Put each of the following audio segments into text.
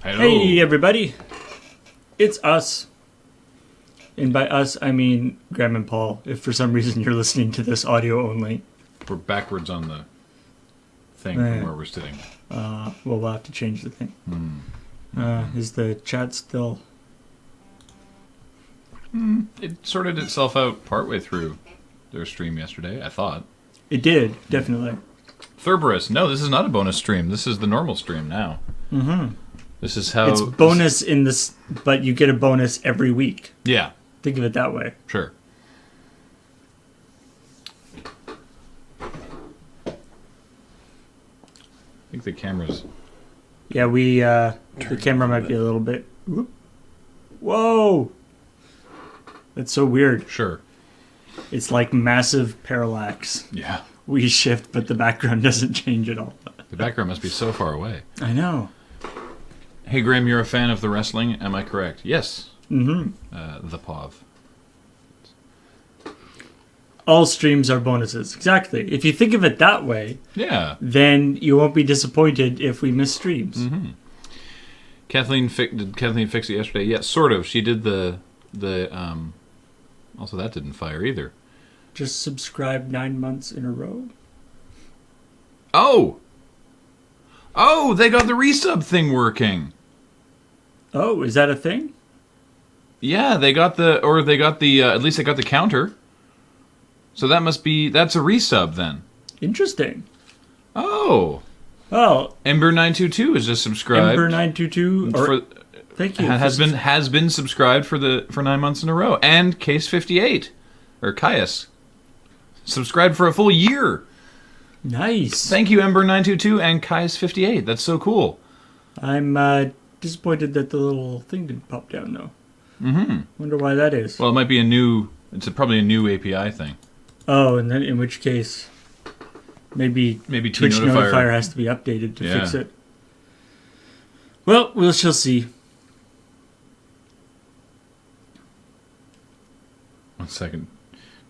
Hello. Hey everybody, it's us. And by us, I mean Graham and Paul, if for some reason you're listening to this audio only. We're backwards on the thing from where we're sitting. Well, we'll have to change the thing. Is the chat still... It sorted itself out partway through their stream yesterday, I thought. It did, definitely. Thurberus, no, this is not a bonus stream. This is the normal stream now. This is how... It's bonus in this, but you get a bonus every week. Yeah, Think of it that way. sure. I think the camera's... Yeah, the camera might be a little bit... Whoop. Whoa! That's so weird. Sure. It's like massive parallax. Yeah. We shift, but the background doesn't change at all. The background must be so far away. I know. Hey, Graham, you're a fan of the wrestling, am I correct? Yes. The POV. All streams are bonuses. Exactly. If you think of it that way, Yeah. then you won't be disappointed if we miss streams. Did Kathleen fix it yesterday? Yeah, sort of. She did the also that didn't fire either. Just subscribe 9 months in a row. Oh, they got the resub thing working. Oh, is that a thing? Yeah, at least they got the counter. So that's a resub then. Interesting. Oh, Well, Ember922 is just subscribed. Ember922. Thank you. Has been subscribed for 9 months in a row, and Case 58 or Caius subscribed for a full year. Nice. Thank you, Ember922 and Caius 58. That's so cool. I'm disappointed that the little thing didn't pop down though. Wonder why that is. Well, it might be probably a new API thing. Oh, and then in which case, maybe Twitch Notifier has to be updated to fix it. Well, we shall see. 1 second.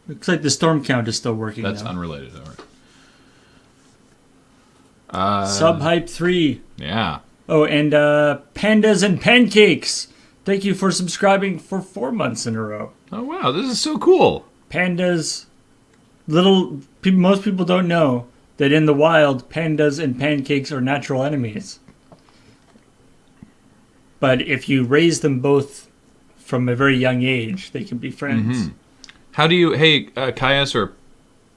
Looks like the storm count is still working. That's now. unrelated. All right. Subhype 3. Yeah. Oh, and Pandas and Pancakes. Thank you for subscribing for 4 months in a row. Oh wow, this is so cool. Pandas, most people don't know that in the wild, pandas and pancakes are natural enemies. But if you raise them both from a very young age, they can be friends. How do you, Caius or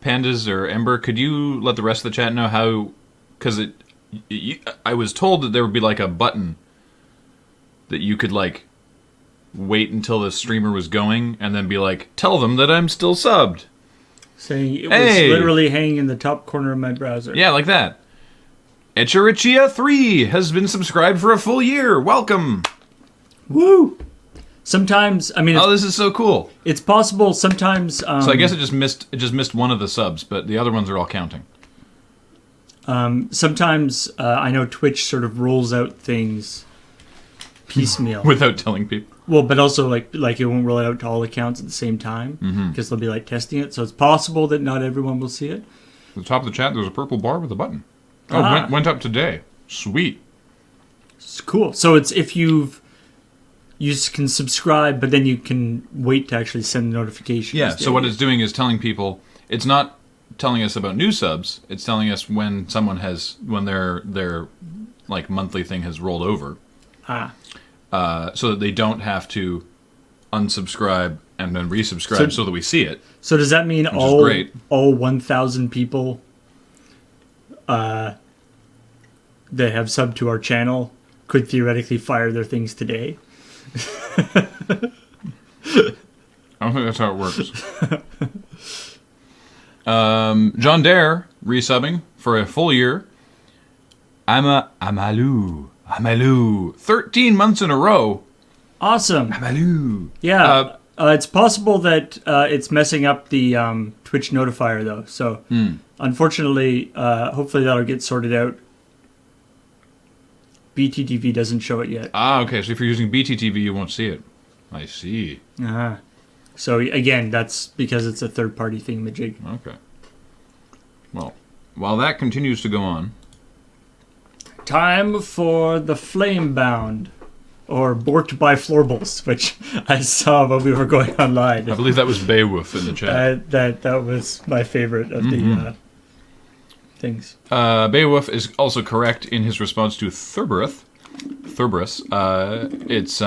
Pandas or Ember, could you let the rest of the chat know how, because I was told that there would be like a button that you could like wait until the streamer was going and then be like, tell them that I'm still subbed. Saying it was literally hanging in the top corner of my browser. Yeah, like that. Echerichia3 has been subscribed for a full year. Welcome. Woo! Sometimes, I mean... this is so cool. It's possible sometimes... So I guess it just missed one of the subs, but the other ones are all counting. Sometimes I know Twitch sort of rolls out things piecemeal. Without telling people. Well, but also like it won't roll it out to all accounts at the same time because they'll be like testing it. So it's possible that not everyone will see it. At the top of the chat, there's a purple bar with a button. Oh, went up today. Sweet. It's cool. So it's if you can subscribe, but then you can wait to actually send the notifications. Yeah. So what it's doing is telling people. It's not telling us about new subs. It's telling us when their like monthly thing has rolled over. So that they don't have to unsubscribe and then resubscribe so that we see it. So does that mean all 1,000 people that have subbed to our channel could theoretically fire their things today? I don't think that's how it works. John Dare resubbing for a full year. Amalu. 13 months in a row. Awesome. Amalu. Yeah. It's possible that it's messing up the Twitch notifier, though. So, unfortunately, hopefully that'll get sorted out. BTTV doesn't show it yet. Okay. So if you're using BTTV, you won't see it. I see. So, again, that's because it's a third-party thingamajig. Okay. Well, while that continues to go on... Time for the Flame Bound, or Borked by Florbles, which I saw when we were going online. I believe that was Beowulf in the chat. That was my favorite of the things. Beowulf is also correct in his response to Thurberus. It's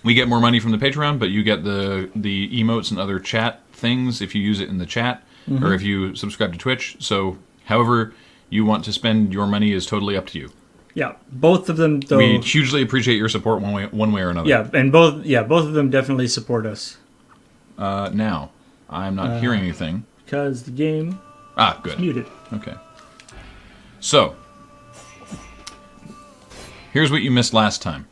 we get more money from the Patreon, but you get the emotes and other chat things if you use it in the chat, or if you subscribe to Twitch. So however you want to spend your money is totally up to you. Yeah, both of them, though. We hugely appreciate your support one way or another. Yeah, and both of them definitely support us. Now, I'm not hearing anything. Because the game good. is muted. Okay. So, here's what you missed last time.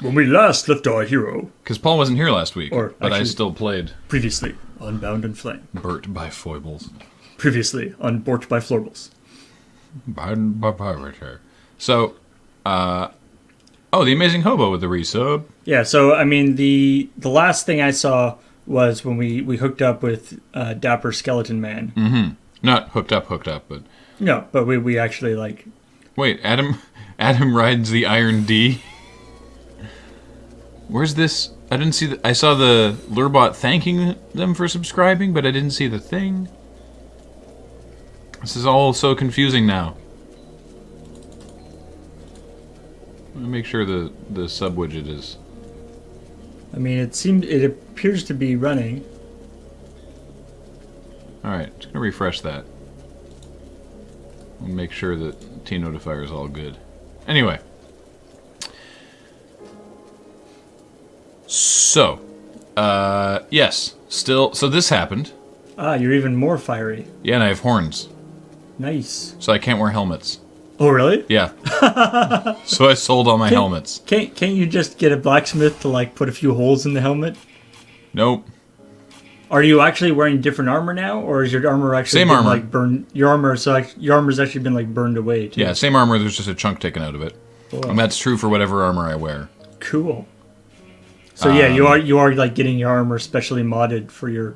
When we last left our hero. Because Paul wasn't here last week, Or but I actually- still played Previously on Bound and Flame. Burt by Foibles. Previously on Borked by Florbles. Biden by Pirater. So, the Amazing Hobo with the resub. Yeah, so, I mean, the last thing I saw was when we hooked up with Dapper Skeleton Man. Mm-hmm. Not hooked up, but... No, but we actually, like... Wait, Adam rides the Iron D? Where's this? I didn't see I saw the Lurbot thanking them for subscribing, but I didn't see the thing. This is all so confusing now. Let me make sure the sub widget is... I mean, it appears to be running. Alright, just gonna refresh that. And make sure that T-Notifier is all good. Anyway. So, yes, still, so this happened. Ah, you're even more fiery. Yeah, and I have horns, Nice. so I can't wear helmets. Oh, really? Yeah. So I sold all my helmets. Can't you just get a blacksmith to, like, put a few holes in the helmet? Nope. Are you actually wearing different armor now, or is your armor actually Same been, armor. like, burned? Your armor's actually been, like, burned away, too. Yeah, same armor, there's just a chunk taken out of it. Cool. And that's true for whatever armor I wear. Cool. So yeah, you are like getting your armor specially modded for your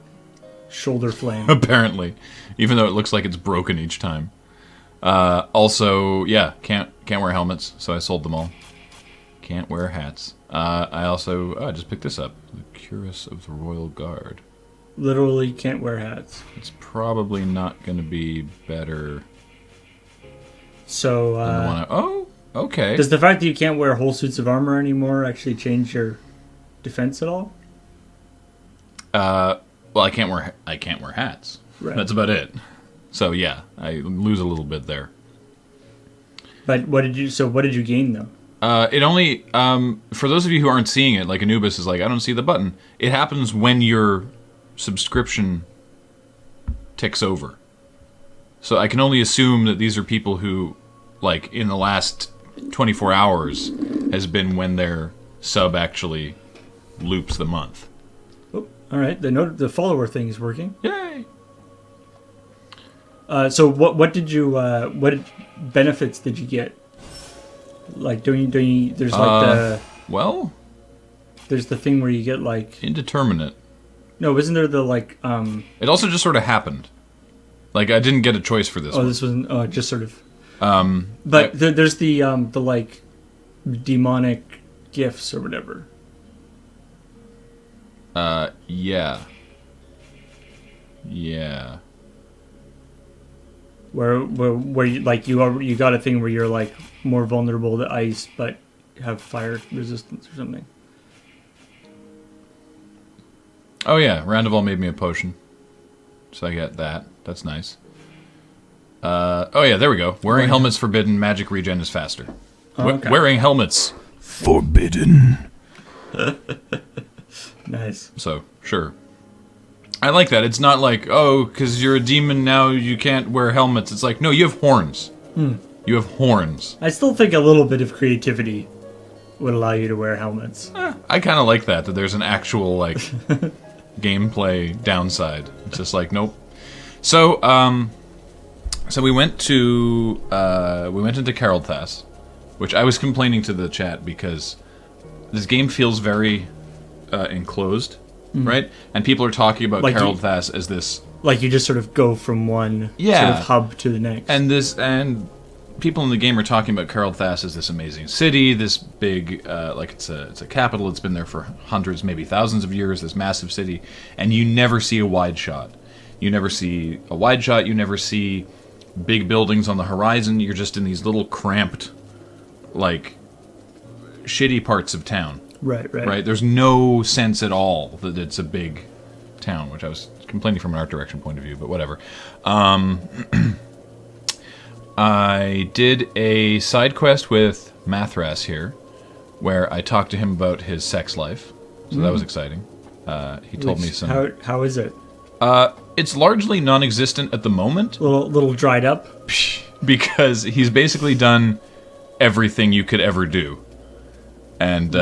shoulder flame. Apparently. Even though it looks like it's broken each time. Also, yeah, can't wear helmets, so I sold them all. Can't wear hats. I just picked this up. The Cuirass of the Royal Guard. Literally can't wear hats. It's probably not going to be better So than the one I... Oh, okay. does the fact that you can't wear whole suits of armor anymore actually change your defense at all? Well, I can't wear hats. Right. That's about it. So yeah, I lose a little bit there. But what did you gain though? It only for those of you who aren't seeing it, like Anubis is like, I don't see the button. It happens when your subscription ticks over. So I can only assume that these are people who, like, in the last 24 hours has been when their sub actually loops the month. Oh, all right. The follower thing is working. Yay! So what benefits did you get? Like doing there's like well, there's the thing where you get like indeterminate. No, isn't there the like It also just sort of happened. Like I didn't get a choice for this. Oh, one. this wasn't just sort of but there's the like demonic gifts or whatever. Yeah. Where you like you got a thing where you're like more vulnerable to ice but have fire resistance or something. Oh yeah, Randival made me a potion, so I get that. That's nice. Oh yeah, there we go. Wearing helmets forbidden. Magic regen is faster. Oh, okay. Wearing helmets forbidden. Nice. So sure, I like that. It's not like, oh, because you're a demon now you can't wear helmets. It's like, no, you have horns. You have horns. I still think a little bit of creativity would allow you to wear helmets. I kind of like that there's an actual like gameplay downside. It's just like, nope. So so we went into Carolthas, which I was complaining to the chat because this game feels very enclosed, right? And people are talking about Like Carolthas as this, Like you just sort of go from one sort of hub to the next. and people in the game are talking about Carlthas as this amazing city, this big, like it's a capital. It's been there for hundreds, maybe thousands of years. This massive city, and you never see a wide shot. You never see a wide shot. You never see big buildings on the horizon. You're just in these little cramped, like, shitty parts of town. Right. There's no sense at all that it's a big town, which I was complaining from an art direction point of view, but whatever. I did a side quest with Mathras here, where I talked to him about his sex life, so that was exciting. He told me some... How is it? It's largely non-existent at the moment. Little dried up? Because he's basically done everything you could ever do. And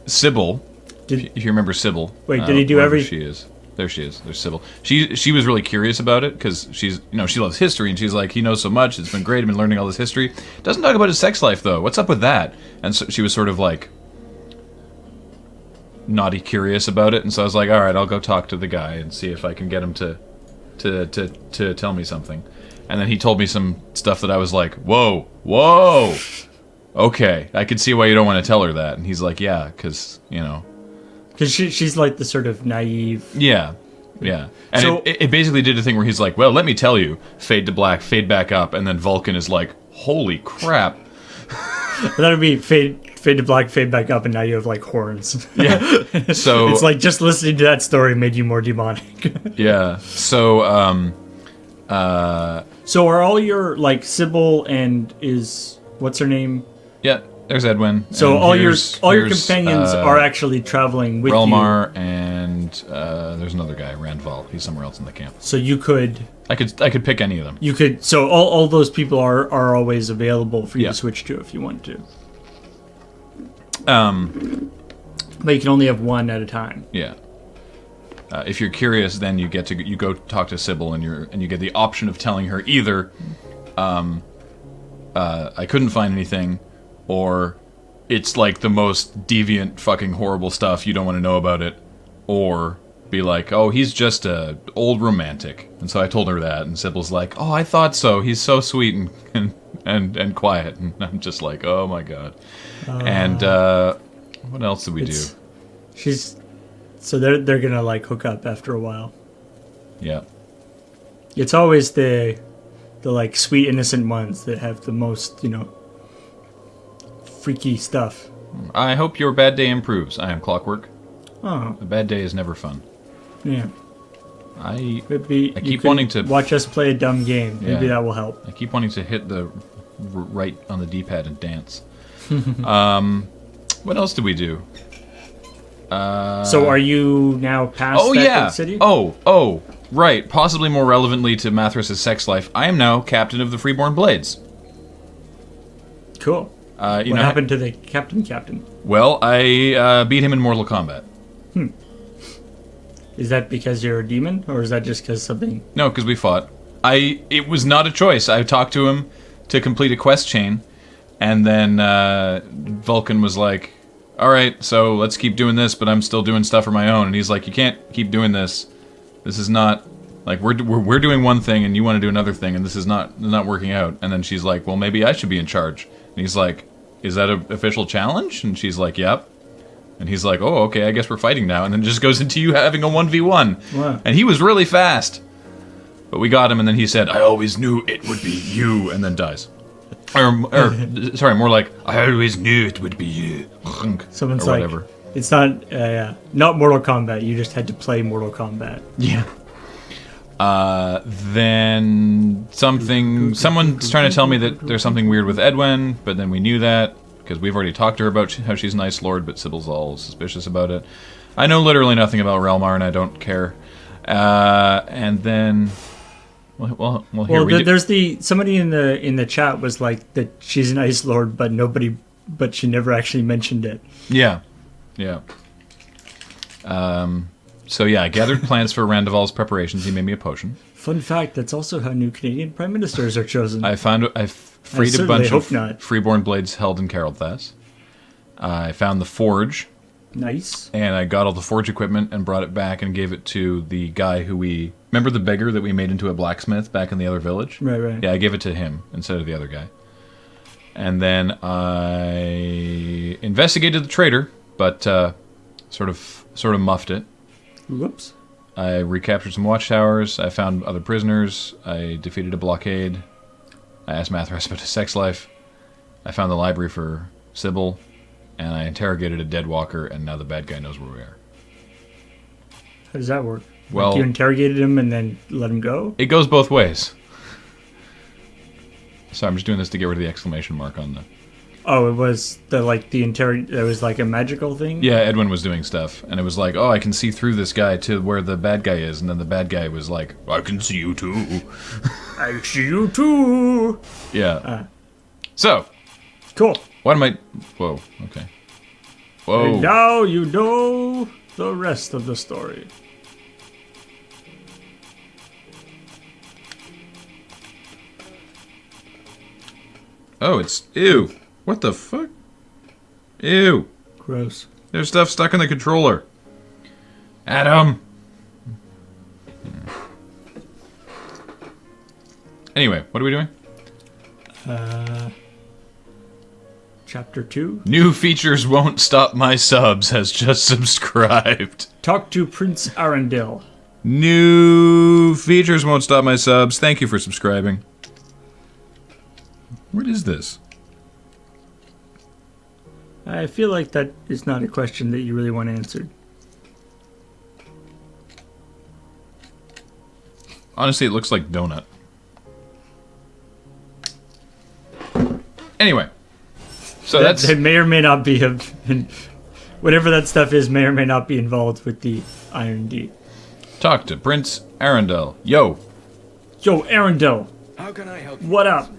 Sybil, if you remember Sybil... Wait, did he do every... she is. There she is. There's Sybil. She was really curious about it because she loves history and she's like, he knows so much. It's been great. I've been learning all this history. Doesn't talk about his sex life though. What's up with that? And so she was sort of like naughty curious about it. And so I was like, all right, I'll go talk to the guy and see if I can get him to tell me something. And then he told me some stuff that I was like, whoa. Okay, I can see why you don't want to tell her that. And he's like, yeah, because Because she's like the sort of naive... Yeah. And so, it basically did a thing where he's like, well, let me tell you, fade to black, fade back up, and then Vulcan is like, holy crap. That would be fade to black, fade back up, and now you have like horns. Yeah. So it's like just listening to that story made you more demonic. Yeah. So, So are all your, like, Sybil and what's her name? Yeah. There's Edwin. So all your companions are actually traveling with Relmar, and there's another guy, Randval. He's somewhere else in the camp. So you could... I could pick any of them. You could... So all those people are always available for you to switch to if you want to. But you can only have one at a time. Yeah. If you're curious, then you go talk to Sybil, and you get the option of telling her either, I couldn't find anything, or it's like the most deviant fucking horrible stuff, you don't want to know about it, or be like, oh, he's just a old romantic. And so I told her that, and Sybil's like, oh, I thought so, he's so sweet and quiet. And I'm just like, oh my god. And what else did we do? So they're gonna like hook up after a while. Yeah. It's always the like sweet innocent ones that have the most, freaky stuff. I hope your bad day improves. I am Clockwork. Oh. A bad day is never fun. Yeah. I keep wanting to watch us play a dumb game. Yeah. Maybe that will help. I keep wanting to hit the right on the D-pad and dance. What else did we do? So are you now past that big city? Oh, right. Possibly more relevantly to Mathras' sex life, I am now captain of the Freeborn Blades. Cool. What happened to the captain? Well, I beat him in Mortal Kombat. Is that because you're a demon, or is that just because something... No, because we fought. It was not a choice. I talked to him to complete a quest chain, and then Vulcan was like, all right, so let's keep doing this, but I'm still doing stuff for my own. And he's like, you can't keep doing this. This is not... Like, we're doing one thing, and you want to do another thing, and this is not working out. And then she's like, well, maybe I should be in charge. And he's like, is that an official challenge? And she's like, yep. And he's like, oh, okay, I guess we're fighting now. And then it just goes into you having a 1v1. Wow. And he was really fast. But we got him, and then he said, I always knew it would be you, and then dies. Sorry, more like, I always knew it would be you. Someone's like, whatever. It's not Mortal Kombat, you just had to play Mortal Kombat. Yeah. Then someone's trying to tell me that there's something weird with Edwin, but then we knew that, because we've already talked to her about how she's a nice lord, but Sybil's all suspicious about it. I know literally nothing about Relmar, and I don't care. And then... Well, there's somebody in the chat was like that she's an ice lord, but she never actually mentioned it. Yeah. So yeah, I gathered plans for Randaval's preparations. He made me a potion. Fun fact: that's also how new Canadian prime ministers are chosen. I freed a bunch of freeborn blades held in Carlthas. I found the forge. Nice. And I got all the forge equipment and brought it back and gave it to the guy who remember the beggar that we made into a blacksmith back in the other village? Right. Yeah, I gave it to him instead of the other guy. And then I investigated the traitor, but sort of muffed it. Whoops. I recaptured some watchtowers. I found other prisoners. I defeated a blockade. I asked Mathras about his sex life. I found the library for Sybil, and I interrogated a dead walker, and now the bad guy knows where we are. How does that work? Well, like you interrogated him and then let him go? It goes both ways. So I'm just doing this to get rid of the exclamation mark on the... Oh, it was it was like a magical thing? Yeah, Edwin was doing stuff, and it was like, oh, I can see through this guy to where the bad guy is, and then the bad guy was like, I can see you too. I see you too! Yeah. So. Cool. What am I... Whoa, okay. Whoa. And now you know the rest of the story. Oh, it's... Ew. What the fuck? Ew. Gross. There's stuff stuck in the controller. Adam! Anyway, what are we doing? Chapter 2. New features won't stop my subs has just subscribed. Talk to Prince Arundel. New features won't stop my subs. Thank you for subscribing. What is this? I feel like that is not a question that you really want answered. Honestly, it looks like donut. Anyway. So that may or may not be whatever that stuff is may or may not be involved with the Iron D. Talk to Prince Arundel. Yo. Yo, Arundel. How can I help you? What up?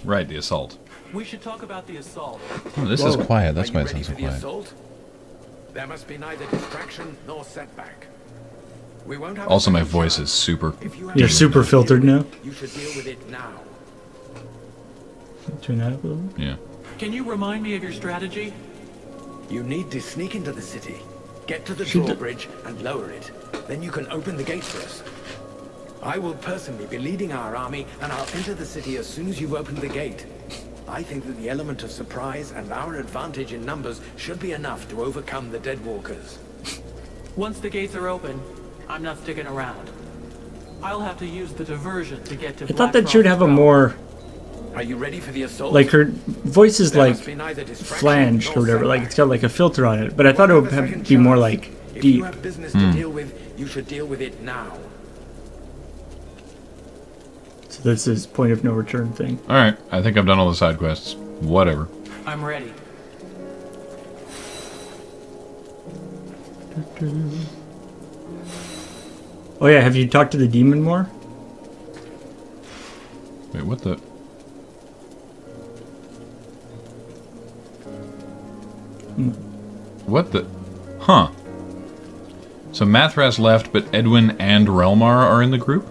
Right, the assault. We should talk about the assault. Oh, this is quiet. That's why it sounds so quiet. Assault? There must be neither distraction nor setback. We won't have also, my voice is super... You're super filtered now? You should deal with it now. Turn that up a little? Yeah. Can you remind me of your strategy? You need to sneak into the city, get to the drawbridge, and lower it. Then you can open the gate for us. I will personally be leading our army, and I'll enter the city as soon as you've opened the gate. I think that the element of surprise and our advantage in numbers should be enough to overcome the Deadwalkers. Once the gates are open, I'm not sticking around. I'll have to use the diversion to get to I thought that she would have a more... Are you ready for the assault? Like her voice is like flanged or whatever, like it's got like a filter on it, but I thought it would be more like deep. If you have business to deal with, you should deal with it now. So this is point of no return thing. Alright, I think I've done all the side quests. Whatever. I'm ready. Oh yeah, have you talked to the demon more? Wait, what the... What the... Huh. So Mathras left, but Edwin and Relmar are in the group?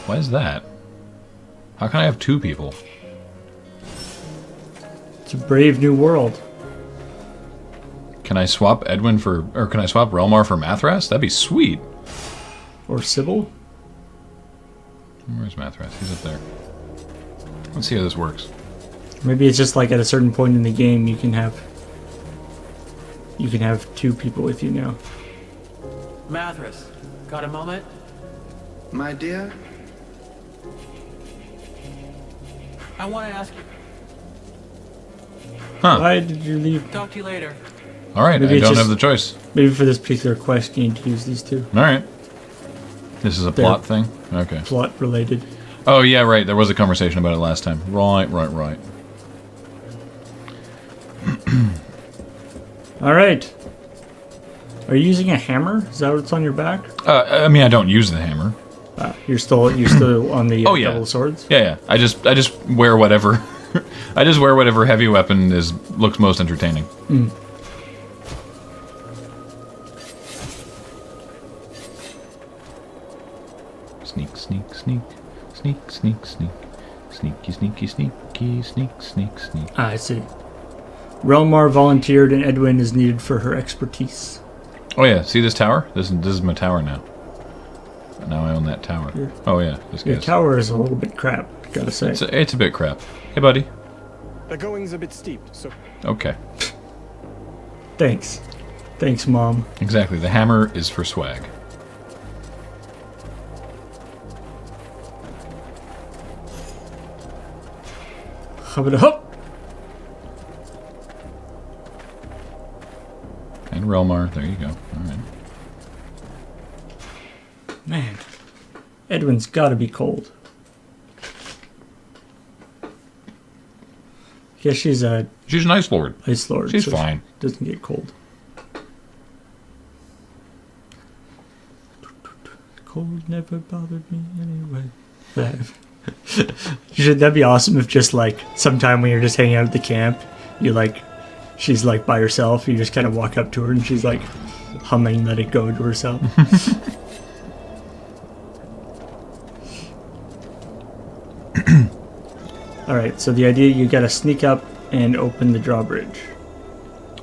Why is that? How can I have two people? It's a brave new world. Can I swap Edwin for... Or can I swap Relmar for Mathras? That'd be sweet. Or Sybil? Where's Mathras? He's up there. Let's see how this works. Maybe it's just like at a certain point in the game you can have two people with you now. Mathras, got a moment? My dear? I want to ask you. Huh. Why did you leave? Talk to you later. Alright, I Maybe it's don't just- have the choice. Maybe for this particular quest you need to use these two. Alright. This is a They're- plot thing? Okay. Plot related. Oh, yeah, right. There was a conversation about it last time. Right. Alright. Are you using a hammer? Is that what's on your back? I mean, I don't use the hammer. You're still on the Oh, yeah. double swords? Yeah. I just wear whatever. I just wear whatever heavy weapon looks most entertaining. Sneak, sneak, sneak, sneak, sneak, sneak, sneaky, sneaky, sneaky, sneak, sneak, sneak. I see. Relmar volunteered and Edwin is needed for her expertise. Oh yeah, see this tower? This is my tower now. Now I own that tower. Oh yeah, this Your guy's... tower is a little bit crap, gotta say. It's a bit crap. Hey, buddy. The going's a bit steep, so Okay. Thanks. Thanks, Mom. Exactly. The hammer is for swag. Hub-a-da-hup! And Relmar. There you go. All right. Man, Edwin's gotta be cold. Yeah, she's a She's an Ice Lord. ice lord. She's so fine. She doesn't get cold. Cold never bothered me anyway. That'd be awesome if just like sometime when you're just hanging out at the camp, you like, she's like by herself, you just kind of walk up to her and she's like humming Let It Go to herself. Alright, so the idea, you gotta sneak up and open the drawbridge.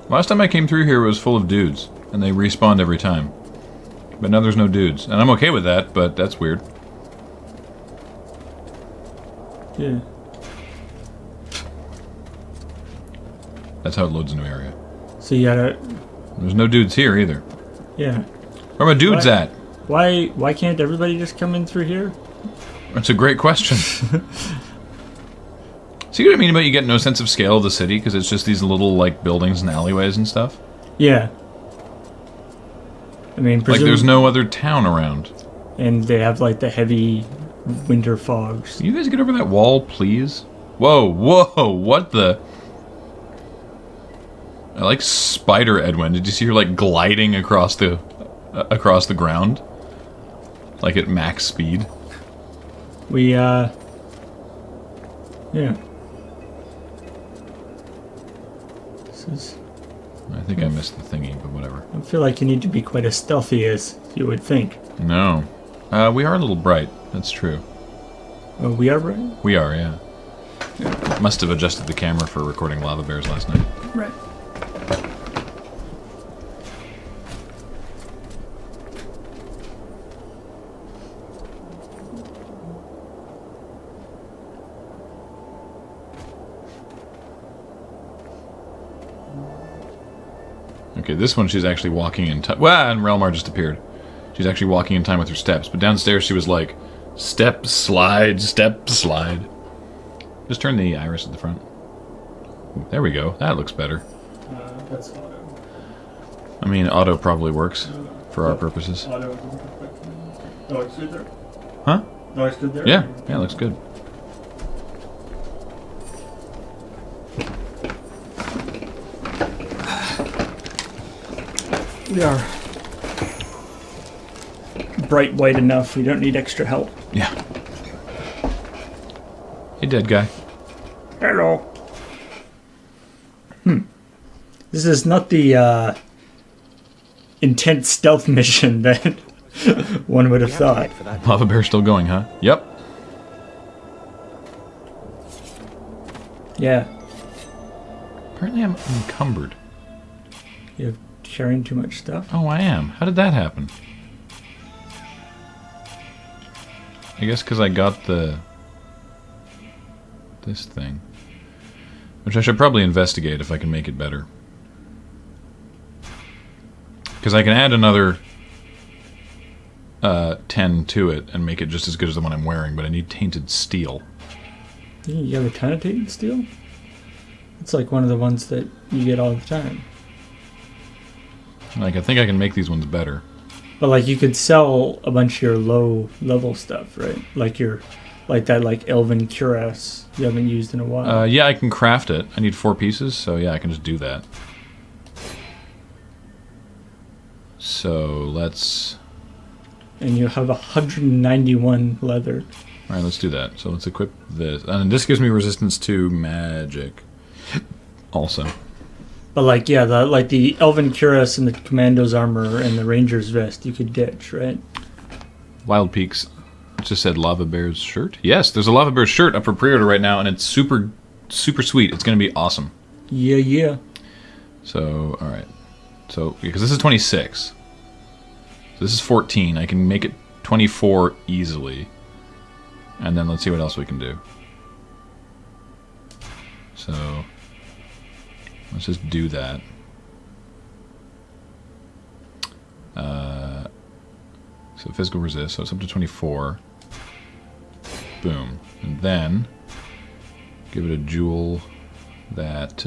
Last time I came through here, it was full of dudes, and they respawned every time. But now there's no dudes, and I'm okay with that, but that's weird. Yeah. That's how it loads a new area. So you gotta, There's no dudes here either. yeah. Where are my dudes What? at? Why can't everybody just come in through here? That's a great question. See what I mean about you get no sense of scale of the city because it's just these little like buildings and alleyways and stuff? Yeah. I mean, Like there's no other town around. and they have like the heavy winter fogs. Can you guys get over that wall, please? Whoa, whoa, what the... I like Spider Edwin. Did you see her like gliding across the ground? Like at max speed? We yeah. This is, I think I missed the thingy, but whatever. I feel like you need to be quite as stealthy as you would think. No. We are a little bright. That's true. Oh, we are right? We are, yeah. Must have adjusted the camera for recording lava bears last night. Right. Okay, this one she's actually walking in time. Well, and Relmar just appeared. She's actually walking in time with her steps. But downstairs she was like, step, slide, step, slide. Just turn the iris at the front. There we go. That looks better. That's auto. I mean, auto probably works for our purposes. Auto. No, it's good there. Huh? No, it's good there. Yeah, it looks good. We are bright white enough. We don't need extra help. Yeah. Hey, dead guy. Hello. This is not the intense stealth mission that one would have thought. Lava bear still going, huh? Yep. Yeah. Apparently I'm encumbered. You're carrying too much stuff. Oh, I am. How did that happen? I guess because I got this thing. Which I should probably investigate if I can make it better. Because I can add another 10 to it and make it just as good as the one I'm wearing, but I need tainted steel. You have a ton of tainted steel? It's like one of the ones that you get all the time. Like, I think I can make these ones better. But like you could sell a bunch of your low level stuff, right? Like that like elven cuirass you haven't used in a while. Yeah, I can craft it. I need 4 pieces, so yeah, I can just do that. So, let's... And you have 191 leather. Alright, let's do that. So let's equip this. And this gives me resistance to magic. Also. But like, yeah, the elven cuirass and the commando's armor and the ranger's vest you could ditch, right? Wild Peaks just said Lava Bear's shirt. Yes, there's a Lava Bear's shirt up for pre-order right now, and it's super, super sweet. It's going to be awesome. Yeah. So, alright. So, because this is 26. So this is 14. I can make it 24 easily. And then let's see what else we can do. So let's just do that. So physical resist, so it's up to 24. Boom. And then give it a jewel that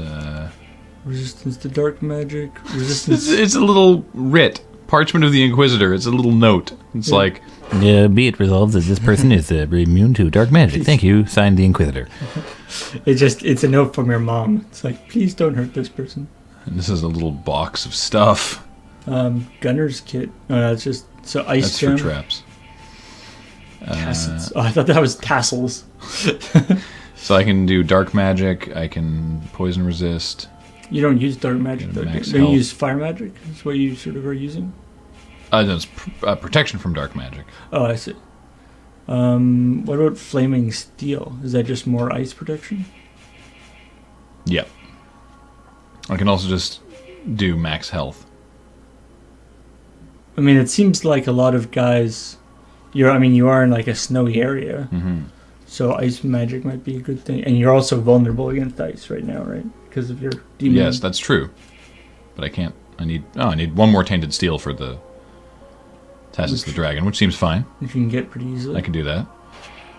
Resistance to dark magic. Resistance. it's a little writ. Parchment of the Inquisitor. It's a little note. It's like be it resolved that this person is immune to dark magic. Thank you. Signed, the Inquisitor. It's a note from your mom. It's like, please don't hurt this person. and this is a little box of stuff. Gunner's kit. Oh, no, that's just so ice. That's gem. for traps. Tassels. Oh, I thought that was tassels. So I can do dark magic. I can poison resist. You don't use dark magic, though. Max Don't you health. use fire magic? That's what you sort of are using. No, it's protection from dark magic. Oh, I see. What about flaming steel? Is that just more ice protection? Yep. I can also just do max health. I mean, it seems like a lot of guys. You are in like a snowy area, so ice magic might be a good thing. And you're also vulnerable against ice right now, right? Because of your demon. Yes, that's true. But I can't. I need one more tainted steel for the Tassus the Dragon, which seems fine. Which you can get pretty easily. I can do that.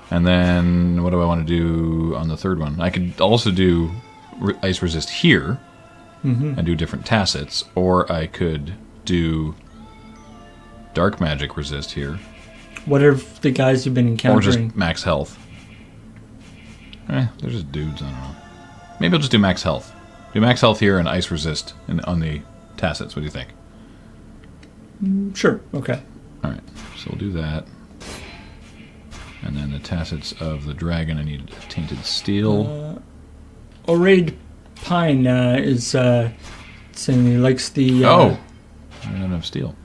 And then what do I want to do on the third one? I could also do ice resist here and do different tacits, or I could do dark magic resist here, What are the guys you've been or encountering? just max health. They're just dudes. I don't know. Maybe I'll just do max health. Do max health here and ice resist on the tacits. What do you think? Sure. Okay. All right, so we'll do that. And then the tacits of the dragon, I need tainted steel. Oraid Pine is saying he likes the. I don't have enough steel.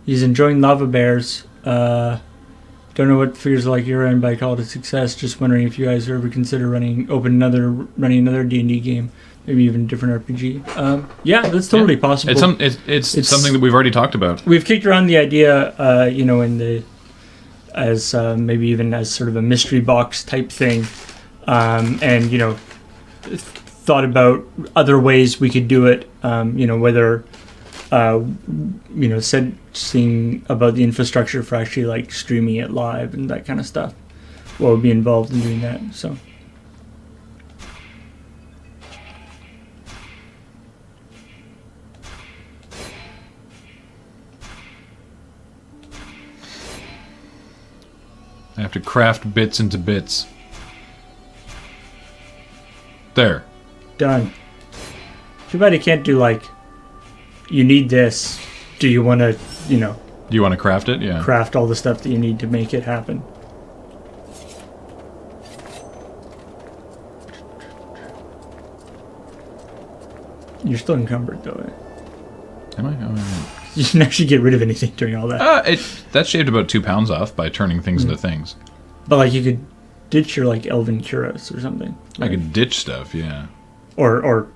He's enjoying lava bears. Don't know what figures like your end, but I call it a success. Just wondering if you guys ever consider running another D&D game, maybe even a different RPG. Yeah, that's totally possible. It's something that we've already talked about. We've kicked around the idea, as maybe even as sort of a mystery box type thing, and thought about other ways we could do it. Whether seeing about the infrastructure for actually like streaming it live and that kind of stuff. What would be involved in doing that? So. I have to craft bits into bits. There. Done. Too bad you can't do like, you need this. Do you want to, Do you want to craft it? Yeah. craft all the stuff that you need to make it happen? You're still encumbered though, eh? Am I? Oh, yeah. You can actually get rid of anything during all that. That shaved about 2 pounds off by turning things into things. But like you could ditch your like elven cuirass or something. I could ditch stuff, yeah. Or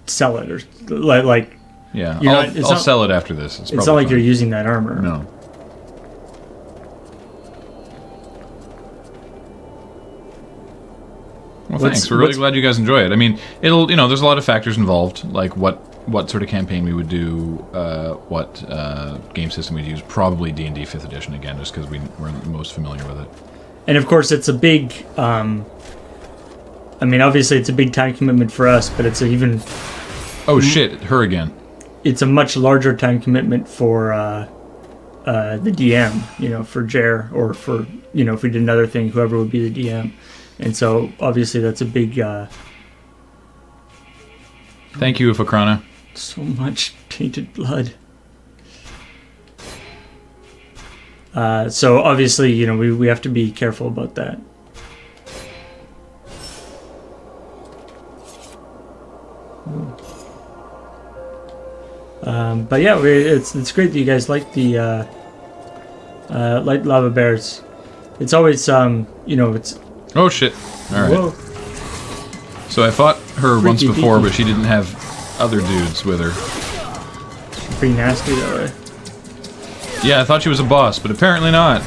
sell it or like Yeah, You're I'll, not- it's I'll not- sell it after this. it's not like you're using that armor. No. Well, thanks. We're really glad you guys enjoy it. I mean, there's a lot of factors involved, like what sort of campaign we would do, what game system we'd use. Probably D&D 5th edition again, just because we're most familiar with it. And of course, it's a big. Obviously, it's a big time commitment for us, but it's even. Oh shit! Her again. It's a much larger time commitment for the DM. For Jer, or for if we did another thing, whoever would be the DM. And so, obviously, that's a big. Thank you, Fakrana. So much tainted blood. So obviously, we have to be careful about that. But yeah, it's great that you guys like the like lava bears. It's always it's Oh shit! All right. whoa. So I fought her once Freaky before, deaky. but she didn't have other dudes with her. Pretty nasty though. Eh? Yeah, I thought she was a boss, but apparently not.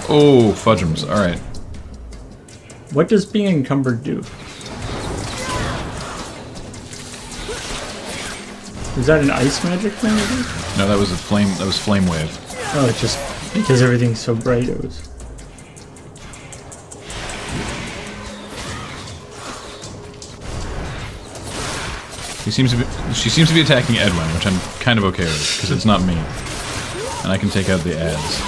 Oh, fudgems. All right. What does being encumbered do? Is that an ice magic thing? No, that was a flame. That was flame wave. Oh, it's just because everything's so bright. It was. She seems to be attacking Edwin, which I'm kind of okay with because it's not me, and I can take out the ads.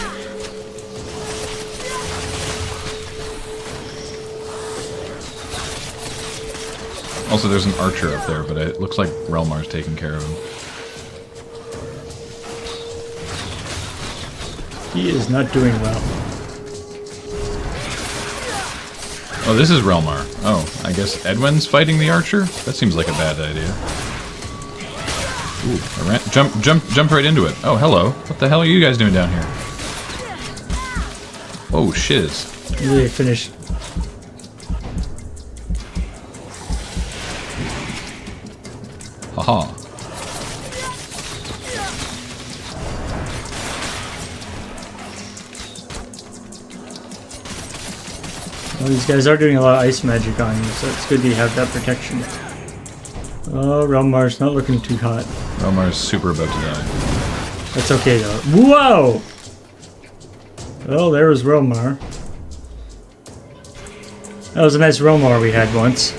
Also, there's an archer up there, but it looks like Relmar's taking care of him. He is not doing well. Oh, this is Relmar. Oh, I guess Edwin's fighting the archer? That seems like a bad idea. Ooh, I jump right into it. Oh, hello. What the hell are you guys doing down here? Oh, shiz. Really finished. Haha. Well, these guys are doing a lot of ice magic on you, so it's good that you have that protection. Oh, Relmar's not looking too hot. Relmar's super about to die. That's okay though. Whoa! Well, there was Relmar. That was a nice Relmar we had once.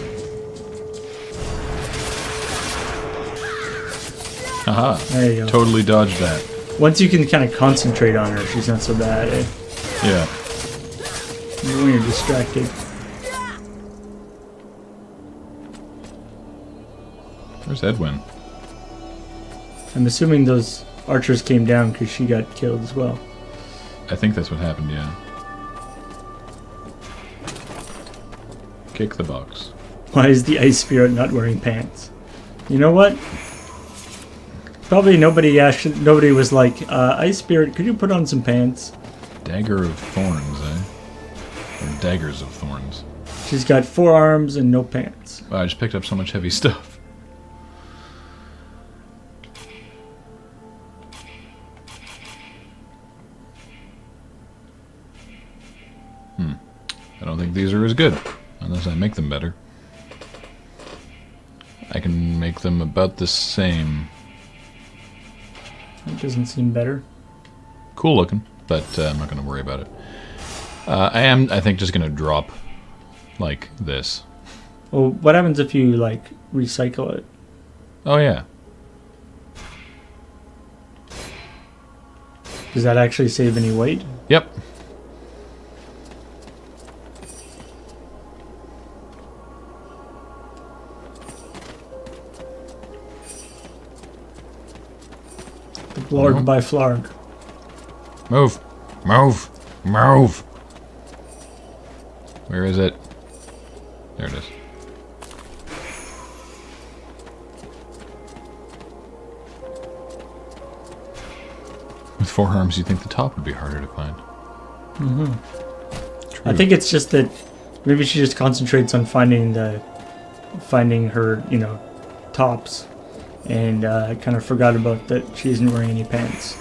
Haha. There you go. Totally dodged that. Once you can kind of concentrate on her, she's not so bad, eh? Yeah. When you're distracted. Where's Edwin? I'm assuming those archers came down because she got killed as well. I think that's what happened, yeah. Kick the box. Why is the ice spirit not wearing pants? You know what? Probably nobody was like, ice spirit, could you put on some pants? Dagger of thorns, eh? Or daggers of thorns. She's got 4 arms and no pants. Wow, I just picked up so much heavy stuff. I don't think these are as good, unless I make them better. I can make them about the same. That doesn't seem better. Cool looking, but I'm not going to worry about it. I think, just going to drop like this. Well, what happens if you, like, recycle it? Oh, yeah. Does that actually save any weight? Yep. The Blarg by Flarg. Move. Move. Move. Where is it? There it is. With 4 arms, you'd think the top would be harder to find. Mm-hmm. I think it's just that maybe she just concentrates on finding her, tops, and kind of forgot about that she isn't wearing any pants.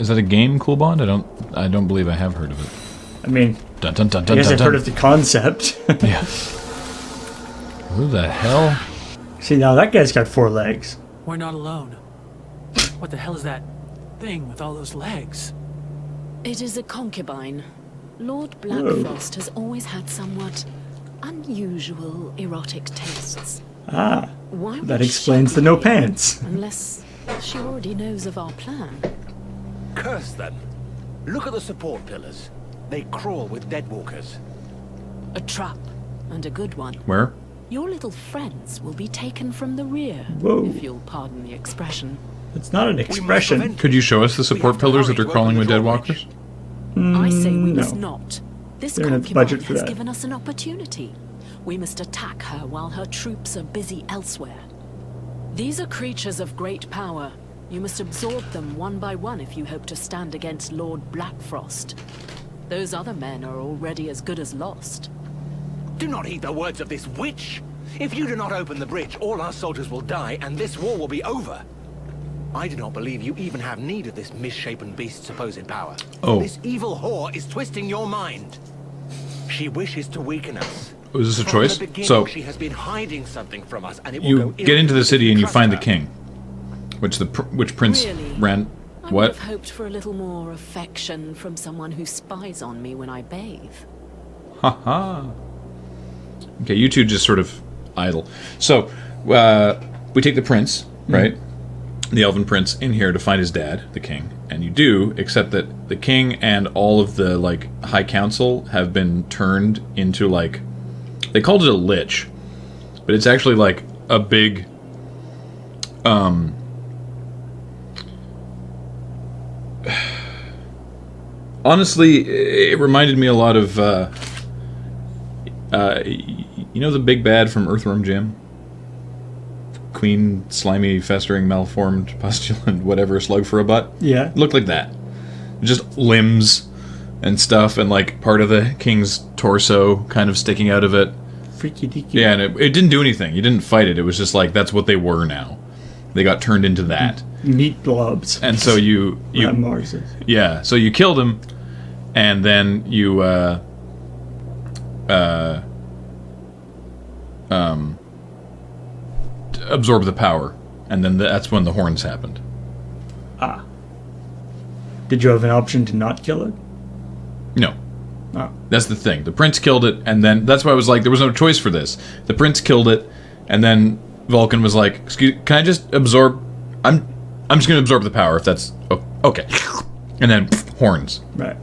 Is that a game, Cool Bond? I don't believe I have heard of it. I mean, Dun, dun, dun, I dun, guess dun, I've dun. heard of the concept. Yeah. Who the hell? See, now that guy's got 4 legs. We're not alone. What the hell is that thing with all those legs? It is a concubine. Lord Blackfrost has always had somewhat unusual erotic tastes. Ah, Why would that she explains the be no here? pants. Unless she already knows of our plan. Curse them! Look at the support pillars. They crawl with deadwalkers. A trap, and a good one. Where? Your little friends will be taken from the rear, Whoa. if you'll pardon the expression. It's not an expression. Could you show us the support pillars that are crawling with dead walkers? I say we no. must not. This They don't have the concubine budget for has that. given us an opportunity. We must attack her while her troops are busy elsewhere. These are creatures of great power. You must absorb them one by one if you hope to stand against Lord Blackfrost. Those other men are already as good as lost. Do not heed the words of this witch! If you do not open the bridge, all our soldiers will die, and this war will be over. I do not believe you even have need of this misshapen beast's supposed power. Oh. This evil whore is twisting your mind. She wishes to weaken us. Was this a From choice? the beginning, So she has been hiding something from us, and it will you go get ill into the if city we and you trust find the her. king, which prince Really? ran. I What? would have hoped for a little more affection from someone who spies on me when I bathe. Haha. Okay, you two just sort of idle. So we take the prince, right? The elven prince in here to find his dad, the king, and you do, except that the king and all of the like high council have been turned into like, they called it a lich, but it's actually like a big honestly, it reminded me a lot of you know the big bad from Earthworm Jim? Queen, slimy, festering, malformed, pustulant, whatever, slug for a butt? Yeah. It looked like that. Just limbs and stuff, and like part of the king's torso kind of sticking out of it. Freaky deaky. Yeah, and it didn't do anything. You didn't fight it. It was just like, that's what they were now. They got turned into that. Meat blobs. And so you yeah, so you killed him, and then you absorb the power, and then that's when the horns happened. Ah. Did you have an option to not kill it? No. Oh. That's the thing. The prince killed it, and then that's why I was like, there was no choice for this. The prince killed it, and then Vulcan was like, "Excuse, can I just absorb? I'm just going to absorb the power if that's okay." And then horns. Right.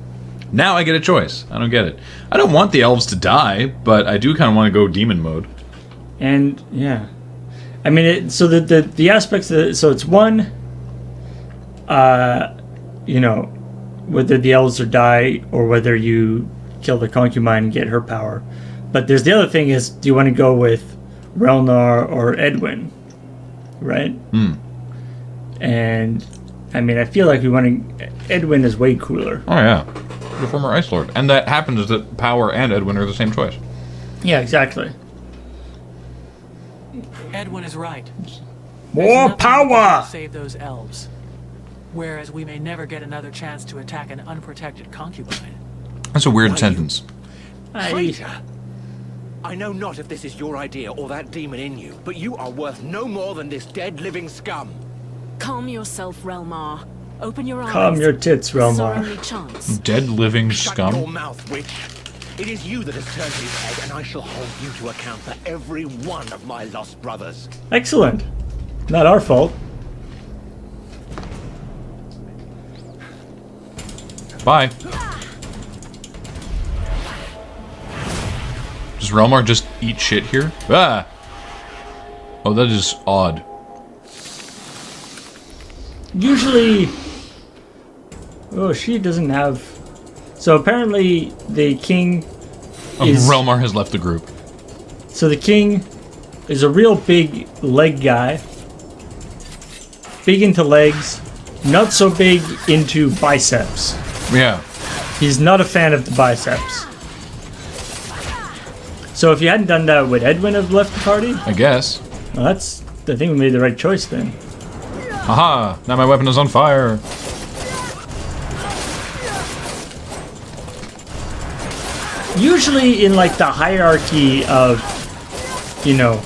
Now I get a choice. I don't get it. I don't want the elves to die, but I do kind of want to go demon mode. And yeah, I mean, so the aspects of it, so it's one, you know, whether the elves are die or whether you kill the concubine and get her power. But there's the other thing is, do you want to go with Relnar or Edwin, right? And I mean, I feel like we want to. Edwin is way cooler. Oh yeah, the former Ice Lord, and that happens that Power and Edwin are the same choice. Yeah, exactly. Edwin is right. More There's nothing we can do power! to save those elves. Whereas we may never get another chance to attack an unprotected concubine. That's a weird sentence. Traitor! I know not if this is your idea or that demon in you, but you are worth no more than this dead living scum. Calm yourself, Relmar. Open your eyes. Calm your tits, This is our Relmar. only chance. Dead living Shut your scum. mouth, witch. It is you that has turned his head, and I shall hold you to account for every one of my lost brothers. Excellent. Not our fault. Bye. Does Relmar just eat shit here? Ah! Oh, that is odd. Usually, oh, she doesn't have. So apparently, the king is. Relmar has left the group. So the king is a real big leg guy. Big into legs, not so big into biceps. Yeah. He's not a fan of the biceps. So if you hadn't done that, would Edwin have left the party? I guess. Well, I think we made the right choice then. Haha! Now my weapon is on fire. Usually in like the hierarchy of, you know,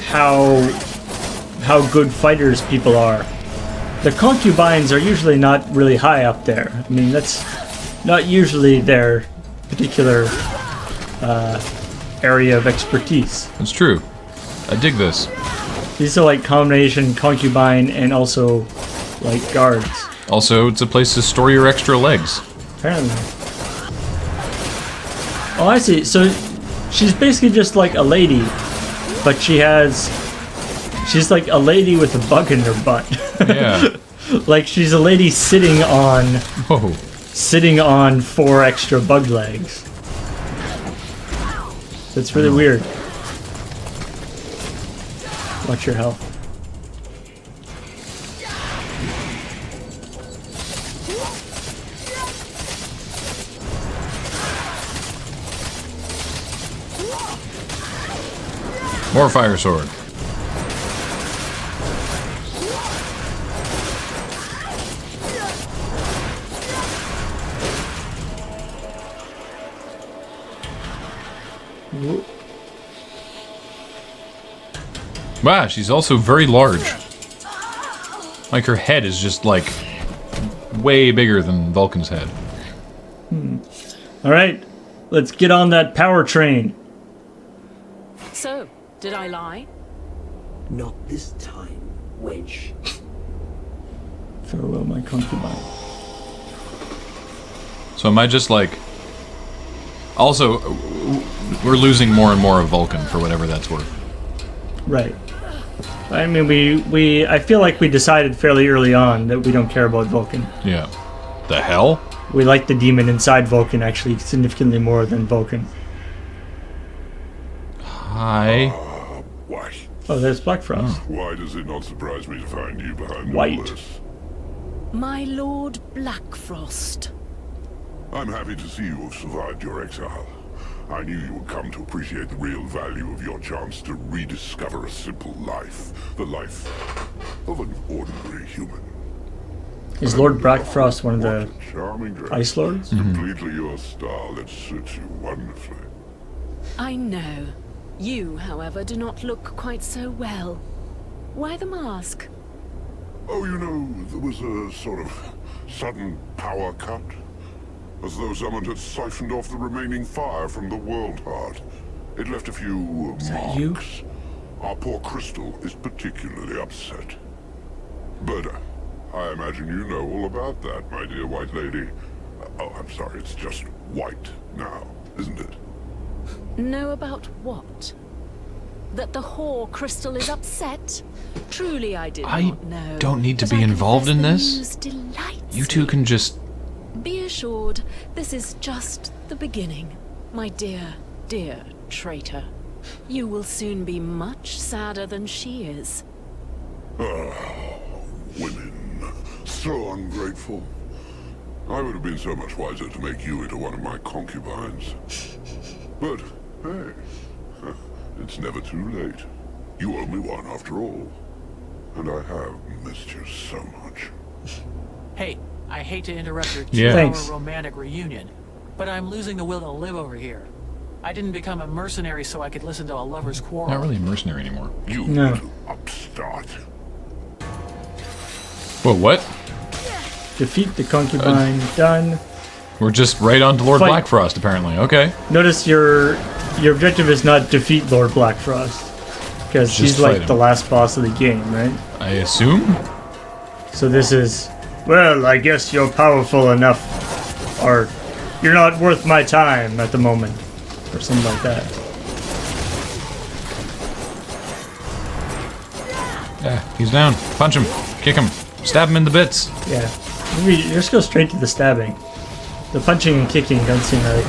how good fighters people are, the concubines are usually not really high up there. I mean, that's not usually their particular area of expertise. That's true. I dig this. These are like combination concubine and also like guards. Also, it's a place to store your extra legs. Apparently. Oh, I see. So she's basically just like a lady, but she's like a lady with a bug in her butt. Yeah. Like she's a lady sitting Whoa. on 4 extra bug legs. That's really weird. Watch your health. More fire sword. Wow, she's also very large. Like her head is just like way bigger than Vulcan's head. All right, let's get on that power train. So, did I lie? Not this time, wench. Farewell, my concubine. So am I just like... Also, we're losing more and more of Vulcan for whatever that's worth. Right. I mean, I feel like we decided fairly early on that we don't care about Vulcan. Yeah. The hell? We like the demon inside Vulcan actually significantly more than Vulcan. Hi. Why? Oh, there's Black Frost. Why does it not surprise me to find you behind all White. this? My Lord Blackfrost. I'm happy to see you have survived your exile. I knew you would come to appreciate the real value of your chance to rediscover a simple life. The life of an ordinary human. Is Lord Blackfrost one of the What a charming dress. Ice Lords? Completely your style. It suits you wonderfully. I know. You, however, do not look quite so well. Why the mask? Oh, you know, there was a sort of sudden power cut. As though someone had siphoned off the remaining fire from the world heart. It left a few marks. you? Our poor Crystal is particularly upset. But I imagine you know all about that, my dear white lady. Oh, I'm sorry, it's just white now, isn't it? Know about what? That the whore Crystal is upset? Truly I did I not know. don't need to But be I involved in confess this. the news delights You two me. can just... Be assured, this is just the beginning, my dear, dear traitor. You will soon be much sadder than she is. Women. So ungrateful. I would have been so much wiser to make you into one of my concubines. But, hey, it's never too late. You owe me one after all. And I have missed you so much. Hey, I hate to interrupt your Yeah. 2-hour Thanks. romantic reunion, but I'm losing the will to live over here. I didn't become a mercenary so I could listen to a lover's quarrel. Not really a mercenary anymore. You No. little upstart. Whoa, what? Defeat the concubine. Done. We're just right on to Lord Fight. Blackfrost, apparently. Okay. Notice your objective is not defeat Lord Blackfrost. Because Just she's fight like him. the last boss of the game, right? I assume? So this is, well, I guess you're powerful enough, or you're not worth my time at the moment, or something like that. Yeah, he's down. Punch him. Kick him. Stab him in the bits. Yeah. Maybe just go straight to the stabbing. The punching and kicking don't seem like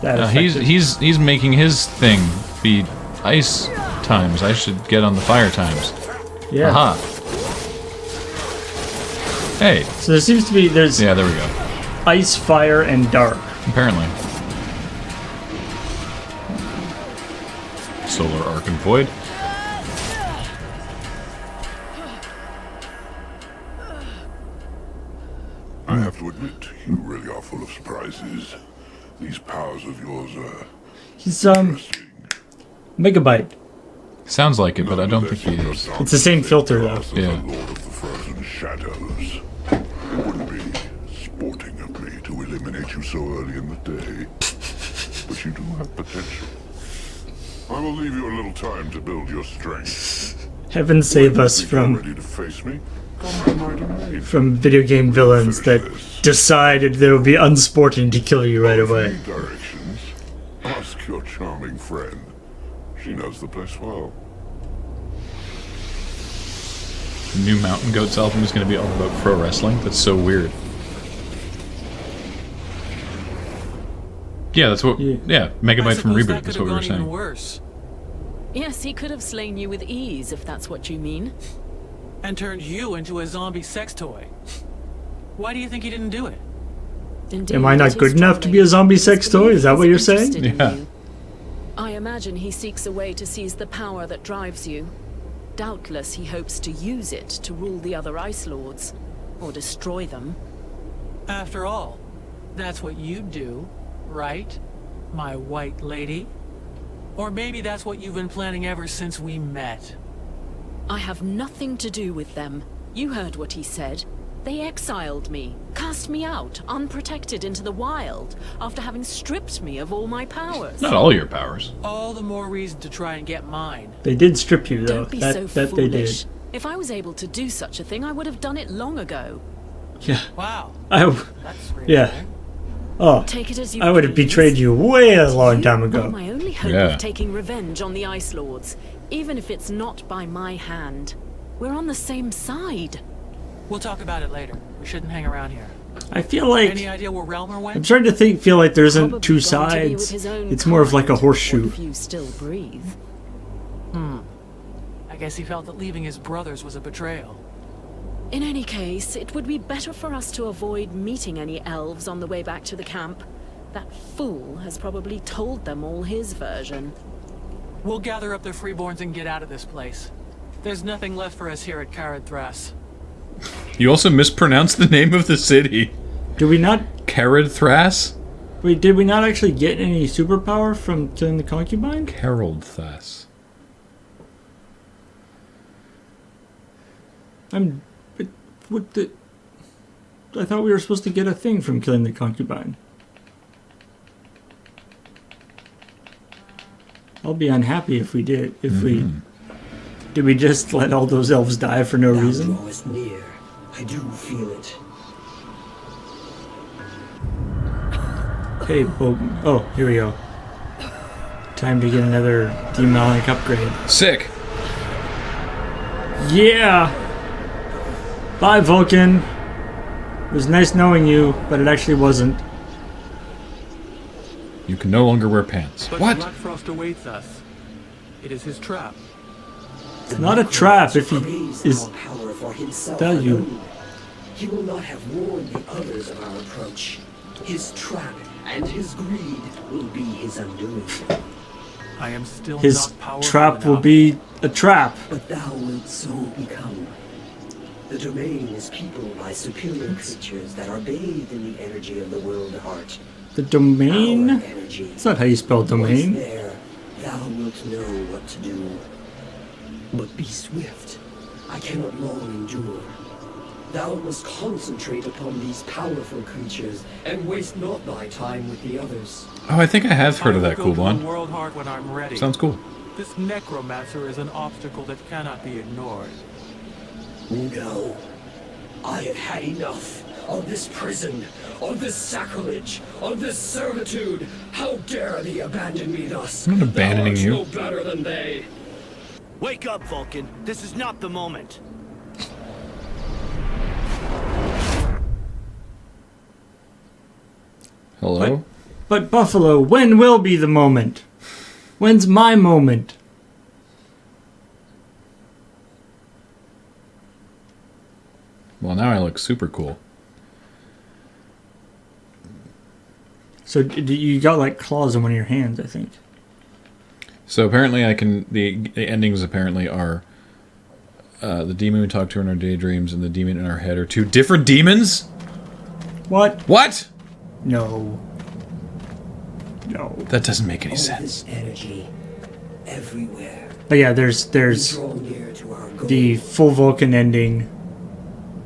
that effective. He's making his thing be ice times. I should get on the fire times. Yeah. Aha. Hey. So there seems to be, there's Yeah, there we go. ice, fire, and dark. Apparently. Solar Arc and Void. I have to admit, you really are full of surprises. These powers of yours are He's, interesting. Megabyte. Sounds like it, but I don't think he Nonetheless, is. your It's the same filter, though. as Yeah. the Lord of the Frozen Shadows. It wouldn't be sporting of me to eliminate you so early in the day. But you do have potential. I will leave you a little time to build your strength. Heaven save us Think you're from ready to face me? Come to my domain. video game villains that decided they would be unsporting to kill you right away. Any directions? Ask your charming friend. She knows the place well. The new Mountain Goats album is going to be all about pro wrestling. That's so weird. Yeah, that's what. Yeah. Yeah, I Megabyte from suppose Reboot. that That's could what we were have gone even saying. worse. Yes, he could have slain you with ease, if that's what you mean. And turned you into a zombie sex toy. Why do you think he didn't do it? Indeed, Am I it not is good enough to troubling. be a zombie His sex toy? belief Is that what you're saying? interested in Yeah. you. I imagine he seeks a way to seize the power that drives you. Doubtless he hopes to use it to rule the other Ice Lords, or destroy them. After all, that's what you do, right? My white lady? Or maybe that's what you've been planning ever since we met. I have nothing to do with them. You heard what he said. They exiled me, cast me out, unprotected into the wild, after having stripped me of all my powers. Not all your powers. All the more reason to try and get mine. They did strip you, though. Don't be that so that foolish. they did. If I was able to do such a thing, I would have done it long ago. Yeah. Wow. Yeah. That's reassuring. Oh. Take it as you I would have please. betrayed you way a long time You ago. are my only hope Yeah. of taking revenge on the Ice Lords, even if it's not by my hand. We're on the same side. We'll talk about it later. We shouldn't hang around here. I feel like Any idea where Relmer went? I'm starting to feel like there isn't Probably two gone to be with sides. his own It's more of like a kind, horseshoe. or if you still breathe. I guess he felt that leaving his brothers was a betrayal. In any case, it would be better for us to avoid meeting any elves on the way back to the camp. That fool has probably told them all his version. We'll gather up the freeborns and get out of this place. There's nothing left for us here at Caradthras. You also mispronounced the name of the city. Did we not? Caradthras? Wait, did we not actually get any superpower from killing the concubine? Caradthras. But what the? I thought we were supposed to get a thing from killing the concubine. I'll be unhappy if we did. If we did, we just let all those elves die for no Thou reason. drawest near. I do feel it. Hey, oh, here we go. Time to get another demonic upgrade. Sick. Yeah. Bye, Vulcan. It was nice knowing you, but it actually wasn't. You can no longer wear pants. But What? Black Frost awaits us. It is his trap. It's not a trap if he Praise is. our power for himself Tell you. alone. He will not have warned the others of our approach. His trap and his greed will be his undoing. I am still His not powerful trap will enough. be a trap. But thou wilt so become. The domain is peopled by superior creatures that are bathed in the energy of the world heart. The domain? Our energy. That's not how you spell Once domain. there, thou wilt know what to do. But be swift. I cannot long endure. Thou must concentrate upon these powerful creatures and waste not thy time with the others. Oh, I think I have heard of I that will cool go to one. the World Heart when I'm ready. Sounds cool. This necromancer is an obstacle that cannot be ignored. No. I have had enough of this prison, of this sacrilege, of this servitude. How dare thee abandon me thus? I'm not abandoning Thou you. art no better than they. Wake up, Vulcan. This is not the moment. Hello? But Buffalo, when will be the moment? When's my moment? Well, now I look super cool. So you got like claws on one of your hands, I think. So apparently I can... The endings apparently are... the demon we talk to in our daydreams and the demon in our head are two different demons? What? What? No. No. That doesn't make any All sense. this energy, everywhere. But yeah, there's Draw near to our goal. the full Vulcan ending,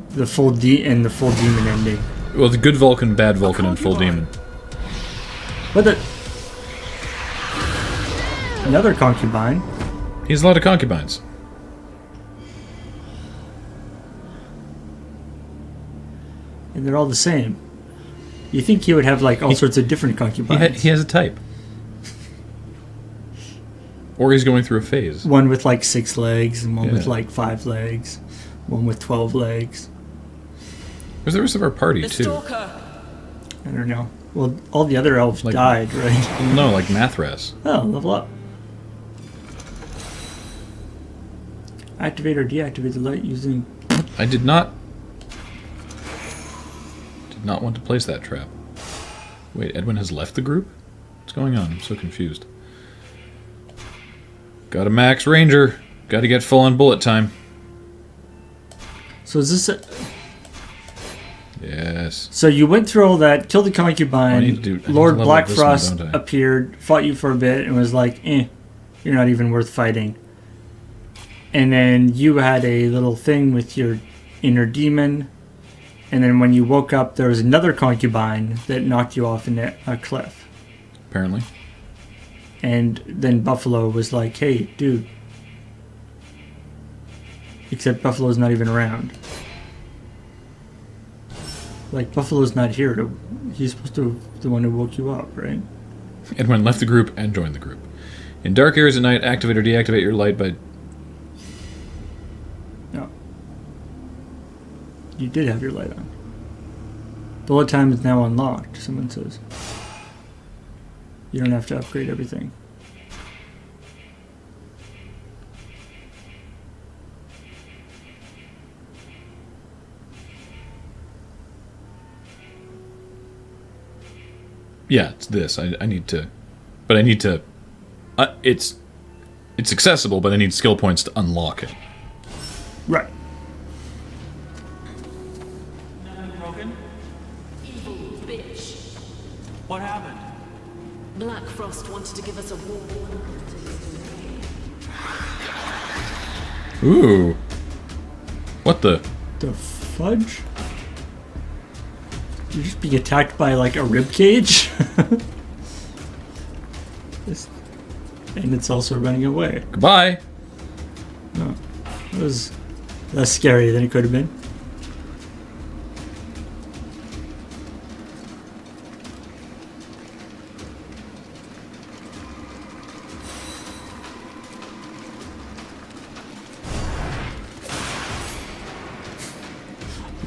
the full and the full demon ending. Well, the good Vulcan, bad Vulcan, and full demon. What the? Another concubine. He has a lot of concubines. And they're all the same. You think he would have like all sorts of different concubines? He has a type. Or he's going through a phase. One with like 6 legs, and one with Yeah. like 5 legs, one with 12 legs. Where's the rest of our party, too? I don't know. Well, all the other elves Like- died, right? No, like Mathras. Oh, level up. Activate or deactivate the light using. I did not want to place that trap. Wait, Edwin has left the group? What's going on? I'm so confused. Got a max ranger. Got to get full on bullet time. So is this? Yes. So you went through all that, killed the I concubine. need to do- I need to Lord level up this one, Blackfrost don't I? appeared, fought you for a bit, and was like, "Eh, You're not even worth fighting. And then you had a little thing with your inner demon. And then when you woke up, there was another concubine that knocked you off in a cliff. Apparently. And then Buffalo was like, hey, dude. Except Buffalo's not even around. Like, Buffalo's not here. He's supposed to be the one who woke you up, right? Edwin left the group and joined the group. In dark areas at night, activate or deactivate your light by... No. You did have your light on. Bullet time is now unlocked, someone says. You don't have to upgrade everything. Yeah, it's this. I need to... But I need to... It's accessible, but I need skill points to unlock it. Right. Nothing broken? Evil bitch. What happened? Black Frost wanted to give us a warning. Ooh. What the... The fudge? You're just being attacked by, like, a rib cage? And it's also running away. Goodbye! No. That was less scary than it could have been.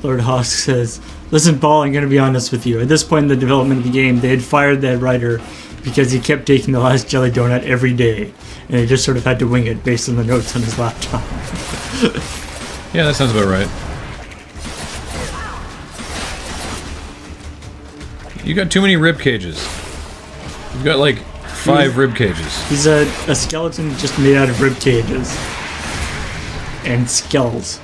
Lord Hawk says, listen, Paul, I'm going to be honest with you. At this point in the development of the game, they had fired that writer because he kept taking the last jelly donut every day. And they just sort of had to wing it based on the notes on his laptop. Yeah, that sounds about right. You got too many rib cages. You've got like 5 rib cages. He's a skeleton just made out of rib cages. And skulls.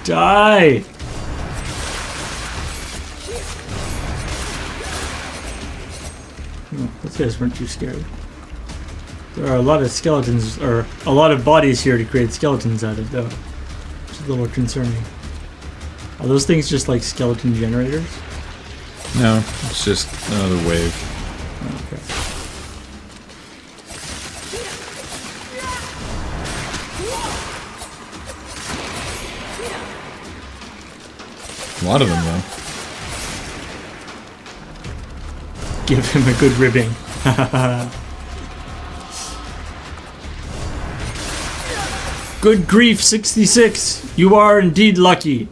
Die! Oh, those guys weren't too scary. There are a lot of skeletons, or a lot of bodies here to create skeletons out of, though. Which is a little concerning. Are those things just like skeleton generators? No, it's just another wave. Okay. A lot of them, though. Give him a good ribbing. Good grief, 66! You are indeed lucky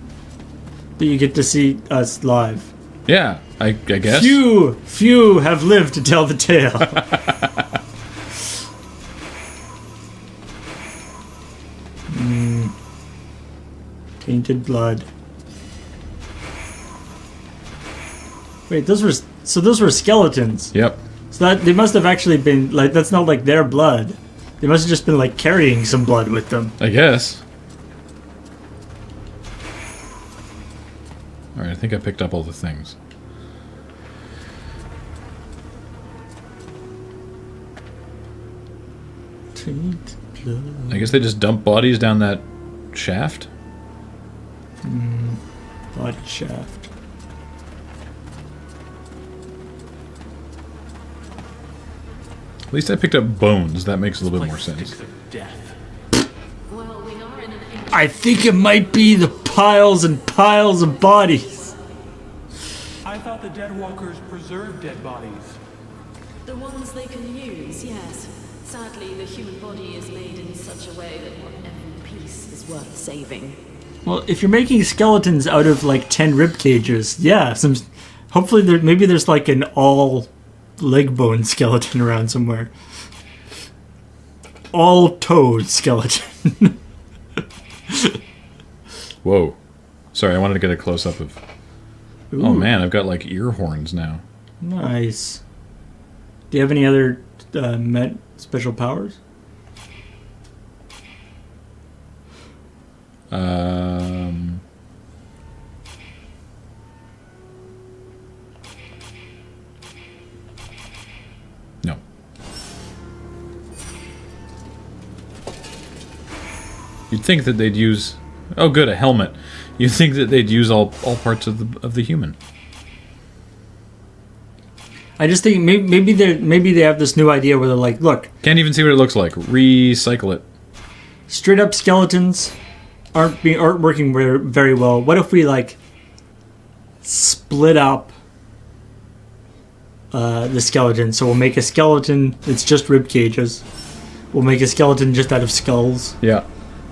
that you get to see us live. Yeah, I guess. Few have lived to tell the tale. Tainted blood. Wait, those were skeletons. Yep. So that they must have actually been like, that's not like their blood. They must have just been like carrying some blood with them. I guess. Alright, I think I picked up all the things. Tainted blood. I guess they just dump bodies down that shaft? Body shaft. At least I picked up bones. That makes a little bit more sense. Sticks of death. Well, we are in an I think it might be the piles and piles of bodies. I thought the Dead Walkers preserved dead bodies. The ones they can use, yes. Sadly, the human body is made in such a way that not every piece is worth saving. Well, if you're making skeletons out of like 10 rib cages, yeah, hopefully maybe there's like an all leg bone skeleton around somewhere. All toed skeleton. Whoa. Sorry, I wanted to get a close up of... Ooh. Oh man, I've got like ear horns now. Nice. Do you have any other special powers? You'd think that they'd use... Oh, good, a helmet. You'd think that they'd use all parts of the human. I just think maybe they have this new idea where they're like, look, Can't even see what it looks like. Recycle it. straight up skeletons aren't working very well. What if we like split up the skeleton? So we'll make a skeleton that's just rib cages. We'll make a skeleton just out of skulls. Yeah.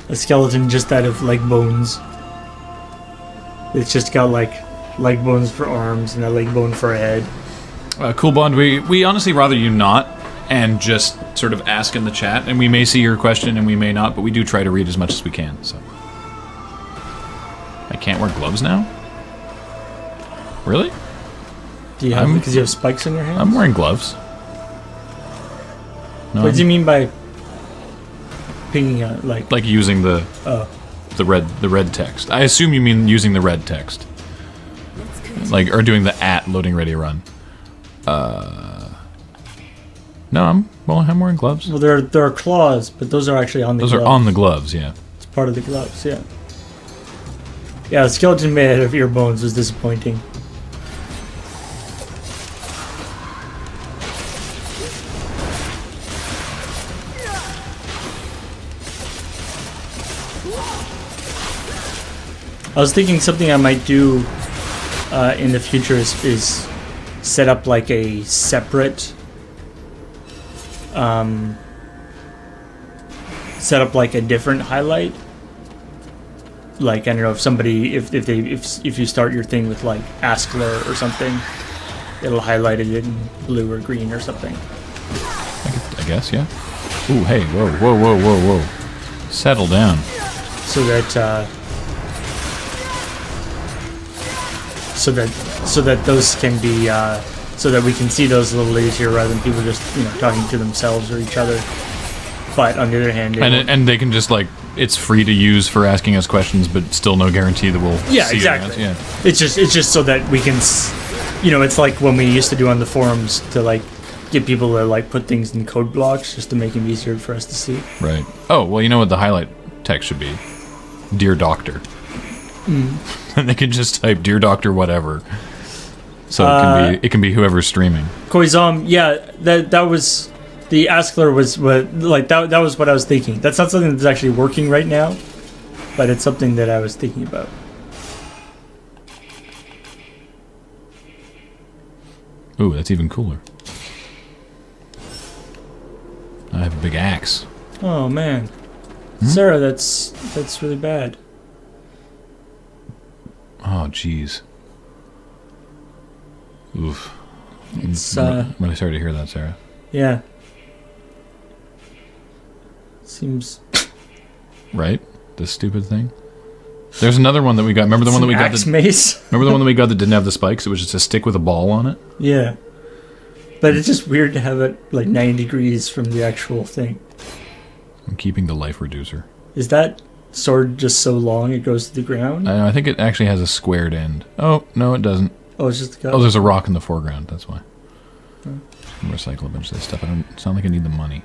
A skeleton just out of leg bones. It's just got like leg bones for arms and a leg bone for a head. Cool Bond, we honestly rather you not, and just sort of ask in the chat, and we may see your question and we may not, but we do try to read as much as we can, so. I can't wear gloves now? Really? Do you have because you have spikes in your hands? I'm wearing gloves. No, What do you mean by pinging out like using the red text? I assume you mean using the red text. Like, or doing the @ loading ready run. No, I'm wearing gloves. Well, there are claws, but those are actually on the gloves. Those are on the gloves, yeah. It's part of the gloves, yeah. Yeah, the skeleton made out of ear bones was disappointing. I was thinking something I might do in the future is set up like a separate set up like a different highlight. Like, I don't know, if somebody if you start your thing with like Askler or something, it'll highlight it in blue or green or something. I guess, yeah. Ooh, hey, whoa. Settle down. So that those can be so that we can see those a little easier rather than people just talking to themselves or each other. But on the other hand, and they can just like, it's free to use for asking us questions, but still no guarantee that we'll see exactly. It. Yeah, it's just so that we can, it's like when we used to do on the forums to like get people to like put things in code blocks just to make them easier for us to see. Right. Oh well, you know what the highlight text should be? Dear Doctor. And they can just type "Dear Doctor" whatever. So it can be whoever's streaming. Koizom, yeah, that was the Askler was what like that was what I was thinking. That's not something that's actually working right now, but it's something that I was thinking about. Ooh, that's even cooler. I have a big axe. Oh man, Sarah, that's really bad. Oh jeez. Oof. It's I'm really sorry to hear that, Sarah. Yeah. Seems right. This stupid thing. There's another one that we got. Remember the one that we got? Axe mace. Remember the one that we got that didn't have the spikes? It was just a stick with a ball on it. Yeah. But it's just weird to have it like 90 degrees from the actual thing. I'm keeping the life reducer. Is that sword just so long it goes to the ground? I think it actually has a squared end. Oh no, it doesn't. Oh, it's just the Oh, there's a rock in the foreground. That's why. Recycle a bunch of this stuff. It's not like I need the money.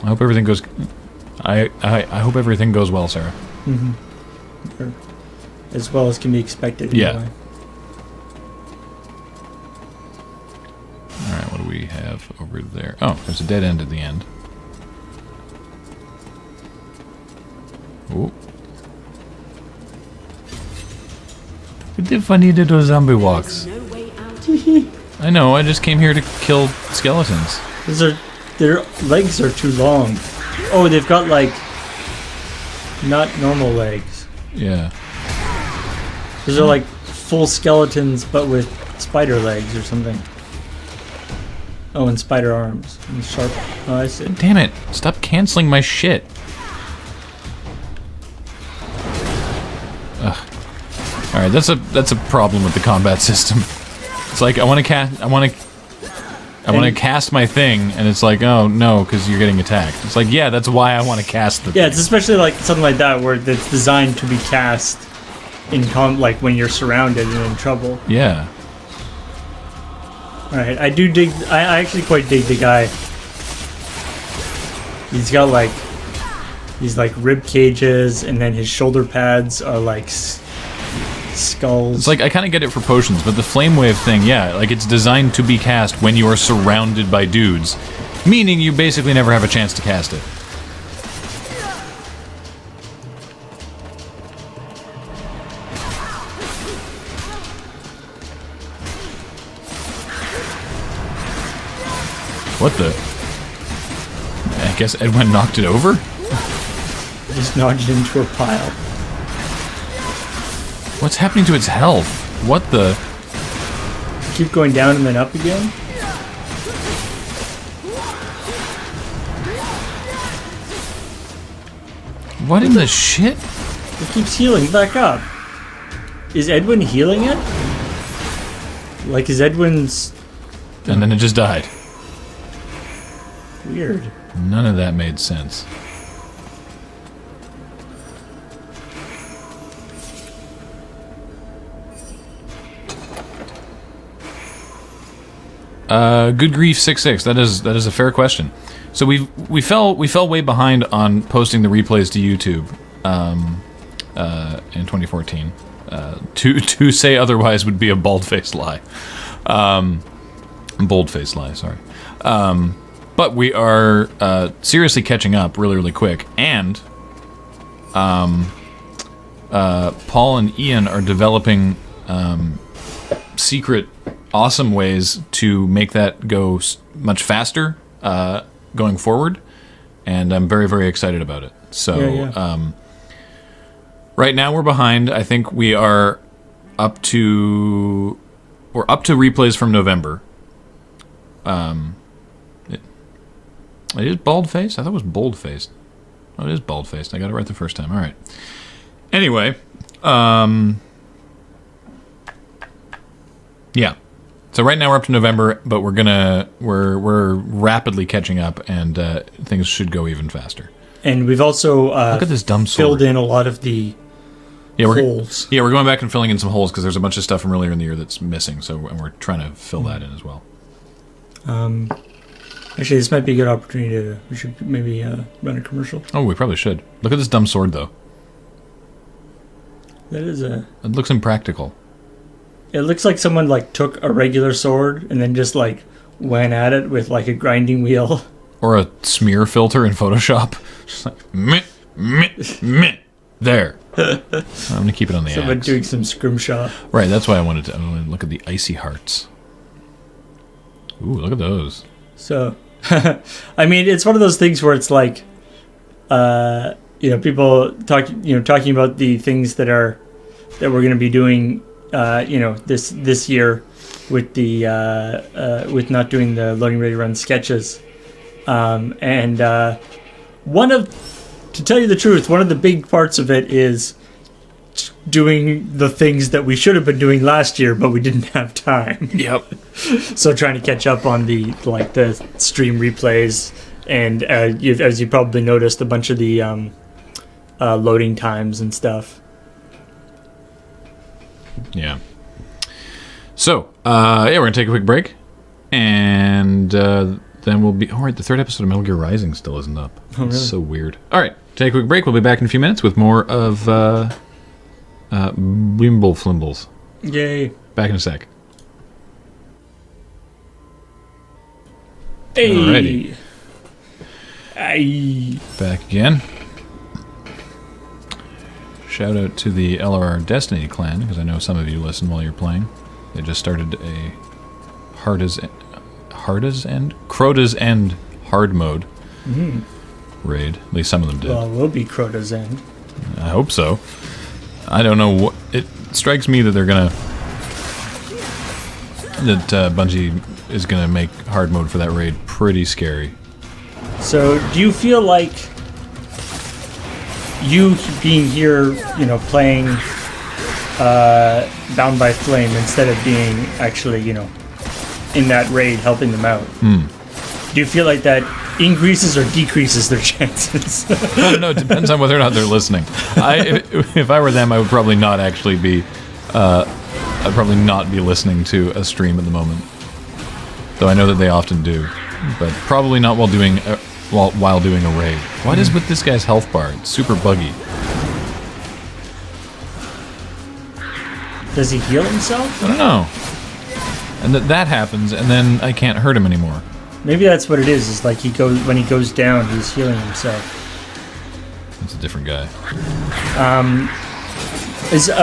I hope everything goes. I hope everything goes well, Sarah. Mm-hmm. As well as can be expected. Yeah. Anyway. All right. What do we have over there? Oh, there's a dead end at the end. Oh. They're funny little zombie walks. I know. I just came here to kill skeletons. Their legs are too long. Oh, they've got like not normal legs. Yeah. Those are like full skeletons, but with spider legs or something. Oh, and spider arms and sharp. Oh, I see. Damn it! Stop canceling my shit. Ugh. All right, that's a problem with the combat system. It's like I want to cast my thing, and it's like, oh no, because you're getting attacked. It's like, yeah, that's why I want to cast the thing. Yeah, it's especially like something like that where it's designed to be cast in like when you're surrounded and in trouble. Yeah. All right, I actually quite dig the guy. He's got like these like rib cages, and then his shoulder pads are like skulls. It's like, I kind of get it for potions, but the flame wave thing, yeah, like it's designed to be cast when you are surrounded by dudes, meaning you basically never have a chance to cast it. What the? I guess Edwin knocked it over? Just knocked it into a pile. What's happening to its health? What the? Keep going down and then up again? What in the shit? It keeps healing back up. Is Edwin healing it? Like, is Edwin's... And then it just died. Weird. None of that made sense. Good grief, 6-6. That is a fair question. So we fell way behind on posting the replays to YouTube in 2014. To say otherwise would be a bald-faced lie. Bold-faced lie. Sorry. But we are seriously catching up really quick, and Paul and Ian are developing secret, awesome ways to make that go much faster going forward, and I'm very excited about it. So right now we're behind. I think we're up to replays from November. It is bald-faced? I thought it was bold-faced. Oh, it is bald-faced. I got it right the first time. All right. Anyway, yeah. So right now we're up to November, but we're rapidly catching up, and things should go even faster. And we've also look at this dumb sword. Filled in a lot of the holes. We're going back and filling in some holes because there's a bunch of stuff from earlier in the year that's missing. So and we're trying to fill that in as well. Actually, this might be a good opportunity we should maybe run a commercial. Oh, we probably should. Look at this dumb sword, though. That is It looks impractical. It looks like someone like took a regular sword and then just like went at it with like a grinding wheel. Or a smear filter in Photoshop. Just like, meh. There. I'm going to keep it on the Someone axe. doing some scrimshaw. Right, that's why I wanted to look at the icy hearts. Ooh, look at those. So, I mean, it's one of those things where it's like, people talking about the things that we're going to be doing, this year with the with not doing the loading ready run sketches, and to tell you the truth, one of the big parts of it is doing the things that we should have been doing last year, but we didn't have time. Yep. So trying to catch up on the stream replays, and as you probably noticed, a bunch of the loading times and stuff. Yeah. So, we're going to take a quick break, and then we'll be... All right, the third episode of Metal Gear Rising still isn't up. Oh, really? It's so weird. All right, take a quick break. We'll be back in a few minutes with more of Blimble Flimbles. Yay. Back in a sec. Hey. Alrighty. Aye. Back again. Shout out to the LRR Destiny clan, because I know some of you listen while you're playing. They just started a Crota's End hard mode raid. At least some of them did. Well, we'll be Crota's End. I hope so. I don't know what... It strikes me that they're gonna... That Bungie is gonna make hard mode for that raid pretty scary. So, do you feel like you being here, playing bound by flame instead of being actually, in that raid helping them out. Do you feel like that increases or decreases their chances? I don't know. It depends on whether or not they're listening. If I were them, I would probably not actually be. I'd probably not be listening to a stream at the moment. Though I know that they often do, but probably not while doing a raid. What is with this guy's health bar? It's super buggy. Does he heal himself? I don't know. And that happens, and then I can't hurt him anymore. Maybe that's what it is. It's like when he goes down, he's healing himself. That's a different guy. I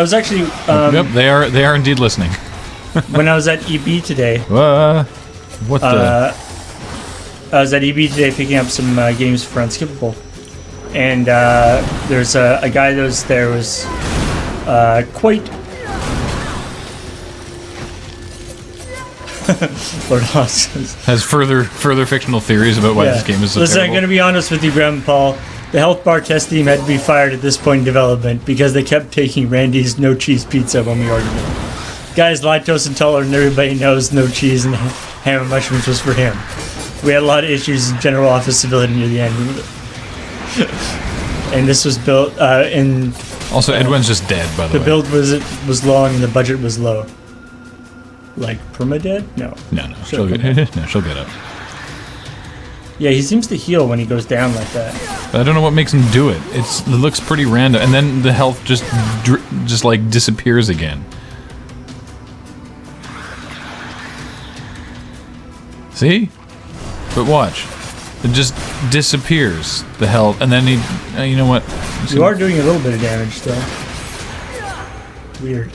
was actually. Yep, they are indeed listening. When I was at EB today. What the? I was at EB today picking up some games for Unskippable, and there's a guy that was there was quite. Lord Hoss has further fictional theories about why this game is so Listen, terrible. I'm going to be honest with you, Graham Paul. The health bar test team had to be fired at this point in development because they kept taking Randy's no cheese pizza when we ordered it. Guy's lactose intolerant, and everybody knows no cheese and ham and mushrooms was for him. We had a lot of issues in general office civility near the end. And this was built in... Also, Edwin's just dead, by the way. The build was long and the budget was low. Like permadead? No. No. She'll get up. Yeah, he seems to heal when he goes down like that. But I don't know what makes him do it. It looks pretty random, and then the health just like disappears again. See? But watch, it just disappears. The health, and then he. You know what? You are doing a little bit of damage still. Weird.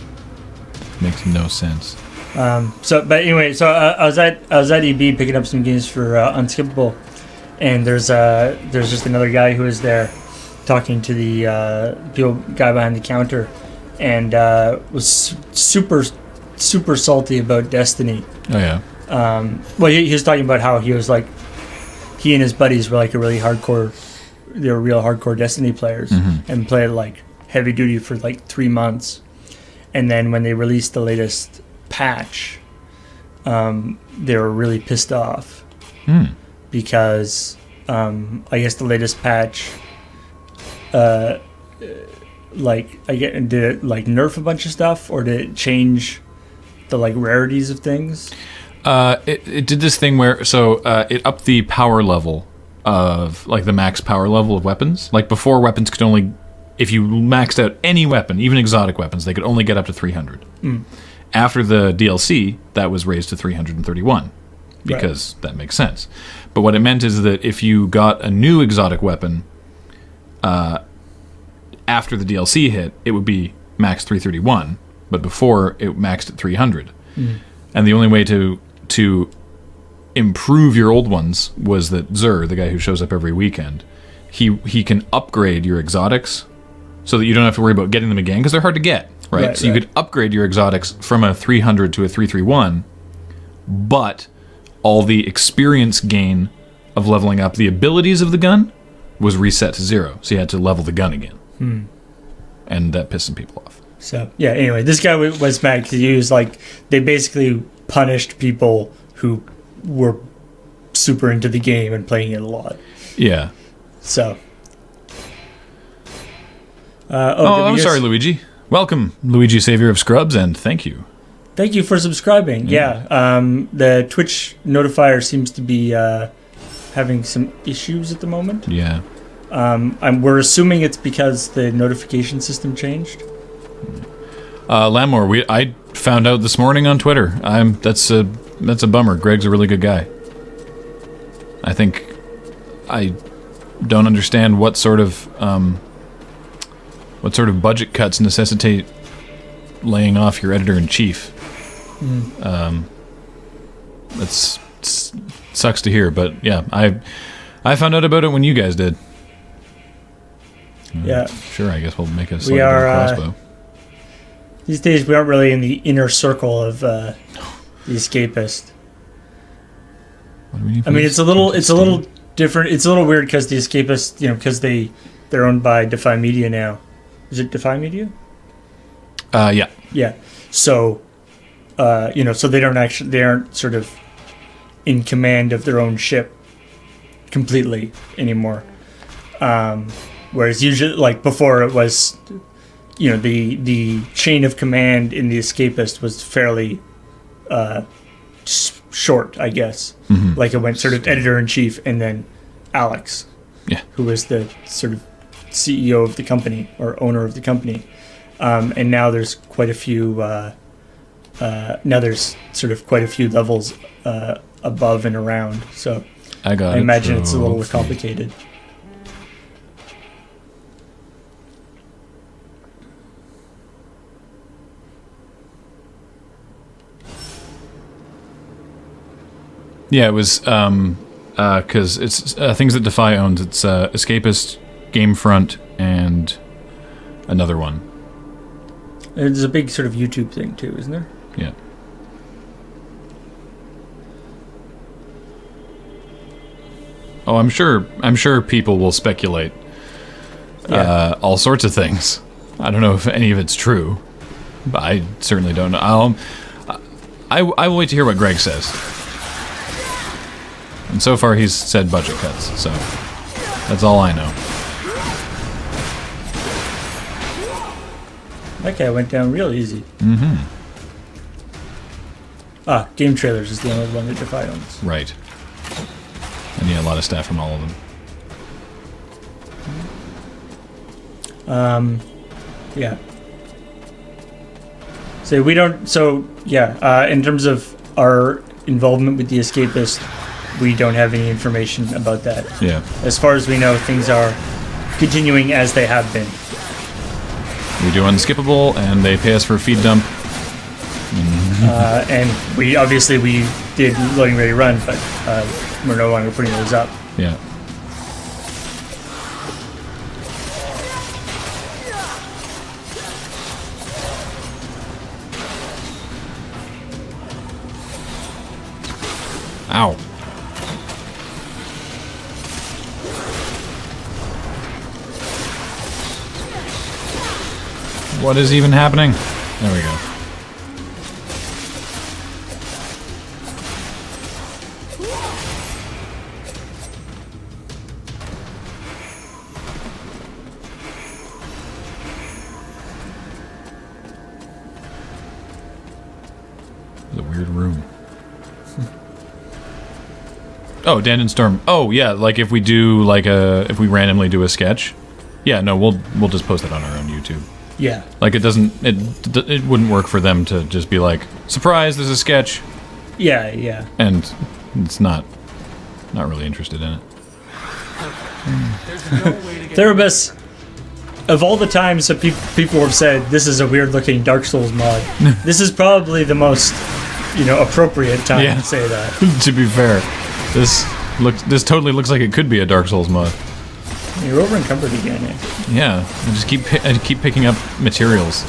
Makes no sense. But anyway, I was at EB picking up some games for Unskippable, and there's just another guy who was there talking to the guy behind the counter, and was super salty about Destiny. Oh yeah. Well, he was talking about how he was like, he and his buddies were like they were real hardcore Destiny players, and played like heavy duty for like 3 months, and then when they released the latest patch, they were really pissed off because I guess the latest patch did it like nerf a bunch of stuff, or did it change the like rarities of things? It did this thing where it upped the power level of like the max power level of weapons. Like before, weapons could only, if you maxed out any weapon, even exotic weapons, they could only get up to 300. After the DLC, that was raised to 331 because that makes sense. But what it meant is that if you got a new exotic weapon after the DLC hit, it would be max 331, but before it maxed at 300. And the only way to improve your old ones was that Zur, the guy who shows up every weekend, he can upgrade your exotics so that you don't have to worry about getting them again because they're hard to get. Right, so you could upgrade your exotics from a 300 to a 331, but all the experience gain of leveling up the abilities of the gun was reset to 0. So you had to level the gun again. And that pissed some people off. So, yeah, anyway, this guy was mad because he was like, they basically punished people who were super into the game and playing it a lot. Yeah. So. I'm sorry, Luigi. Welcome, Luigi, savior of Scrubs, and thank you. Thank you for subscribing. Yeah, the Twitch notifier seems to be having some issues at the moment. Yeah. We're assuming it's because the notification system changed. Lamore, I found out this morning on Twitter. That's a bummer. Greg's a really good guy. I don't understand what sort of budget cuts necessitate laying off your editor-in-chief. That sucks to hear, but yeah, I found out about it when you guys did. Yeah. Sure, I guess we'll make a slightly better crossbow. These days, we aren't really in the inner circle of the escapist. What do we need? I mean, it's a little different. It's a little weird because the escapists, because they're owned by Defy Media now. Is it Defy Media? Yeah. Yeah. So, so they aren't sort of in command of their own ship completely anymore. Whereas usually, like before, it was, the chain of command in the Escapist was fairly short, I guess. Mm-hmm. Like it went sort of editor-in-chief and then Alex, who was the sort of CEO of the company or owner of the company. And now there's quite a few. Now there's sort of quite a few levels above and around. So I imagine it's a little more complicated. Yeah, it was because it's things that Defy owns. It's Escapist, Gamefront, and another one. There's a big sort of YouTube thing too, isn't there? Yeah. Oh, I'm sure people will speculate all sorts of things. I don't know if any of it's true, but I certainly don't know. I will wait to hear what Greg says. And so far he's said budget cuts, so that's all I know. That guy went down real easy. Mm-hmm. Game Trailers is the only one that Defy owns. Right. And yeah, a lot of staff from all of them. Yeah. So we don't. So yeah. In terms of our involvement with the Escapist, we don't have any information about that. Yeah. As far as we know, things are continuing as they have been. We do Unskippable, and they pay us for a feed dump. And we did Loading Ready Run, but we're no longer putting those up. Yeah. Ow. What is even happening? There we go. It's a weird room. Oh, Dandon Storm. Oh, yeah, like if we do if we randomly do a sketch. Yeah, no, we'll just post it on our own YouTube. Yeah. Like it wouldn't work for them to just be like, surprise, there's a sketch. Yeah, yeah. And it's not really interested in it. Therebus, of all the times that people have said this is a weird looking Dark Souls mod, this is probably the most, appropriate time to say that. To be fair, this totally looks like it could be a Dark Souls mod. You're over encumbered again, eh? Yeah, I keep picking up materials.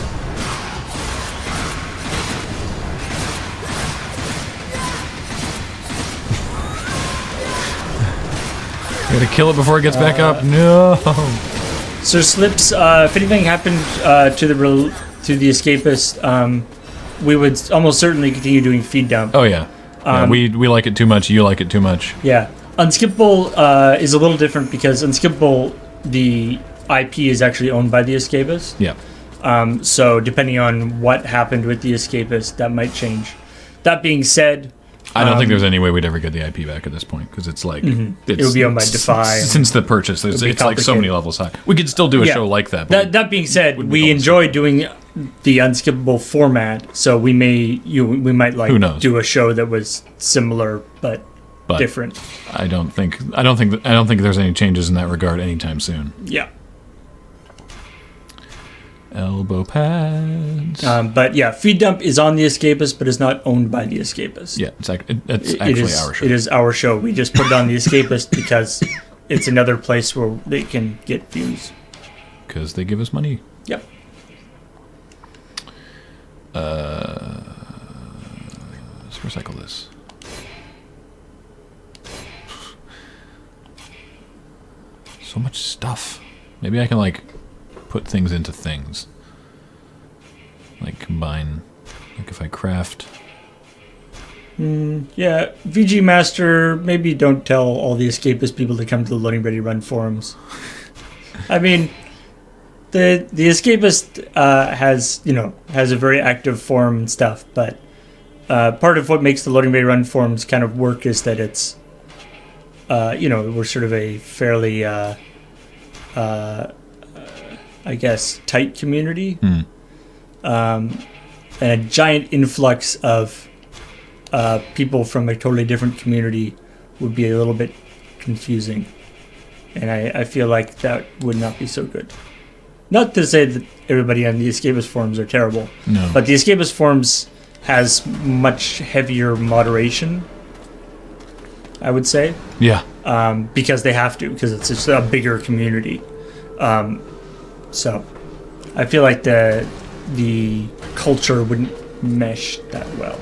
Gotta kill it before it gets back up. No. So Slips, if anything happened to the Escapist, we would almost certainly continue doing feed dump. Oh yeah. We like it too much. You like it too much. Yeah. Unskippable is a little different because Unskippable, the IP is actually owned by the Escapist. Yeah. So depending on what happened with the Escapist, that might change. That being said, I don't think there's any way we'd ever get the IP back at this point because it's like it would be owned by Defy. Since the purchase, it's like so many levels high. We could still do a show like that. That being said, we enjoy doing the Unskippable format, so we might do a show that was similar but different. I don't think there's any changes in that regard anytime soon. Yeah. Elbow pads. But yeah, Feed Dump is on the Escapist, but is not owned by the Escapist. Yeah, it's actually our show. It is our show. We just put it on the Escapist because it's another place where they can get views. Because they give us money. Yep. Let's recycle this. So much stuff. Maybe I can put things into things. Like combine, like if I craft. Yeah, VG Master, maybe don't tell all the escapist people to come to the Loading Ready Run forums. I mean, the escapist has a very active forum and stuff, but part of what makes the Loading Ready Run forums kind of work is that it's, we're sort of a fairly, I guess, tight community, and a giant influx of people from a totally different community would be a little bit confusing, and I feel like that would not be so good. Not to say that everybody on the escapist forums are terrible, no. But the escapist forums has much heavier moderation, I would say. Yeah. Because they have to, because it's just a bigger community. So I feel like the culture wouldn't mesh that well.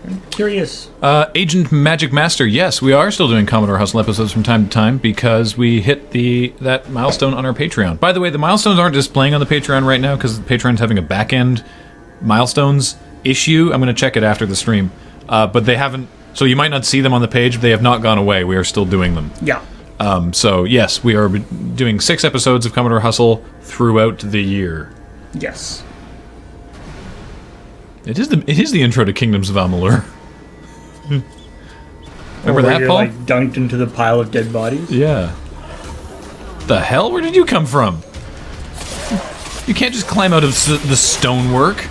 I'm curious. Agent Magic Master, yes, we are still doing Commodore Hustle episodes from time to time because we hit that milestone on our Patreon. By the way, the milestones aren't displaying on the Patreon right now because Patreon's having a back-end milestones issue. I'm going to check it after the stream. But they haven't, so you might not see them on the page, but they have not gone away. We are still doing them. Yeah. So, yes, we are doing 6 episodes of Commodore Hustle throughout the year. Yes. It is the intro to Kingdoms of Amalur. Remember that, you're, Paul? like, dunked into the pile of dead bodies? Yeah. The hell? Where did you come from? You can't just climb out of the stonework.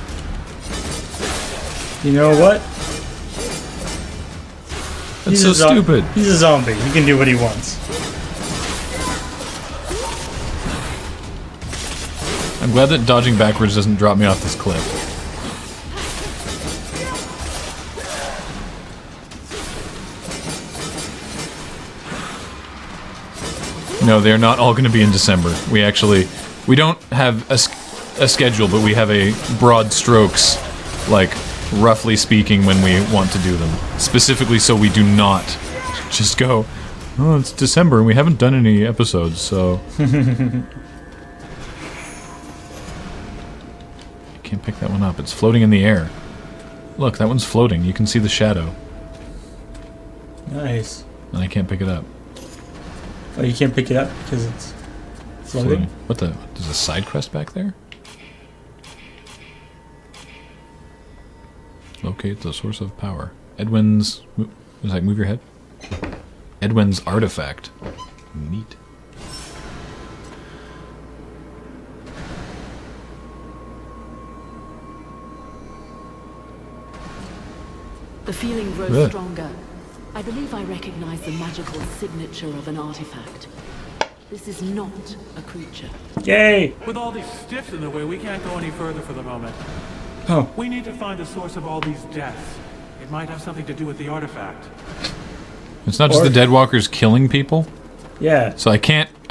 You know what? That's so stupid. He's a zombie. He can do what he wants. I'm glad that dodging backwards doesn't drop me off this cliff. No, they're not all going to be in December. We don't have a schedule, but we have a broad strokes, like, roughly speaking, when we want to do them. Specifically so we do not just go, oh, it's December and we haven't done any episodes, so... I can't pick that one up. It's floating in the air. Look, that one's floating. You can see the shadow. Nice. And I can't pick it up. Oh, you can't pick it up because it's floating? What the? There's a side quest back there? Locate the source of power. Edwin's... Is that move your head? Edwin's artifact. Neat. The feeling grows stronger. I believe I recognize the magical signature of an artifact. This is not a creature. Yay! With all these stiffs in the way, we can't go any further for the moment. Oh. We need to find the source of all these deaths. It might have something to do with the artifact. It's not just the Deadwalkers killing people? Yeah. So I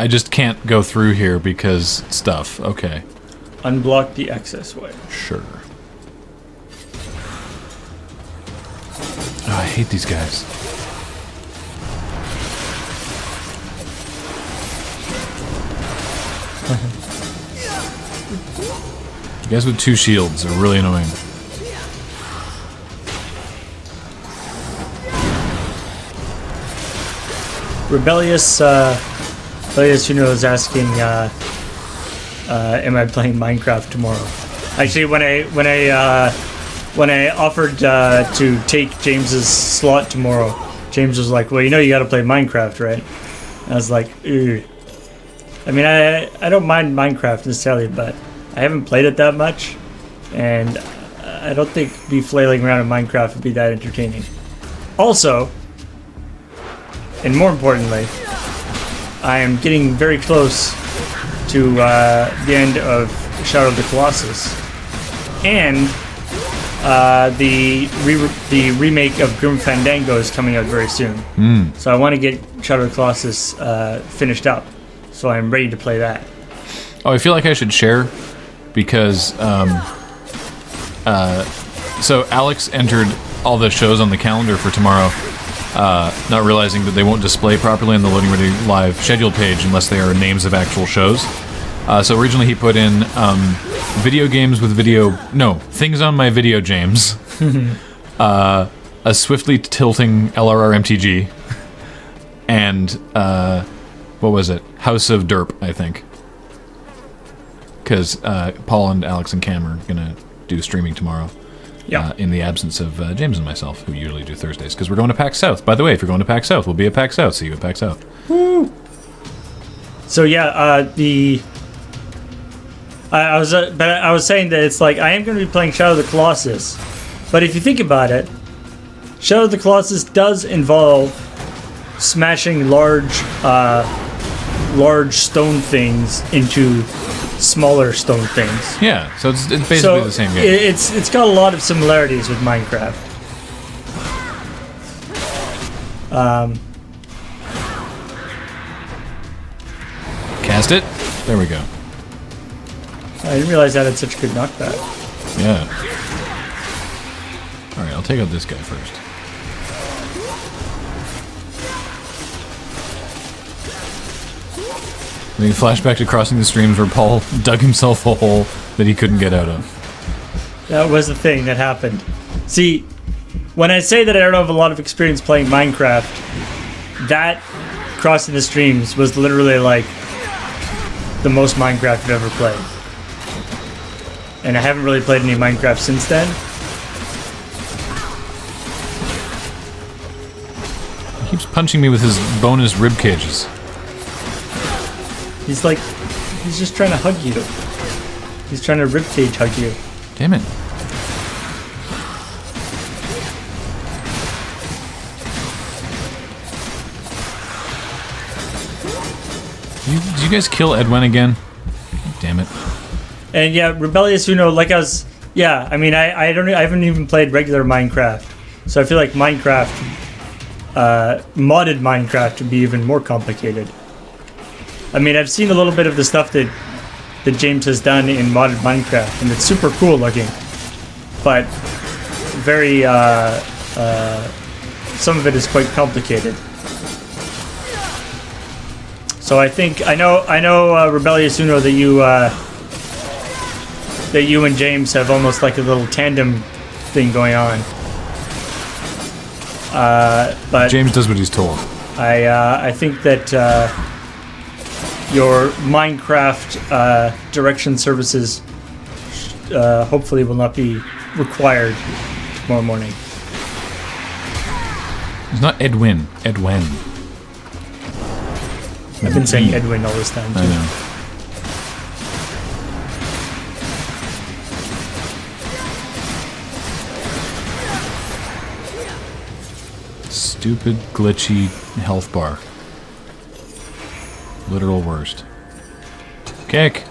just can't go through here because stuff. Okay. Unblock the access way. Sure. Oh, I hate these guys. You guys with 2 shields are really annoying. Rebellious Juno is asking, am I playing Minecraft tomorrow? Actually, when I offered to take James's slot tomorrow, James was like, well, you gotta play Minecraft, right? And I was like, ugh. I mean, I don't mind Minecraft necessarily, but I haven't played it that much, and I don't think me flailing around in Minecraft would be that entertaining. Also, and more importantly, I am getting very close to the end of Shadow of the Colossus, and the remake of Grim Fandango is coming out very soon. So I want to get Shadow of the Colossus finished up, so I'm ready to play that. Oh, I feel like I should share, because so Alex entered all the shows on the calendar for tomorrow, not realizing that they won't display properly on the Loading Ready Live schedule page unless they are names of actual shows. So originally he put in video games with things on my video James, a swiftly tilting LRR MTG, and what was it? House of Derp, I think. Because Paul and Alex and Cam are gonna do streaming tomorrow. Yeah. In the absence of James and myself, who usually do Thursdays, because we're going to PAX South. By the way, if you're going to PAX South, we'll be at PAX South. See you at PAX South. Woo! So yeah, I was saying that it's like I am going to be playing Shadow of the Colossus, but if you think about it, Shadow of the Colossus does involve smashing large stone things into smaller stone things. Yeah, so it's basically the same game. It's got a lot of similarities with Minecraft. Cast it. There we go. I didn't realize that had such a good knockback. Yeah. All right, I'll take out this guy first. Then you flashback to crossing the streams where Paul dug himself a hole that he couldn't get out of. That was the thing that happened. See, when I say that I don't have a lot of experience playing Minecraft, that crossing the streams was literally like the most Minecraft I've ever played. And I haven't really played any Minecraft since then. He keeps punching me with his bonus rib cages. He's just trying to hug you. He's trying to ribcage hug you. Damn it. Did you guys kill Edwin again? Damn it. And yeah, Rebellious Uno, I haven't even played regular Minecraft. So I feel like modded Minecraft would be even more complicated. I mean, I've seen a little bit of the stuff that James has done in modded Minecraft, and it's super cool looking. But very, some of it is quite complicated. So I know Rebellious Uno that you and James have almost like a little tandem thing going on. But James does what he's told. I think that your Minecraft direction services hopefully will not be required tomorrow morning. It's not Edwin. Edwin. I've been saying Edwin all this time, too. I know. Stupid, glitchy health bar. Literal worst. Kick!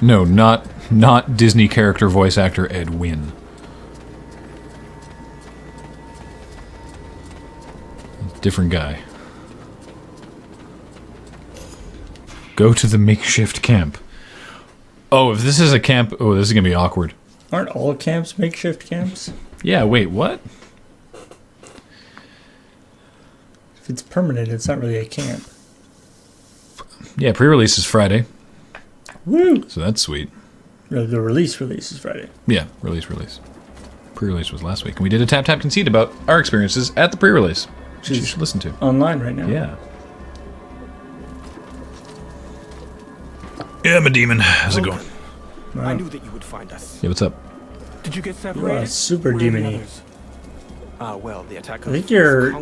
No, not Disney character voice actor Edwin. Different guy. Go to the makeshift camp. Oh, if this is a camp... Oh, this is going to be awkward. Aren't all camps makeshift camps? Yeah, wait, what? If it's permanent, it's not really a camp. Yeah, pre-release is Friday. Woo! So that's sweet. The release is Friday. Yeah, release. Pre-release was last week. And we did a Tap Conceit about our experiences at the pre-release, which you should listen to. Online right now. Yeah. Yeah, I'm a demon. How's it going? Wow. I knew that you would find us. Yeah, what's up? Did you get You are separated? super Where are the demon-y. others? Well, the attack I think you're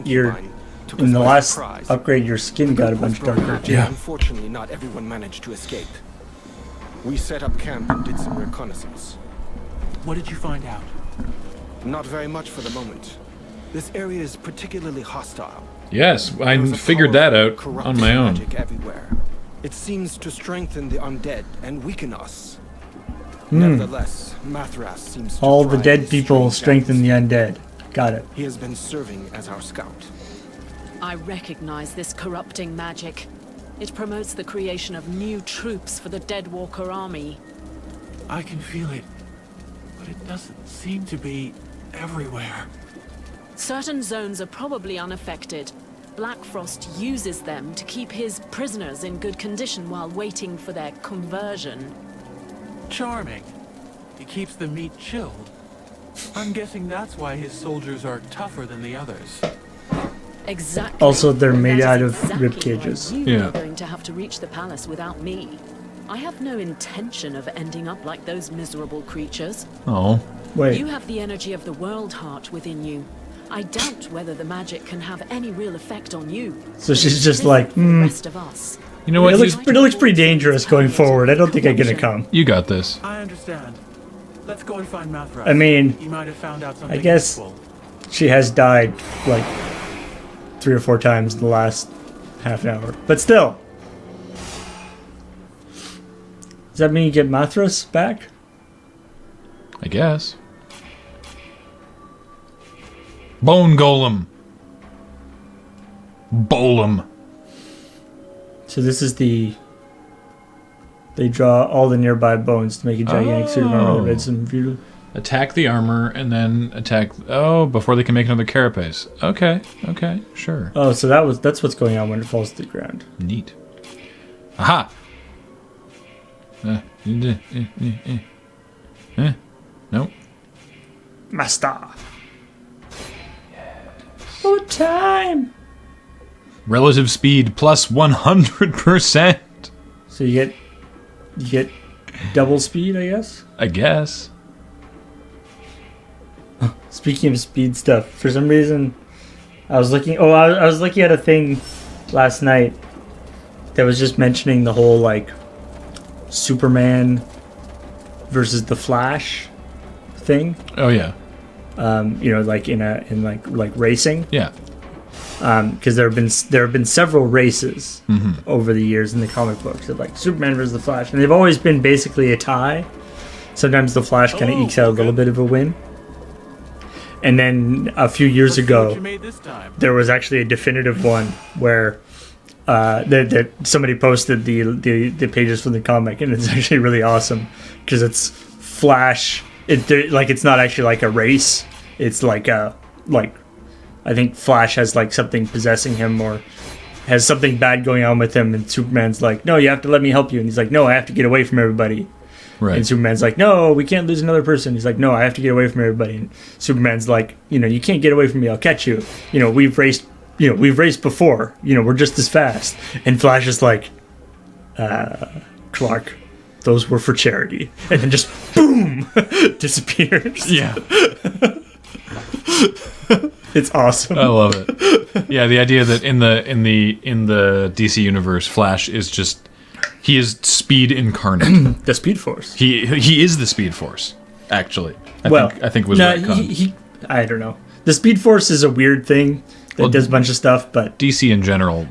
took us in the by last surprise. upgrade, your skin got a bunch darker. Yeah. Unfortunately, not everyone managed to escape. We set up camp and did some reconnaissance. What did you find out? Not very much for the moment. This area is particularly hostile. Yes, I There is a figured that powerful, out corrupting on my own. Magic everywhere. It seems to strengthen the undead and weaken us. Nevertheless, Mathras seems to All the thrive dead in people strange strengthen the undead. Got it. He has been serving as our scout. I recognize this corrupting magic. It promotes the creation of new troops for the Deadwalker army. I can feel it. but it doesn't seem to be everywhere. Certain zones are probably unaffected. Black Frost uses them to keep his prisoners in good condition while waiting for their conversion. Charming. He keeps the meat chilled. I'm guessing that's why his soldiers are tougher than the others. Exactly. Also, they're And made that out is of exactly rib cages. why you Yeah. are going to have to reach the palace without me. I have no intention of ending up like those miserable creatures. Oh. Wait. You have the energy of the world heart within you. I doubt whether the magic can have any real effect on you. So but she's it's just different like, for the rest of us. You know what? It looks pretty dangerous going forward. I don't think I'm gonna come. You got this. I understand. Let's go and find Mathras. I mean, he might have found out something I guess useful. she has died like 3 or 4 times in the last half an hour. But still. Does that mean you get Mathras back? I guess. Bone Golem. Bolem. So this is the... They draw all the nearby bones to make a gigantic suit of armor that reads them view. Attack the armor and then attack... Oh, before they can make another carapace. Okay, sure. Oh, so that's what's going on when it falls to the ground. Neat. Aha! Nope. Master. Oh, time. Relative speed plus 100%. So you get double speed, I guess. I guess. Speaking of speed stuff, for some reason, I was looking. Oh, I was looking at a thing last night that was just mentioning the whole like Superman versus the Flash thing. Oh yeah. You know, like in like racing. Yeah. Because there have been several races over the years in the comic books of like Superman versus the Flash, and they've always been basically a tie. Sometimes the Flash kind of ekes out a little bit of a win. And then a few years ago, there was actually a definitive one where that somebody posted the pages from the comic, and it's actually really awesome because it's Flash. It's not actually like a race. It's like I think Flash has like something possessing him or has something bad going on with him, and Superman's like, "No, you have to let me help you," and he's like, "No, I have to get away from everybody." Right. And Superman's like, "No, we can't lose another person." He's like, "No, I have to get away from everybody." And Superman's like, "You can't get away from me. I'll catch you. We've raced before. We're just as fast." And Flash is like, "Clark, those were for charity," and then just boom, disappears. Yeah. It's awesome. I love it. Yeah, the idea that in the DC universe, Flash is just he is speed incarnate. The Speed Force. He is the Speed Force. Actually, I think was retconned. I don't know. The Speed Force is a weird thing that does a bunch of stuff, but DC in general,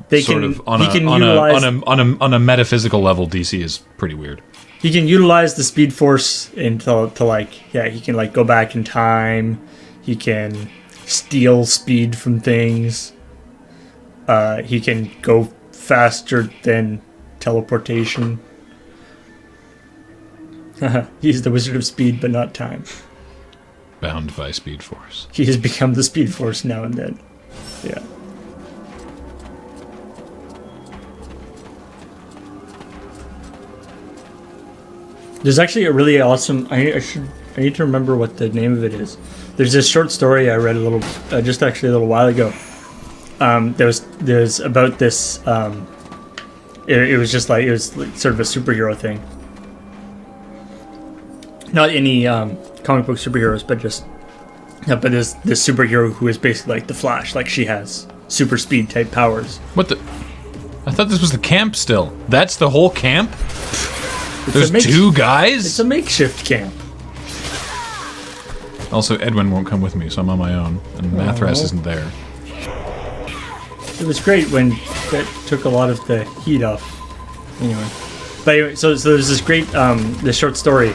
on a metaphysical level, DC is pretty weird. He can utilize the Speed Force he can like go back in time. He can steal speed from things. He can go faster than teleportation. He's the Wizard of Speed, but not time. Bound by Speed Force. He has become the Speed Force now and then. Yeah. There's actually a really awesome... I need to remember what the name of it is. There's this short story I read a little while ago. There's about this. It was sort of a superhero thing. Not any comic book superheroes, but this superhero who is basically like the Flash. Like she has super speed type powers. What the? I thought this was the camp still. That's the whole camp? There's 2 guys? It's a makeshift camp. Also, Edwin won't come with me, so I'm on my own, and Mathras isn't there. It was great when that took a lot of the heat off. Anyway, so there's this great this short story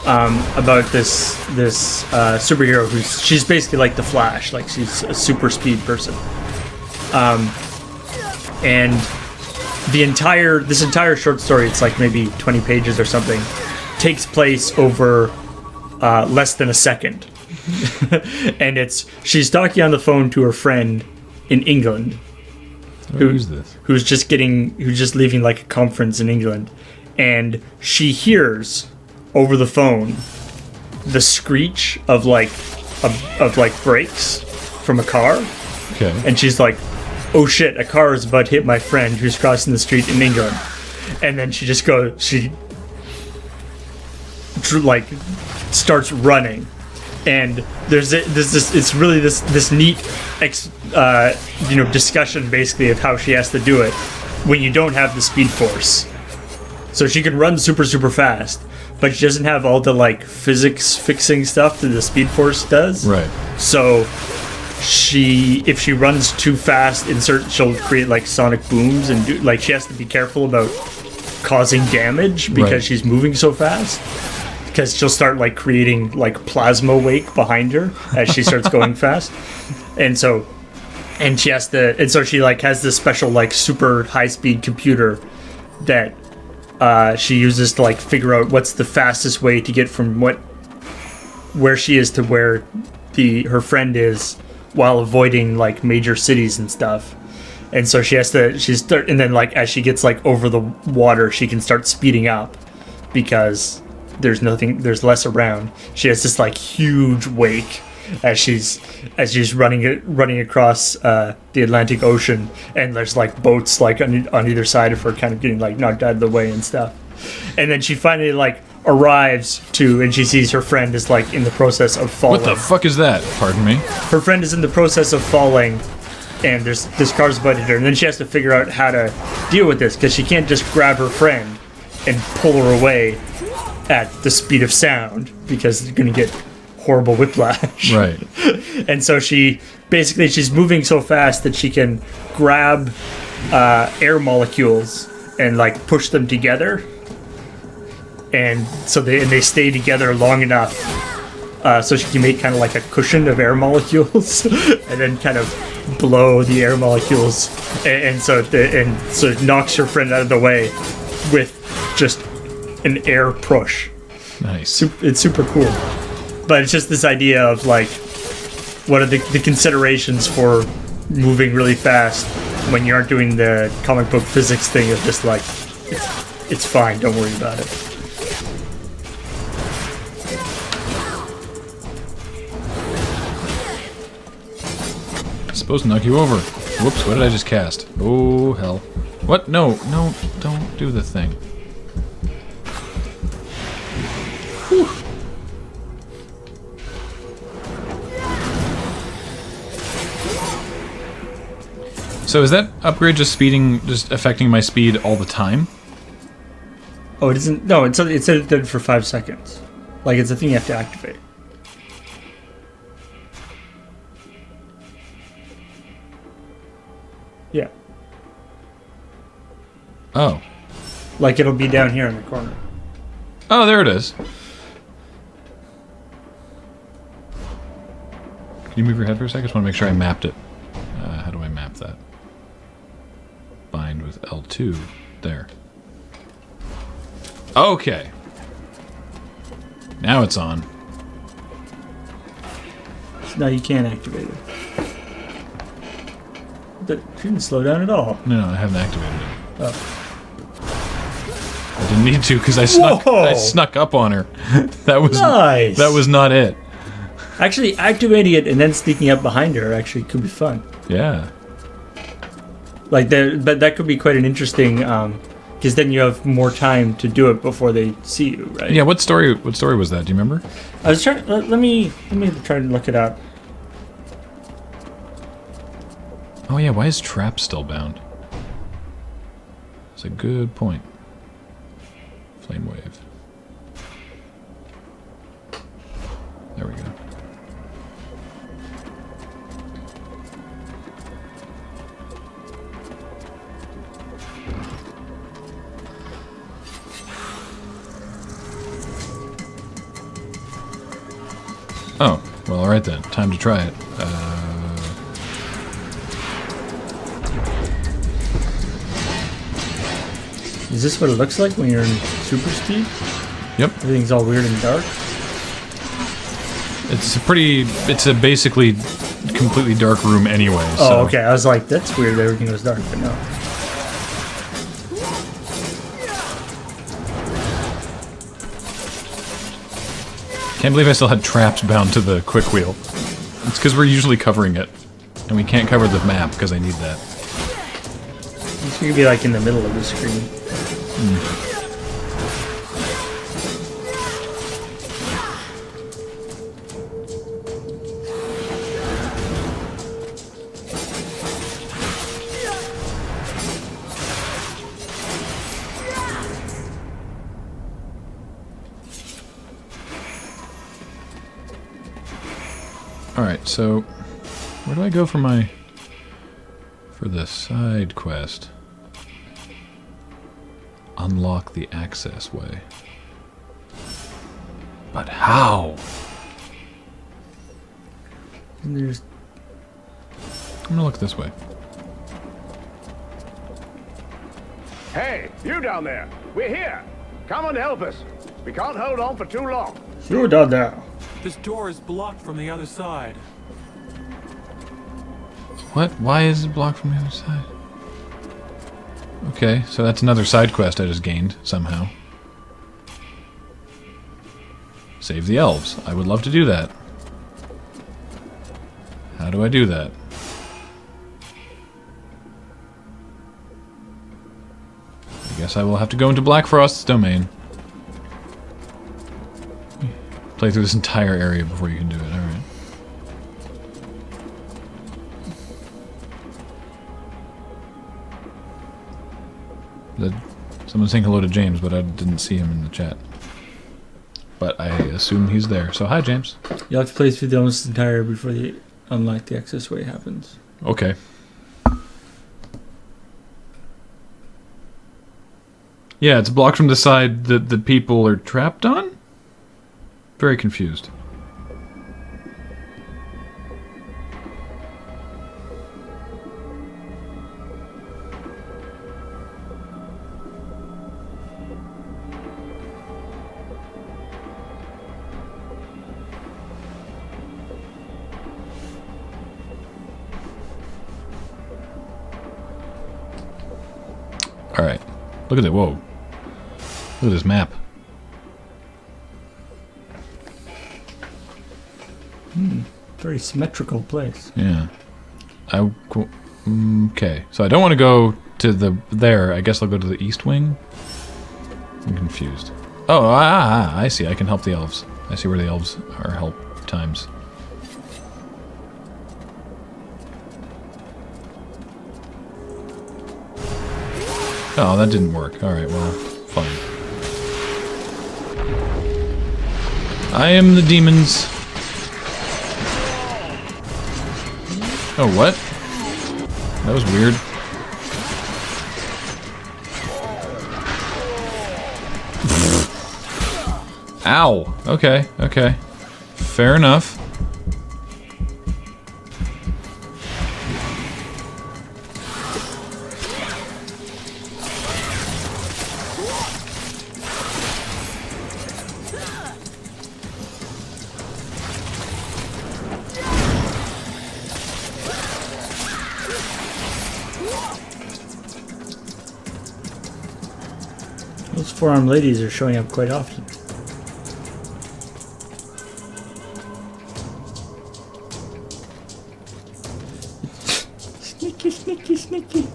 about this superhero she's basically like the Flash, like she's a super speed person, and this entire short story, it's like maybe 20 pages or something, takes place over less than a second. And she's talking on the phone to her friend in England. Who's this? Who's just leaving like a conference in England. And she hears over the phone the screech of like brakes from a car. Okay. And she's like, oh shit, a car is about to hit my friend who's crossing the street in England. And then she starts running. And it's really this neat discussion basically of how she has to do it when you don't have the speed force. So she can run super, super fast, but she doesn't have all the like physics fixing stuff that the speed force does. Right. So if she runs too fast, she'll create like sonic booms and she has to be careful about causing damage because she's moving so fast. Because she'll start like creating like plasma wake behind her as she starts going fast, so she like has this special like super high speed computer that she uses to like figure out what's the fastest way to get from where she is to where her friend is while avoiding like major cities and stuff. And so and then like as she gets like over the water, she can start speeding up because there's less around. She has this like huge wake as she's running across the Atlantic Ocean, and there's like boats like on either side of her kind of getting like knocked out of the way and stuff. And then she finally like arrives and she sees her friend is like in the process of falling. What the fuck is that? Pardon me? Her friend is in the process of falling, and this car's about to hit her, and then she has to figure out how to deal with this because she can't just grab her friend and pull her away at the speed of sound because they're going to get horrible whiplash. Right. And so she's moving so fast that she can grab air molecules and like push them together, and so they stay together long enough so she can make kind of like a cushion of air molecules and then kind of blow the air molecules, and so it knocks her friend out of the way with just an air push. Nice. It's super cool. But it's just this idea of like, what are the considerations for moving really fast when you aren't doing the comic book physics thing of just like, it's fine, don't worry about it. Supposed to knock you over. Whoops, what did I just cast? Oh, hell. What? No, don't do the thing. Whew. So is that upgrade just affecting my speed all the time? Oh, it isn't. No, it's did for 5 seconds. Like, it's a thing you have to activate. Yeah. Oh. Like, it'll be down here in the corner. Oh, there it is. Can you move your head for a second? I just want to make sure I mapped it. How do I map that? Bind with L2. There. Okay. Now it's on. So now you can't activate it. It didn't slow down at all. No, I haven't activated it. Oh. I didn't need to because I snuck up on her. That was nice. That was not it. Actually, activating it and then sneaking up behind her actually could be fun. Yeah. Like but that could be quite an interesting, because then you have more time to do it before they see you, right? Yeah. What story was that? Do you remember? I was trying. Let me try to look it up. Oh yeah. Why is Trap still bound? That's a good point. Flame wave. There we go. Oh, well, alright then. Time to try it. Is this what it looks like when you're in super speed? Yep. Everything's all weird and dark? It's a basically completely dark room anyway. Oh, so. okay. I was like, that's weird. Everything goes dark, but no. Can't believe I still had traps bound to the quick wheel. It's because we're usually covering it, and we can't cover the map because I need that. This could be like in the middle of the screen. Alright, so where do I go for the side quest? Unlock the access way. But how? And there's... I'm gonna look this way. Hey, you down there! We're here! Come and help us! We can't hold on for too long. Sure, Dada. This door is blocked from the other side. What? Why is it blocked from the other side? Okay, so that's another side quest I just gained, somehow. Save the elves. I would love to do that. How do I do that? I guess I will have to go into Black Frost's domain. Play through this entire area before you can do it, alright. Someone's saying hello to James, but I didn't see him in the chat. But I assume he's there. So hi, James. You have to play through the almost entire before the unlock the access way happens. Okay. Yeah, it's blocked from the side that the people are trapped on? Very confused. Alright. Look at that. Whoa. Look at this map. Very symmetrical place. Yeah. Okay. So I don't want to go to there. I guess I'll go to the east wing. I'm confused. Oh, I see. I can help the elves. I see where the elves are help times. Oh, that didn't work. Alright, well, fine. I am the demons. Oh, what? That was weird. Ow! Okay, okay. Fair enough. Those four-armed ladies are showing up quite often. Sneaky, sneaky, sneaky.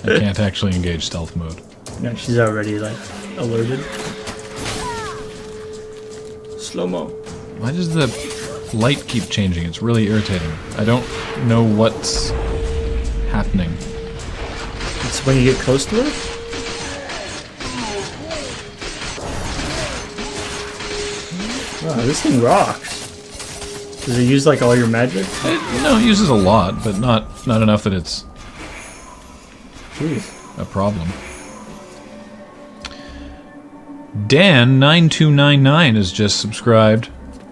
I can't actually engage stealth mode. No, she's already, like, alerted. Slow-mo. Why does the light keep changing? It's really irritating. I don't know what's happening. It's when you get close to it? Wow, this thing rocks. Does it use like all your magic? No, it uses a lot, but not enough that it's Jeez. a problem. Dan9299 has just subscribed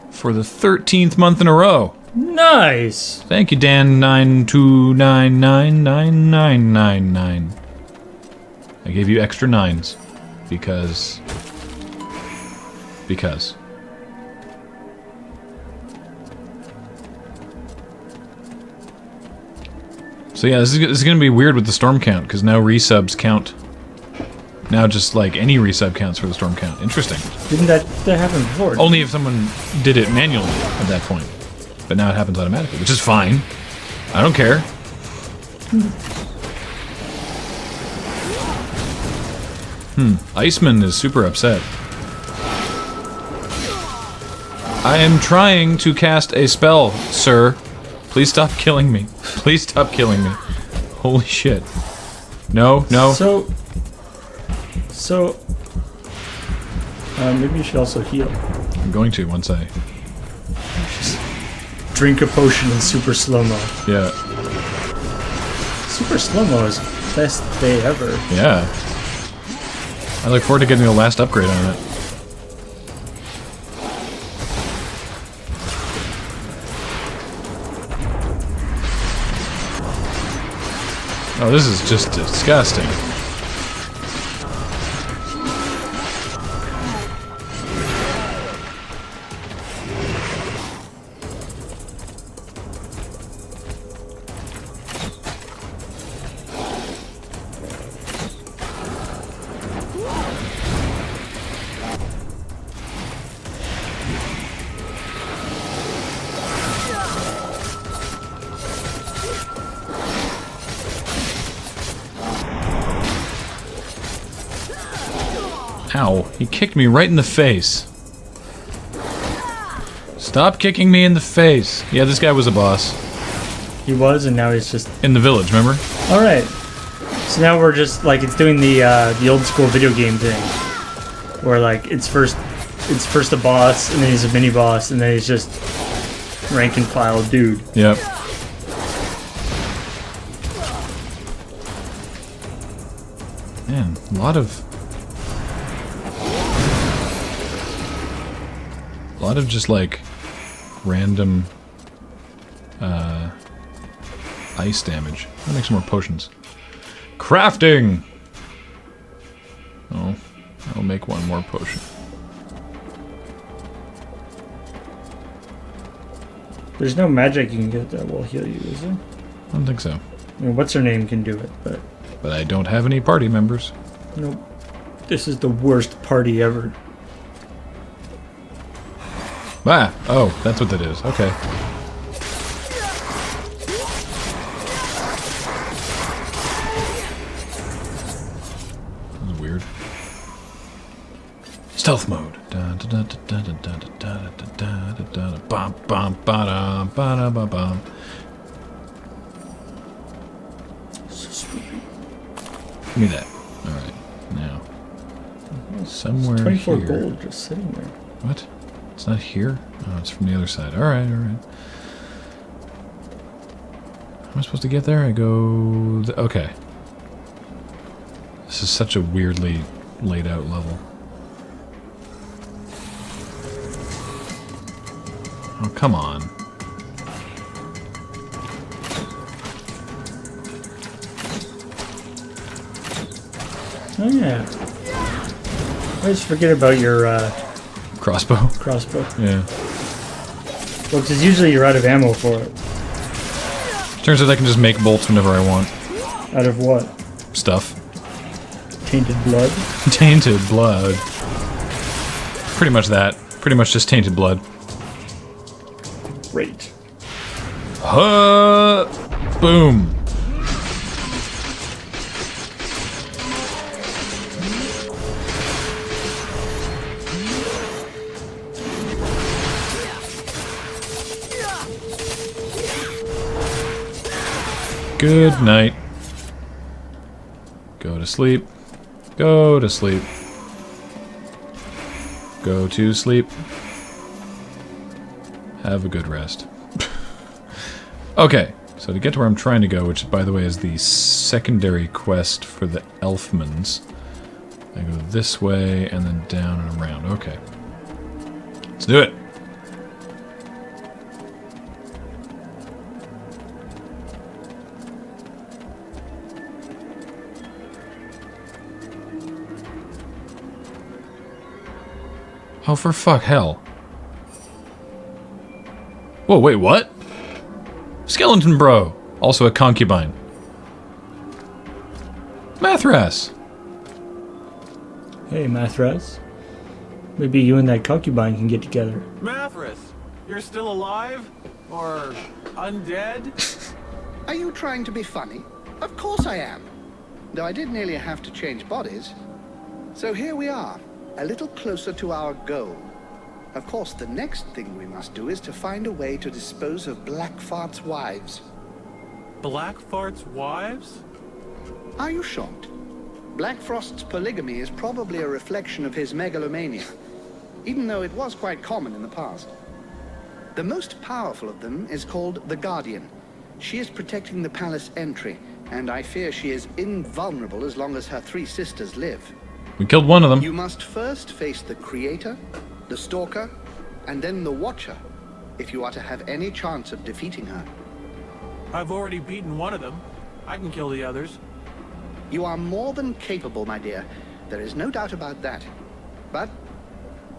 for the 13th month in a row. Nice! Thank you, Dan92999999. I gave you extra nines because So yeah, this is going to be weird with the storm count, because now resubs count. Now just like any resub counts for the storm count. Interesting. Didn't that happen before? Only if someone did it manually at that point. But now it happens automatically, which is fine. I don't care. Iceman is super upset. I am trying to cast a spell, sir. Please stop killing me. Please stop killing me. Holy shit. No, no. So, maybe you should also heal. I'm going to once I... Just drink a potion in super slow-mo. Yeah. Super slow-mo is the best day ever. Yeah. I look forward to getting the last upgrade on it. Oh, this is just disgusting. Ow, he kicked me right in the face. Stop kicking me in the face. Yeah, this guy was a boss. He was, and now he's just... In the village, remember? Alright. So now we're just, like, it's doing the old school video game thing. Where, like, it's first a boss, and then he's a mini-boss, and then he's just rank and file dude. Yep. Man, a lot of just like random ice damage. I'll make some more potions. Crafting! Oh, I'll make one more potion. There's no magic you can get that will heal you, is there? I don't think so. I mean, what's her name can do it, but... But I don't have any party members. Nope. This is the worst party ever. Ah! Oh, that's what that is. Okay. That was weird. Stealth mode. Bum bum ba-dum ba-da-ba-bum. So sweet. Give me that. Alright. Now. Somewhere 24 here. gold just sitting there. What? It's not here? Oh, it's from the other side. Alright, alright. How am I supposed to get there? I go... okay. This is such a weirdly laid out level. Oh, come on. Oh yeah. I always forget about your crossbow. Crossbow. Yeah. Well, because usually you're out of ammo for it. Turns out I can just make bolts whenever I want. Out of what? Stuff. Tainted blood? Tainted blood. Pretty much that. Pretty much just tainted blood. Great. Boom. Good night. Go to sleep. Go to sleep. Go to sleep. Have a good rest. Okay, so to get to where I'm trying to go, which by the way is the secondary quest for the Elfmans, I go this way and then down and around. Okay. Let's do it. Oh, for fuck hell. Whoa, wait, what? Skeleton Bro. Also a concubine. Mathras. Hey, Mathras. Maybe you and that concubine can get together. Mathras, you're still alive? Or undead? Are you trying to be funny? Of course I am. Though I did nearly have to change bodies. So here we are, a little closer to our goal. Of course, the next thing we must do is to find a way to dispose of Blackfart's wives. Blackfart's wives? Are you shocked? Blackfrost's polygamy is probably a reflection of his megalomania, even though it was quite common in the past. The most powerful of them is called the Guardian. She is protecting the palace entry, and I fear she is invulnerable as long as her 3 sisters live. We killed one of them. You must first face the Creator, the Stalker, and then the Watcher, if you are to have any chance of defeating her. I've already beaten one of them. I can kill the others. You are more than capable, my dear. There is no doubt about that. But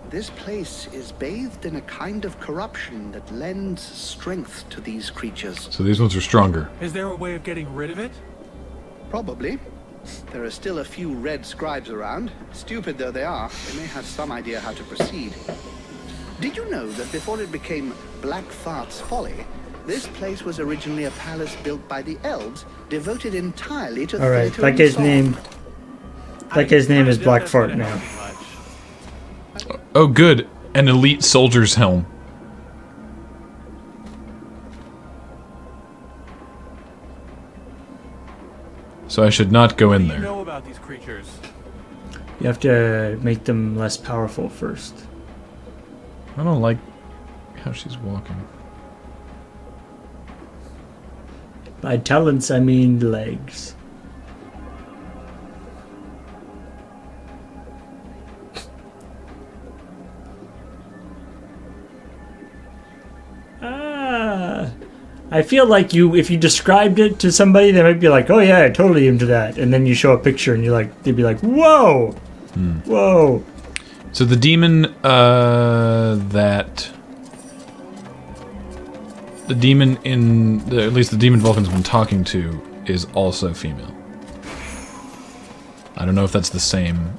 this place is bathed in a kind of corruption that lends strength to these creatures. So these ones are stronger. Is there a way of getting rid of it? Probably. There are still a few red scribes around. Stupid though they are, they may have some idea how to proceed. Did you know that before it became Blackfart's Folly, this place was originally a palace built by the elves, devoted entirely to Alright, theater that and guy's song? name... That guy's name is Blackfart now. Oh, good. An elite soldier's helm. So I should not go in What do you there. know about these creatures? You have to make them less powerful first. I don't like how she's walking. By talents, I mean legs. I feel like if you described it to somebody, they might be like, "Oh yeah, totally into that," and then you show a picture, and they'd be like, "Whoa, whoa." So the demon at least the demon Vulcan's been talking to is also female. I don't know if that's the same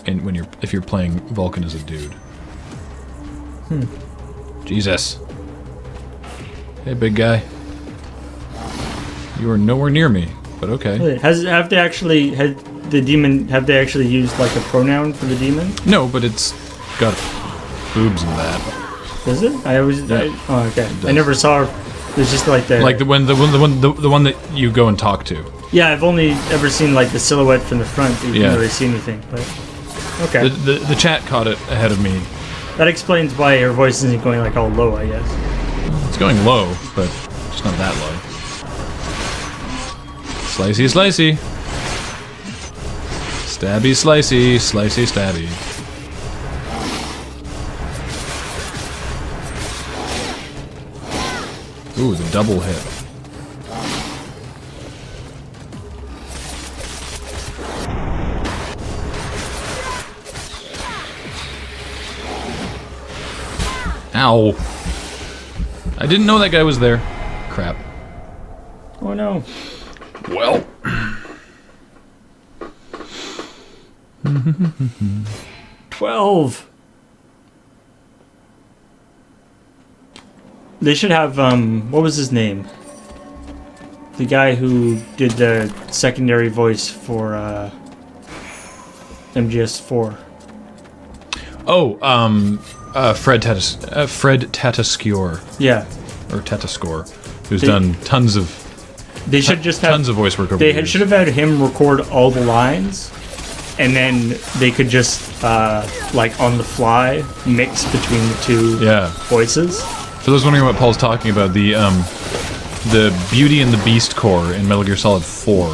if you're playing Vulcan as a dude. Jesus. Hey, big guy. You are nowhere near me, but okay. Wait, have they actually used like a pronoun for the demon? No, but it's got boobs and that. Does it? Oh, okay. I never saw. There's just like the one that you go and talk to. Yeah, I've only ever seen like the silhouette from the front. You can't really see anything, but okay. The chat caught it ahead of me. That explains why her voice isn't going like all low, I guess. It's going low, but it's not that low. Slicey, slicey. Stabby, slicey, slicey, stabby. Ooh, the double hit. Ow. I didn't know that guy was there. Crap. Oh no. Well. 12. They should have, what was his name? The guy who did the secondary voice for, MGS4. Oh, Fred Tatasciore. Yeah. Or Tatascore, who's done tons of They should just have tons of voice work over They the years. should have had him record all the lines, and then they could just like on the fly mix between the two voices. For those wondering what Paul's talking about, the Beauty and the Beast core in Metal Gear Solid 4,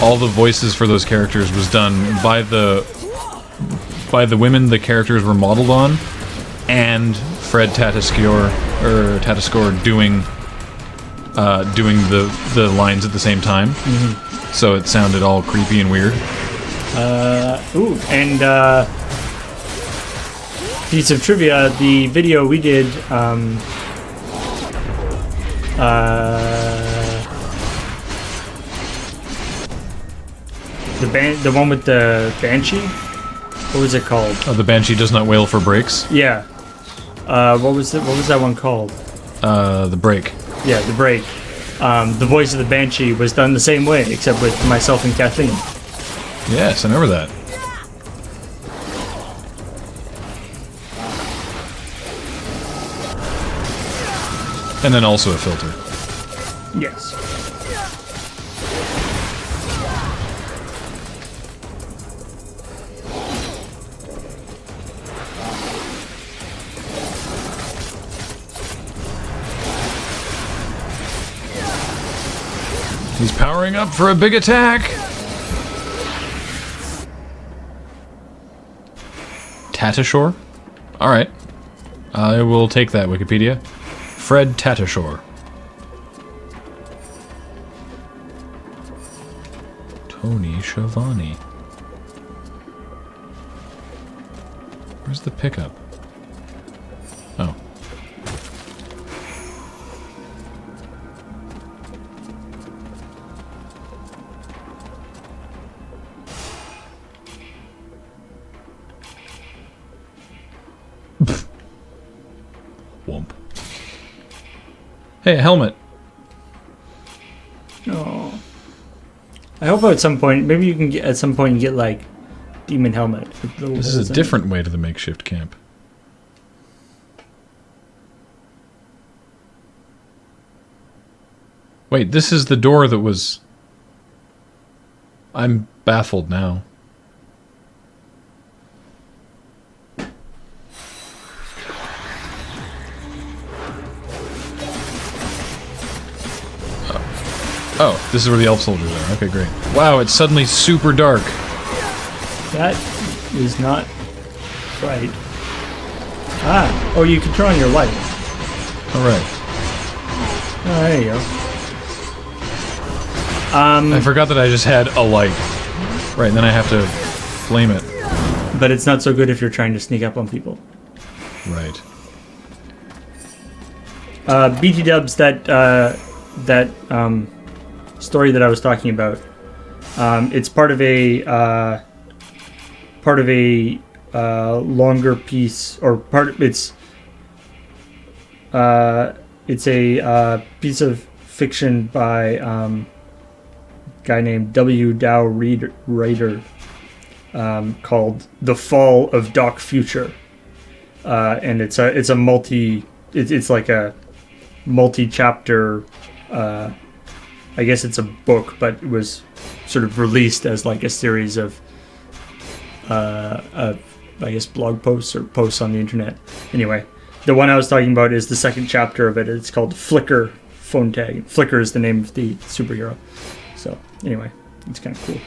all the voices for those characters was done by the women the characters were modeled on, and Fred Tatasciore doing the lines at the same time. Mm-hmm. So it sounded all creepy and weird. Piece of trivia, the video we did, the one with the Banshee? What was it called? Oh, the Banshee does not wail for breaks? Yeah. What was that one called? The break. Yeah, the break. The voice of the Banshee was done the same way, except with myself and Kathleen. Yes, I remember that. And then also a filter. Yes. He's powering up for a big attack! Tatashore? Alright. I will take that, Wikipedia. Fred Tatashore. Tony Schiavone. Where's the pickup? Oh. Womp. Hey, a helmet. Oh. I hope at some point, maybe you can get at some point get like demon helmet. This is a different way to the makeshift camp. Wait, this is the door that was... I'm baffled now. Oh, this is where the elf soldiers are. Okay, great. Wow, it's suddenly super dark. That is not right. Ah, oh, you can turn on your light. Alright. Oh, there you go. I forgot that I just had a light. Right, and then I have to flame it. But it's not so good if you're trying to sneak up on people. Right. BT Dubs, that story that I was talking about. It's part of a longer piece, or it's a piece of fiction by a guy named W. Dow Ryder, called "The Fall of Doc Future," and it's like a multi-chapter. I guess it's a book, but it was sort of released as like a series of I guess blog posts or posts on the internet. Anyway, the one I was talking about is the second chapter of it. It's called Flicker Phone Tag. Flicker is the name of the superhero. So anyway, it's kind of cool.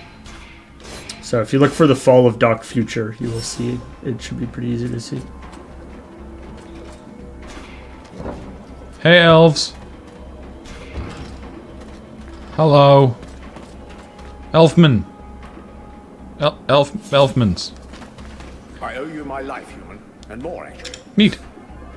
So if you look for The Fall of Doc Future, you will see it. It should be pretty easy to see. Hey, elves. Hello. Elfman. Elfmans. I owe you my life, human, and more, actually. Neat.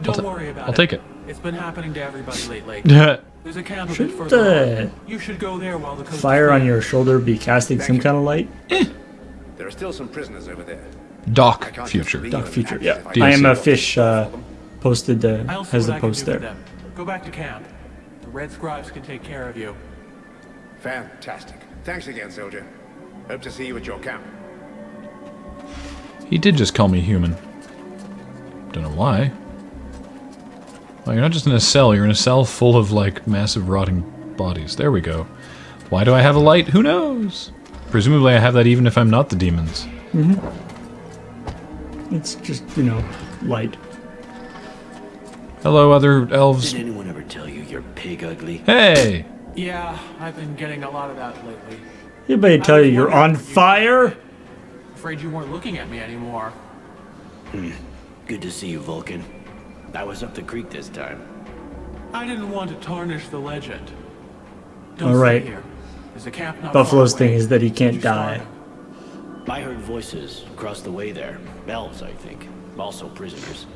Don't worry about it. I'll take it. It's been happening to everybody lately. There's a camp a bit further on. You should go there while the coast Fire is on your shoulder be casting some kind of light? There are still some prisoners over there. Doc Future. Doc Future, yeah. DLC. I am a fish posted I'll see has what the I can post do with there. them. Go back to camp. The Red Scribes can take care of you. Fantastic. Thanks again, soldier. Hope to see you at your camp. He did just call me human. Don't know why. Well, you're not just in a cell, you're in a cell full of, like, massive rotting bodies. There we go. Why do I have a light? Who knows? Presumably I have that even if I'm not the demons. Mm-hmm. It's just, light. Hello, other elves. Did anyone ever tell you you're pig ugly? Hey! Yeah, I've been getting a lot of that lately. Anybody tell you you're on fire? Afraid you weren't looking at me anymore. Good to see you, Vulcan. I was up the creek this time. I didn't want to tarnish the legend. All right. Stay here. There's a camp not Buffalo's far thing away. is that he can't die. I heard voices across the way there. Elves, I think. Also prisoners.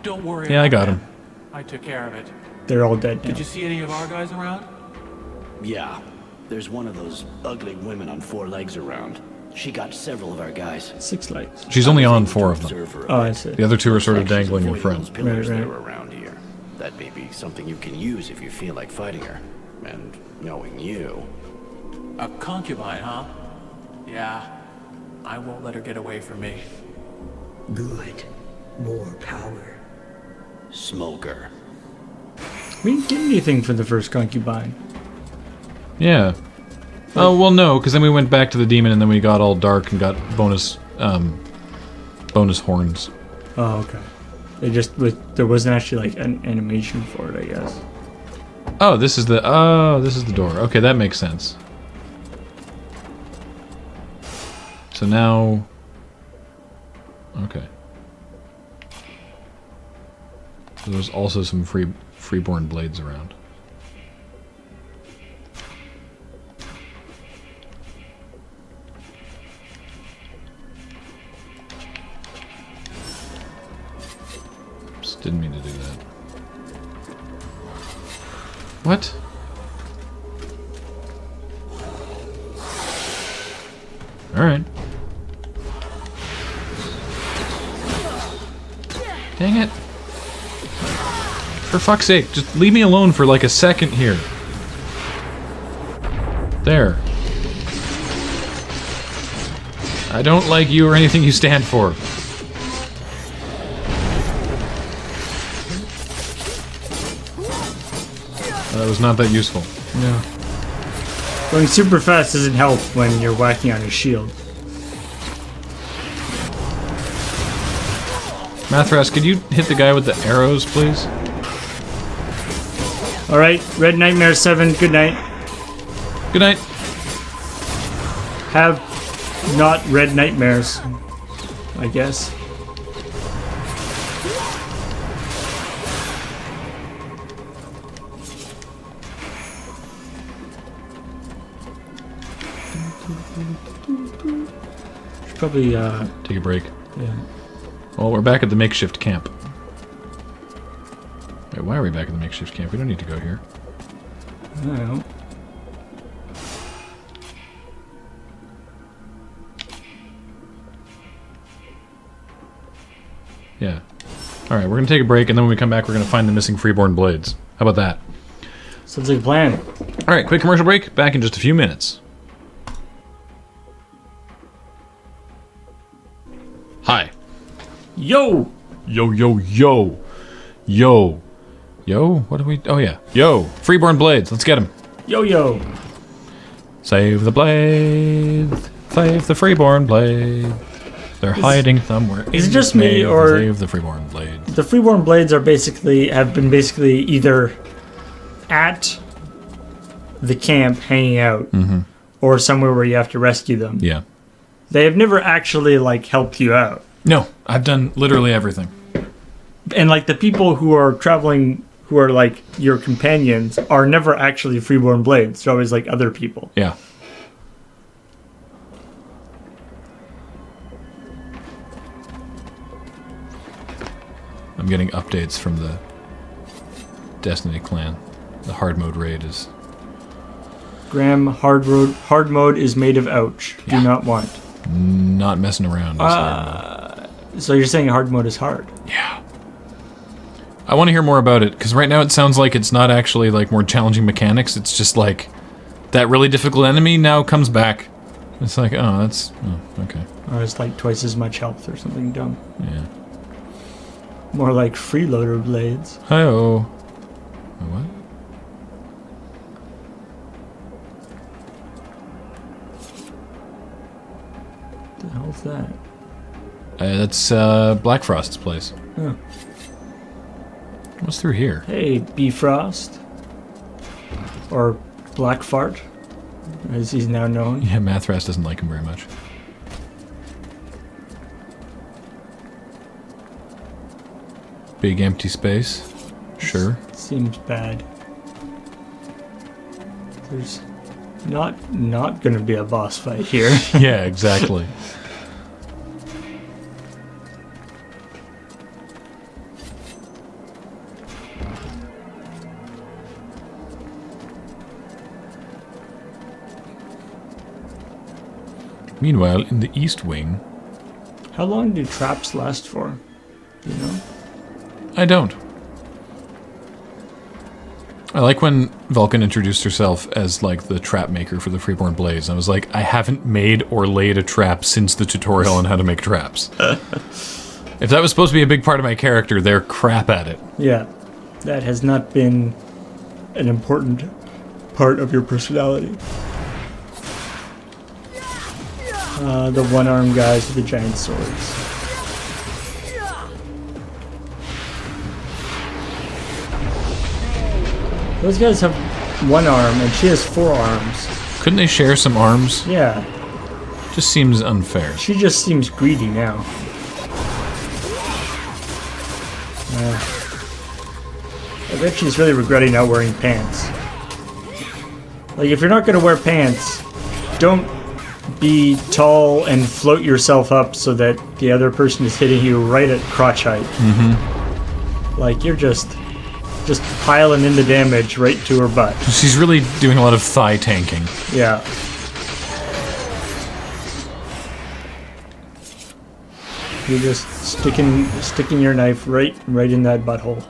Don't worry. Yeah, I about got that. him. I took care of it. They're all dead now. Did you see any of our guys around? Yeah. There's one of those ugly women on 4 legs around. She got several of our guys. 6 legs. She's only on 4 of them. Oh, I see. The other 2 are sort of dangling in front. Those pillars Right. that are around here. That may be something you can use if you feel like fighting her. And knowing you... A concubine, huh? Yeah. I won't let her get away from me. Good. More power. Smoker. We didn't get anything for the first concubine. Yeah. Oh, well, no, because then we went back to the demon and then we got all dark and got bonus horns. Oh, okay. They just there wasn't actually like an animation for it, I guess. Oh, this is the door. Okay, that makes sense. So now... Okay. So there's also some freeborn blades around. Oops, didn't mean to do that. What? Alright. Dang it. For fuck's sake, just leave me alone for like a second here. There. I don't like you or anything you stand for. That was not that useful. No. Going super fast doesn't help when you're whacking on his shield. Mathras, could you hit the guy with the arrows, please? Alright, Red Nightmare 7, good night. Good night. Have not red nightmares, I guess. Should probably take a break. Yeah. Well, we're back at the makeshift camp. Wait, why are we back at the makeshift camp? We don't need to go here. I don't know. Yeah. Alright, we're gonna take a break, and then when we come back, we're gonna find the missing freeborn blades. How about that? Sounds like a plan. Alright, quick commercial break. Back in just a few minutes. Hi. Yo! Yo, yo, yo. Yo. Yo? What do we... Oh, yeah. Yo. Freeborn blades. Let's get them. Yo, yo. Save the blades. Save the freeborn blade. They're hiding somewhere. Is it just me, or... Save the freeborn blades. The freeborn blades are have been basically either at the camp hanging out, or somewhere where you have to rescue them. Yeah. They have never actually, like, helped you out. No, I've done literally everything. And, like, the people who are traveling, who are, like, your companions, are never actually freeborn blades. They're always, like, other people. Yeah. I'm getting updates from the Destiny clan. The hard mode raid is... Graham, hard mode is made of ouch. Yeah. Do not want. Not messing around. So you're saying hard mode is hard? Yeah. I want to hear more about it, because right now it sounds like it's not actually like more challenging mechanics. It's just like that really difficult enemy now comes back. It's like, oh, that's... Oh, okay. Or it's like twice as much health or something dumb. Yeah. More like freeloader blades. Hi-oh. What? What the hell's that? That's Black Frost's place. Oh. What's through here? Hey, Bifrost. Or Black Fart, as he's now known. Yeah, Mathras doesn't like him very much. Big empty space. Sure. Seems bad. There's not gonna be a boss fight here. Yeah, exactly. Meanwhile, in the East Wing... How long do traps last for? Do you know? I don't. I like when Vulcan introduced herself as, like, the trap maker for the Freeborn Blaze. I was like, I haven't made or laid a trap since the tutorial on how to make traps. If that was supposed to be a big part of my character, they're crap at it. Yeah. That has not been an important part of your personality. The one-armed guys with the giant swords. Those guys have one arm, and she has 4 arms. Couldn't they share some arms? Yeah. Just seems unfair. She just seems greedy now. I bet she's really regretting not wearing pants. Like, if you're not gonna wear pants, don't be tall and float yourself up so that the other person is hitting you right at crotch height. Mm-hmm. Like, you're just piling in the damage right to her butt. She's really doing a lot of thigh tanking. Yeah. You're just sticking your knife right in that butthole.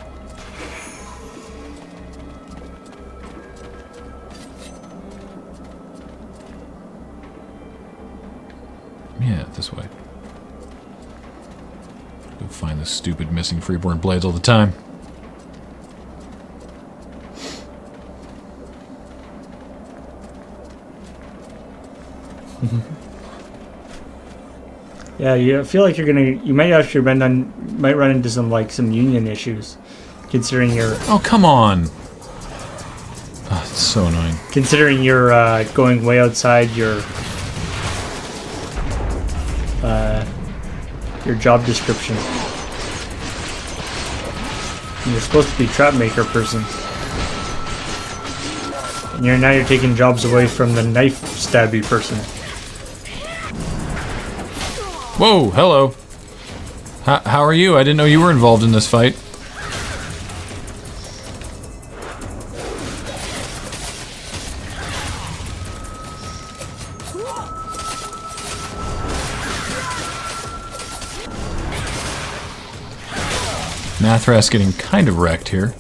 Yeah, this way. Go find the stupid missing Freeborn Blades all the time. Yeah, I feel like you might actually run into some union issues, considering you're. Oh, come on! Oh, it's so annoying. Considering you're going way outside your job description. And you're supposed to be trap maker person, and now you're taking jobs away from the knife stabby person. Whoa, hello. How are you? I didn't know you were involved in this fight. Mathras getting kind of wrecked here.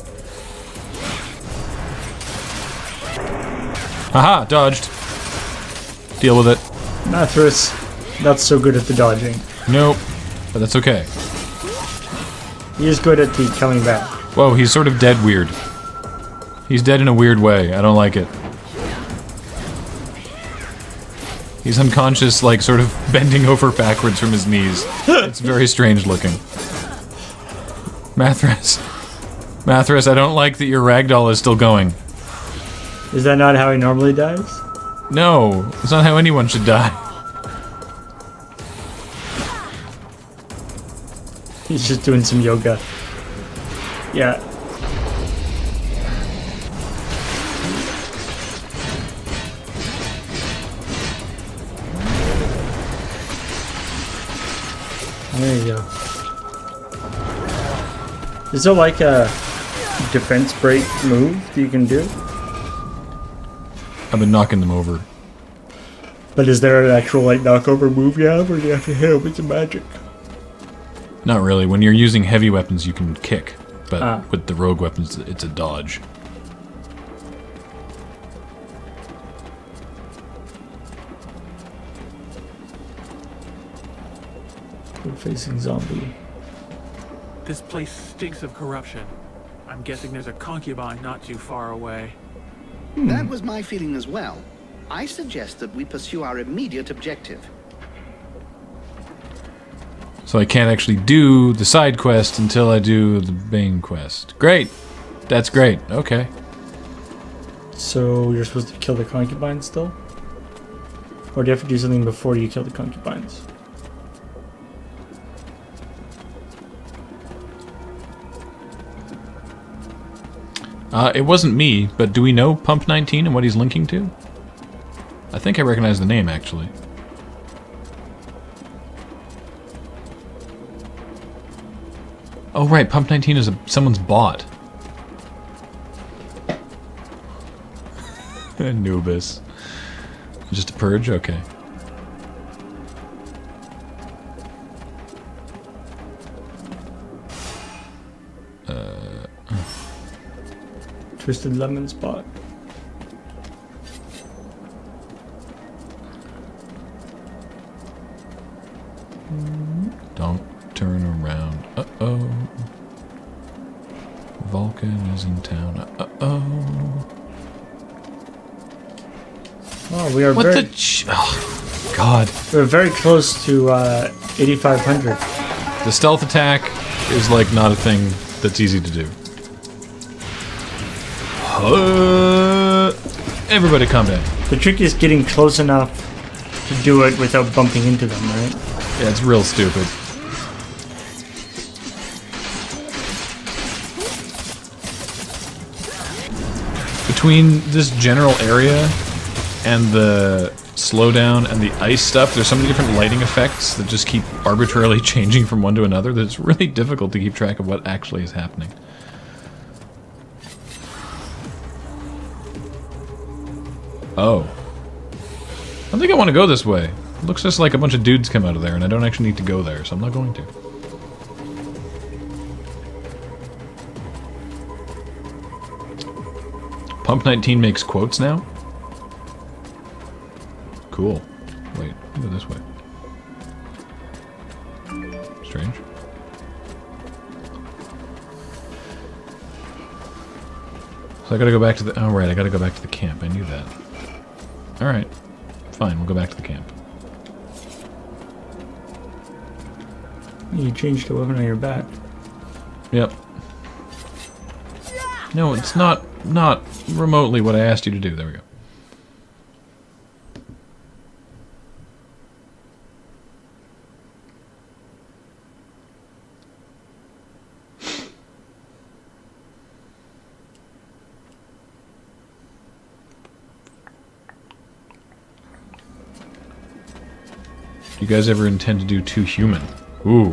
Aha, dodged. Deal with it. Mathras, not so good at the dodging. Nope, but that's okay. He is good at the coming back. Whoa, he's sort of dead weird. He's dead in a weird way. I don't like it. He's unconscious, like, sort of bending over backwards from his knees. It's very strange looking. Mathras, I don't like that your ragdoll is still going. Is that not how he normally dies? No, it's not how anyone should die. He's just doing some yoga. Yeah. There you go. Is there like a defense break move that you can do? I've been knocking them over. But is there an actual like knockover move you have, or do you have to hit them with some magic? Not really. When you're using heavy weapons, you can kick. But with the rogue weapons, it's a dodge. We're facing zombie. This place stinks of corruption. I'm guessing there's a concubine not too far away. That was my feeling as well. I suggest that we pursue our immediate objective. So I can't actually do the side quest until I do the main quest. Great! That's great. Okay. So you're supposed to kill the concubines still? Or do you have to do something before you kill the concubines? It wasn't me, but do we know Pump 19 and what he's linking to? I think I recognize the name, actually. Oh, right, Pump 19 is someone's bot. Anubis. Just a purge? Okay. Twisted Lemon spot. Don't turn around. Uh-oh. Vulcan is in town. Uh-oh. Oh, we are What very... oh, God. We're very close to 8,500. The stealth attack is like not a thing that's easy to do. Everybody calm down. The trick is getting close enough to do it without bumping into them, right? Yeah, it's real stupid. Between this general area and the slowdown and the ice stuff, there's so many different lighting effects that just keep arbitrarily changing from one to another that it's really difficult to keep track of what actually is happening. Oh. I don't think I want to go this way. It looks just like a bunch of dudes come out of there, and I don't actually need to go there, so I'm not going to. Pump 19 makes quotes now? Cool. Wait, go this way. Strange. So I gotta go back to the... Oh, right, I gotta go back to the camp. I knew that. Alright. Fine, we'll go back to the camp. You changed the weapon on your back. Yep. No, it's not remotely what I asked you to do. There we go. Do you guys ever intend to do Too Human? Ooh.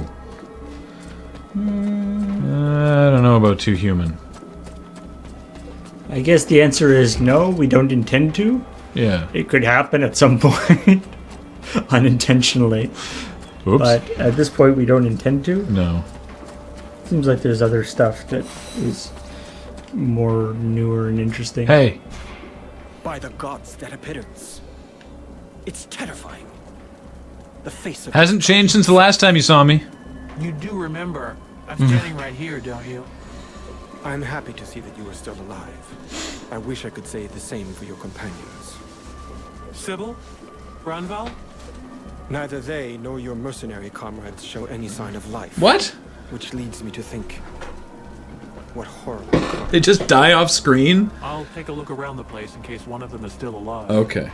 I don't know about Too Human. I guess the answer is no, we don't intend to. Yeah. It could happen at some point. Unintentionally. Oops. But at this point, we don't intend to. No. Seems like there's other stuff that is more newer and interesting. Hey! By the gods that appearance. It's terrifying. The face of... Hasn't changed since the last time you saw me. You do remember. I'm standing right here, don't you? I'm happy to see that you are still alive. I wish I could say the same for your companions. Sybil? Branval? Neither they nor your mercenary comrades show any sign of life. What? Which leads me to think, what horrible... They just die off screen? I'll take a look around the place in case one of them is still alive. Okay.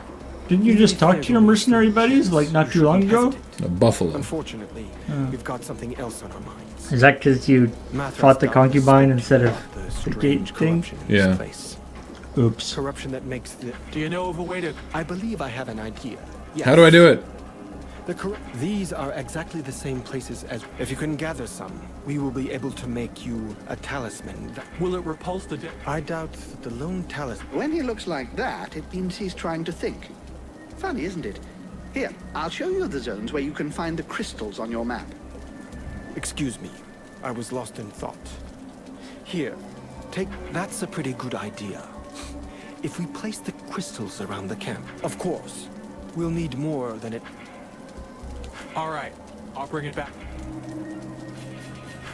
Didn't you just talk to your mercenary buddies like not too long ago? A buffalo. Unfortunately, we've got something else on our minds. Is that because you fought the concubine instead of the gate thing? Yeah. Oops. Corruption that makes the... Do you know of a way to... I believe I have an idea. Yes. How do I do it? These are exactly the same places as... If you can gather some, we will be able to make you a talisman. Will it repulse the... I doubt that the lone talisman... When he looks like that, it means he's trying to think. Funny, isn't it? Here, I'll show you the zones where you can find the crystals on your map. Excuse me. I was lost in thought. Here, take... That's a pretty good idea. If we place the crystals around the camp, of course, we'll need more than it... All right, I'll bring it back.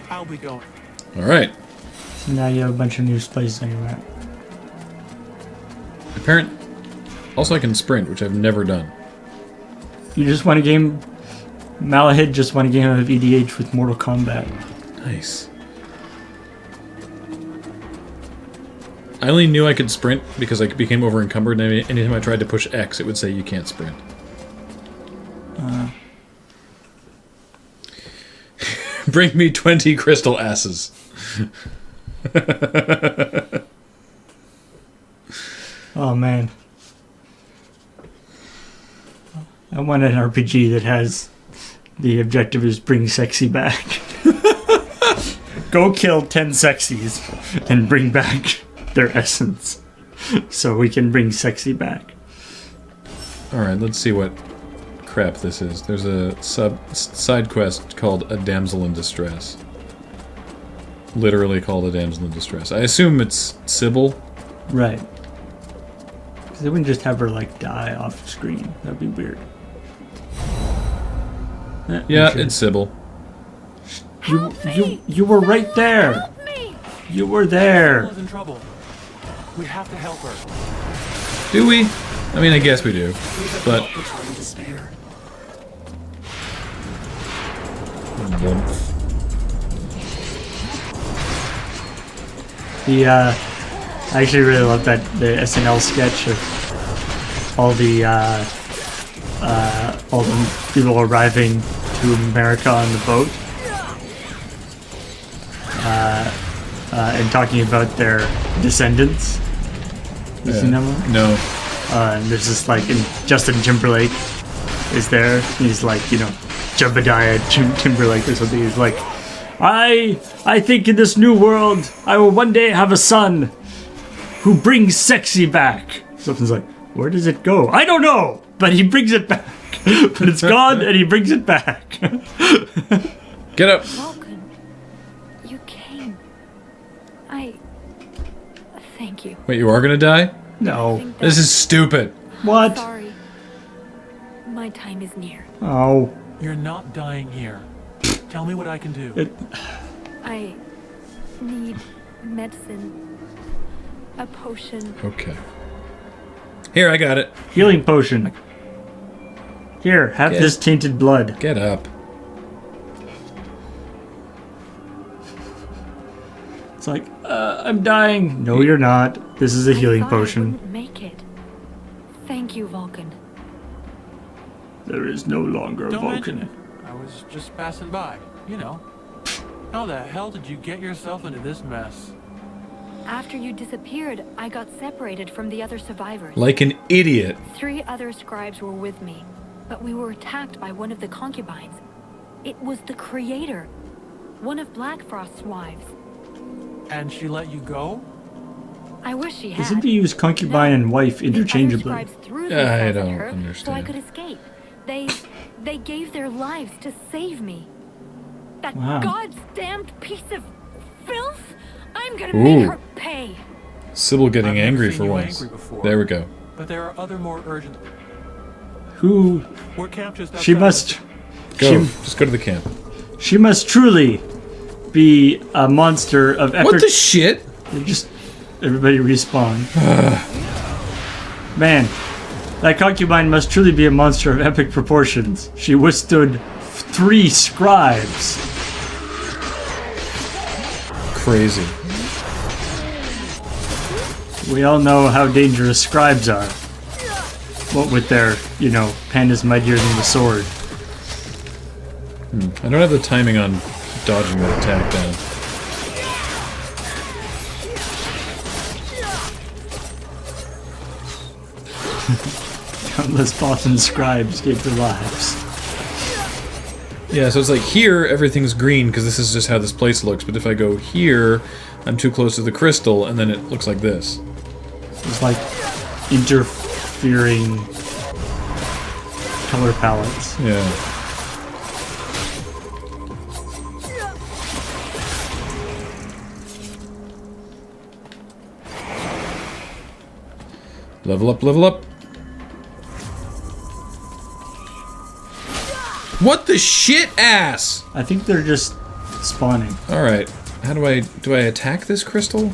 I'll be going. All right. So now you have a bunch of new places on your map. Apparent. Also, I can sprint, which I've never done. You just won a game... Malahid just won a game of EDH with Mortal Kombat. Nice. I only knew I could sprint because I became over encumbered, and anytime I tried to push X, it would say you can't sprint. Bring me 20 crystal asses. Oh man. I want an RPG that has the objective is bring sexy back. Go kill 10 sexies and bring back their essence so we can bring sexy back. Alright, let's see what crap this is. There's a side quest called A Damsel in Distress. Literally called A Damsel in Distress. I assume it's Sybil, Right. Because they wouldn't just have her like die off screen. That'd be weird. Yeah, it's Sybil. You were right there. You were there. Sybil's in trouble. We have to help her. Do we? I mean, I guess we do. But... I actually really love the SNL sketch of all the people arriving to America on the boat and talking about their descendants. You seen that one? No. And there's this like, and Justin Timberlake is there. He's like, you know, Jebediah Timberlake or something. He's like, I think in this new world, I will one day have a son who brings sexy back. Something's like, where does it go? I don't know, but he brings it back. But it's gone, and he brings it back. Get up. Vulcan, you came. Thank you. Wait, you are gonna die? No. This is stupid. What? Sorry. My time is near. Oh. You're not dying here. Tell me what I can do. I need medicine. A potion. Okay. Here, I got it. Healing potion. Here, have this tainted blood. Get up. It's like, I'm dying. No, you're not. This is a healing potion. I wouldn't make it. Thank you, Vulcan. There is no longer a Don't mention Vulcan. it. I was just passing by, you know. How the hell did you get yourself into this mess? After you disappeared, I got separated from the other survivors. Like an idiot. 3 other scribes were with me, but we were attacked by one of the concubines. It was the Creator, one of Blackfrost's wives. And she let you go? I wish she had. Isn't he use concubine and wife interchangeably? The other scribes threw I themselves don't at her, so I understand. could escape. They gave their lives to save me. That Wow. goddamned piece of filth! I'm gonna Ooh. make her pay. Sybil getting I've never angry seen for you once. angry before. There we go. But there are other more urgent. Who? We're camped just She outside. must. Go. Just go to the camp. She must truly be a monster of epic. What the shit? Just everybody respawn. Man, that concubine must truly be a monster of epic proportions. She withstood 3 scribes. Crazy. We all know how dangerous scribes are. What with their, you know, pandas mightier than the sword. I don't have the timing on dodging that attack down. Countless Bothan scribes gave their lives. Yeah, so it's like here, everything's green because this is just how this place looks. But if I go here, I'm too close to the crystal, and then it looks like this. It's like interfering color palettes. Yeah. Level up, level up. What the shit ass? I think they're just spawning. Alright. How do I attack this crystal?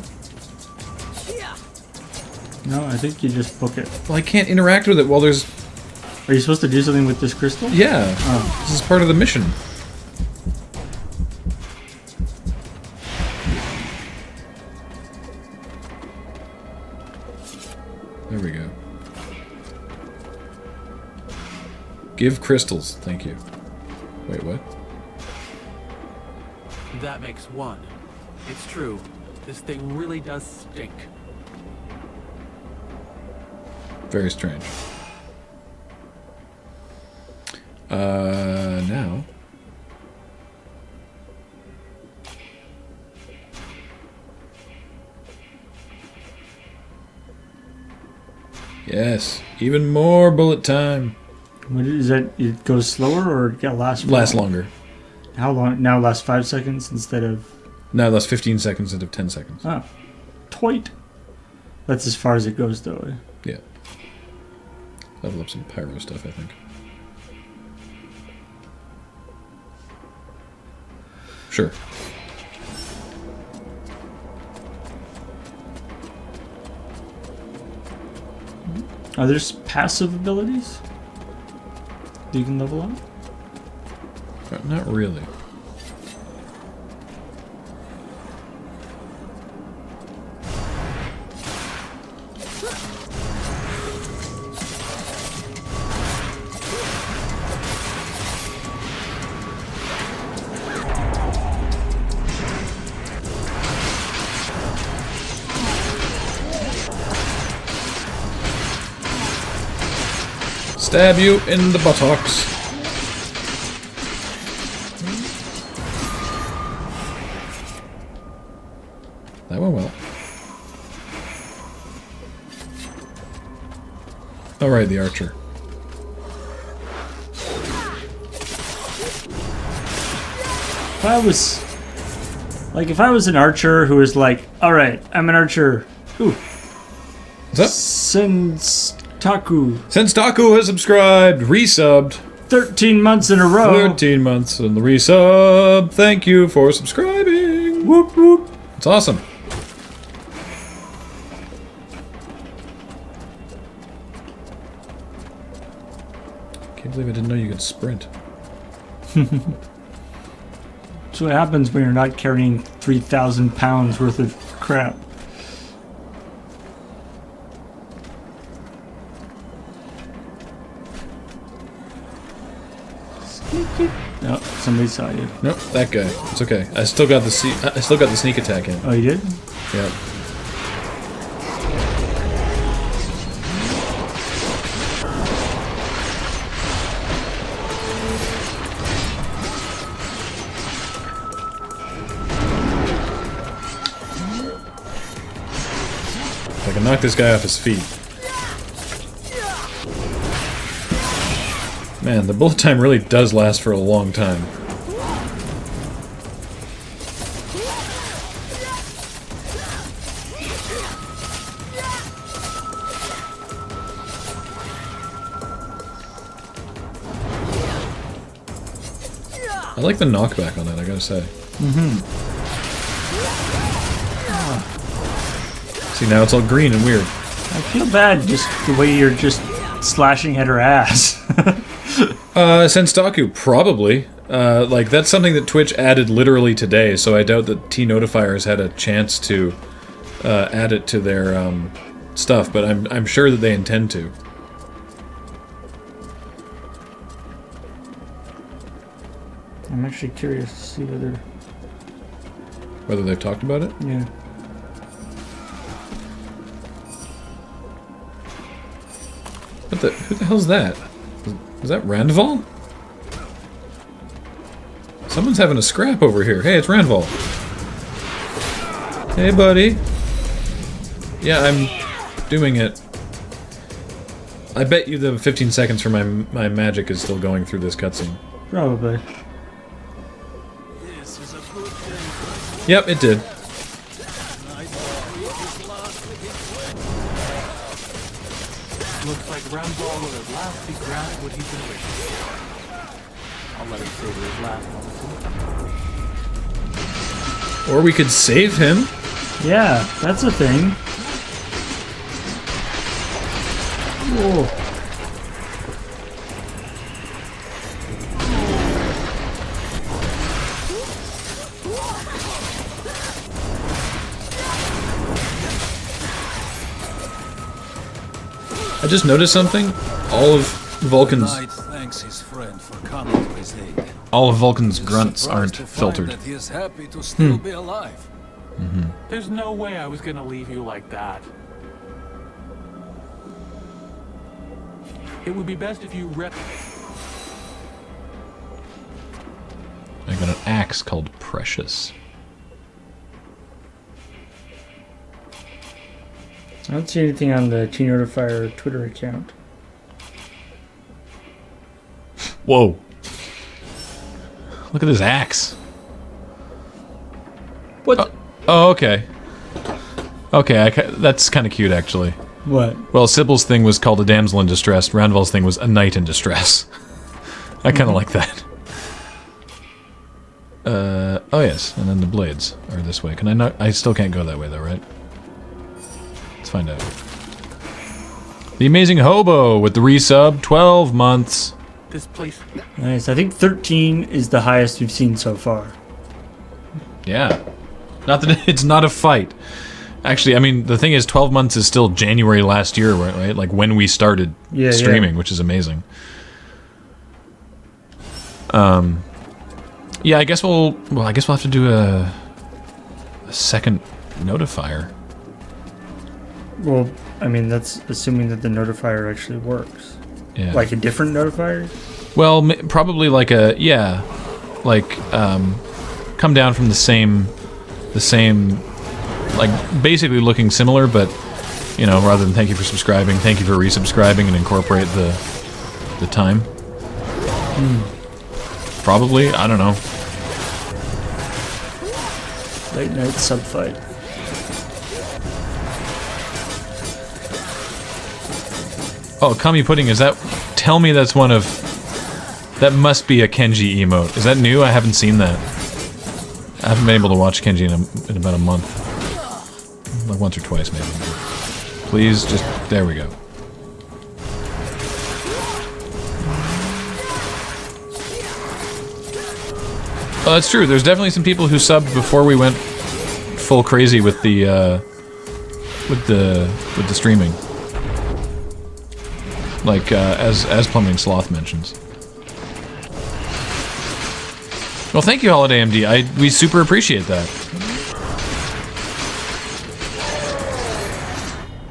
No, I think you just book it. Well, I can't interact with it while there's... Are you supposed to do something with this crystal? Yeah. Oh. This is part of the mission. There we go. Give crystals. Thank you. Wait, what? That makes 1. It's true. This thing really does stink. Very strange. Now. Yes, even more bullet time. What is that? It goes slower or it lasts? Lasts longer. How long? Now lasts 5 seconds instead of. No, it lasts 15 seconds instead of 10 seconds. Oh, toit. That's as far as it goes, though. Yeah. Level up some pyro stuff, I think. Sure. Are there passive abilities that you can level up? Not really. Stab you in the buttocks. That went well. Alright, the archer. If I was an archer who was like, alright, I'm an archer. Ooh. What's up? Senstaku has subscribed, resubbed. 13 months in a row. 13 months in the resub. Thank you for subscribing. Whoop whoop. It's awesome. Can't believe I didn't know you could sprint. That's what happens when you're not carrying 3,000 pounds worth of crap. No, somebody saw you. Nope, that guy. It's okay. I still got the sneak attack in. Oh, you did? Yeah. If I can knock this guy off his feet. Man, the bullet time really does last for a long time. I like the knockback on that, I gotta say. See, now it's all green and weird. I feel bad just the way you're just slashing at her ass. Senstaku, probably. Like, that's something that Twitch added literally today, so I doubt that T-Notifiers had a chance to add it to their stuff, but I'm sure that they intend to. I'm actually curious to see whether they've talked about it? Yeah. Who the hell's that? Is that Randval? Someone's having a scrap over here. Hey, it's Randval. Hey, buddy. Yeah, I'm doing it. I bet you the 15 seconds for my magic is still going through this cutscene. Probably. Yep, it did. Looks like Randall will at last be granted what he's been waiting for. I'll let him savor his last moments. Or we could save him. Yeah, that's a thing. Whoa. I just noticed something. All of Vulcan's thanks his friend for coming to his aid. all of Vulcan's grunts aren't filtered. That he is happy to still be alive. There's no way I was gonna leave you like that. It would be best if you I got an axe called Precious. I don't see anything on the T-Notifier Twitter account. Whoa. Look at this axe. What? Oh, okay. Okay, that's kind of cute, actually. What? Well, Sybil's thing was called a damsel in distress. Ranval's thing was a knight in distress. I kind of like that. Oh yes, and then the blades are this way. Can I not? I still can't go that way though, right? Let's find out. The Amazing Hobo with the resub, 12 months. This place. Nice. I think 13 is the highest we've seen so far. Yeah. Not that it's not a fight. Actually, I mean, the thing is, 12 months is still January last year, right? Like when we started streaming, which is amazing. Yeah, I guess we'll have to do a second notifier. Well, I mean, that's assuming that the notifier actually works. Yeah. Like a different notifier? Well, probably like a, come down from the same, like, basically looking similar, but, you know, rather than thank you for subscribing, thank you for resubscribing, and incorporate the time. Probably, I don't know. Late night sub fight. Oh, Kami Pudding, is that... Tell me that's one of... That must be a Kenji emote. Is that new? I haven't seen that. I haven't been able to watch Kenji in about a month. Like once or twice, maybe. Please, just... There we go. Oh, that's true. There's definitely some people who subbed before we went full crazy with the streaming. Like as Plummeting Sloth mentions. Well, thank you, Holiday MD. We super appreciate that.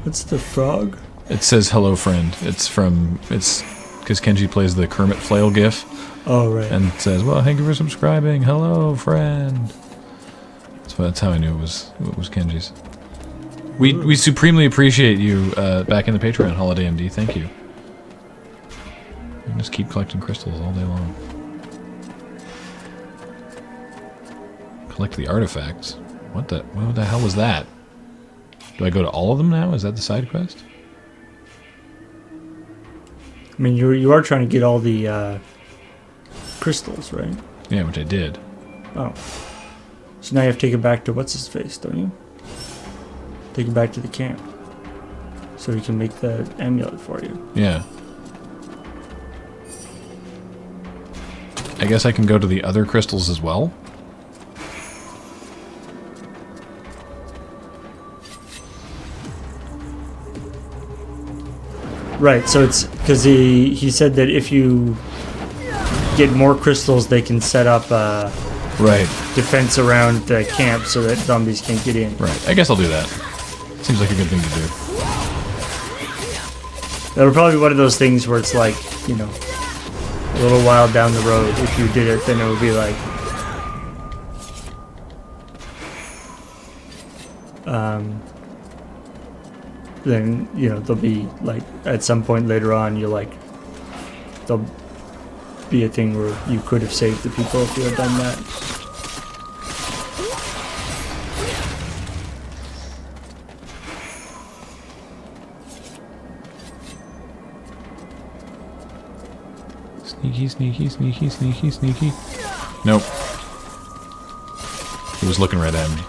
What's the frog? It says hello, friend. It's because Kenji plays the Kermit flail gif. Oh, right. And it says, well, thank you for subscribing. Hello, friend. So that's how I knew it was Kenji's. We supremely appreciate you back in the Patreon, Holiday MD. Thank you. You can just keep collecting crystals all day long. Collect the artifacts. What the hell was that? Do I go to all of them now? Is that the side quest? I mean, you are trying to get all the crystals, right? Yeah, which I did. Oh. So now you have to take it back to what's-his-face, don't you? Take it back to the camp. So he can make the amulet for you. Yeah. I guess I can go to the other crystals as well? Right, so it's because he said that if you get more crystals, they can set up right defense around the camp so that zombies can't get in. Right, I guess I'll do that. Seems like a good thing to do. That'll probably be one of those things where it's like, you know, a little while down the road, if you did it, then it would be like, then, you know, there'll be like, at some point later on, there'll be a thing where you could have saved the people if you had done that. Sneaky, sneaky, sneaky, sneaky, sneaky. Nope. He was looking right at me.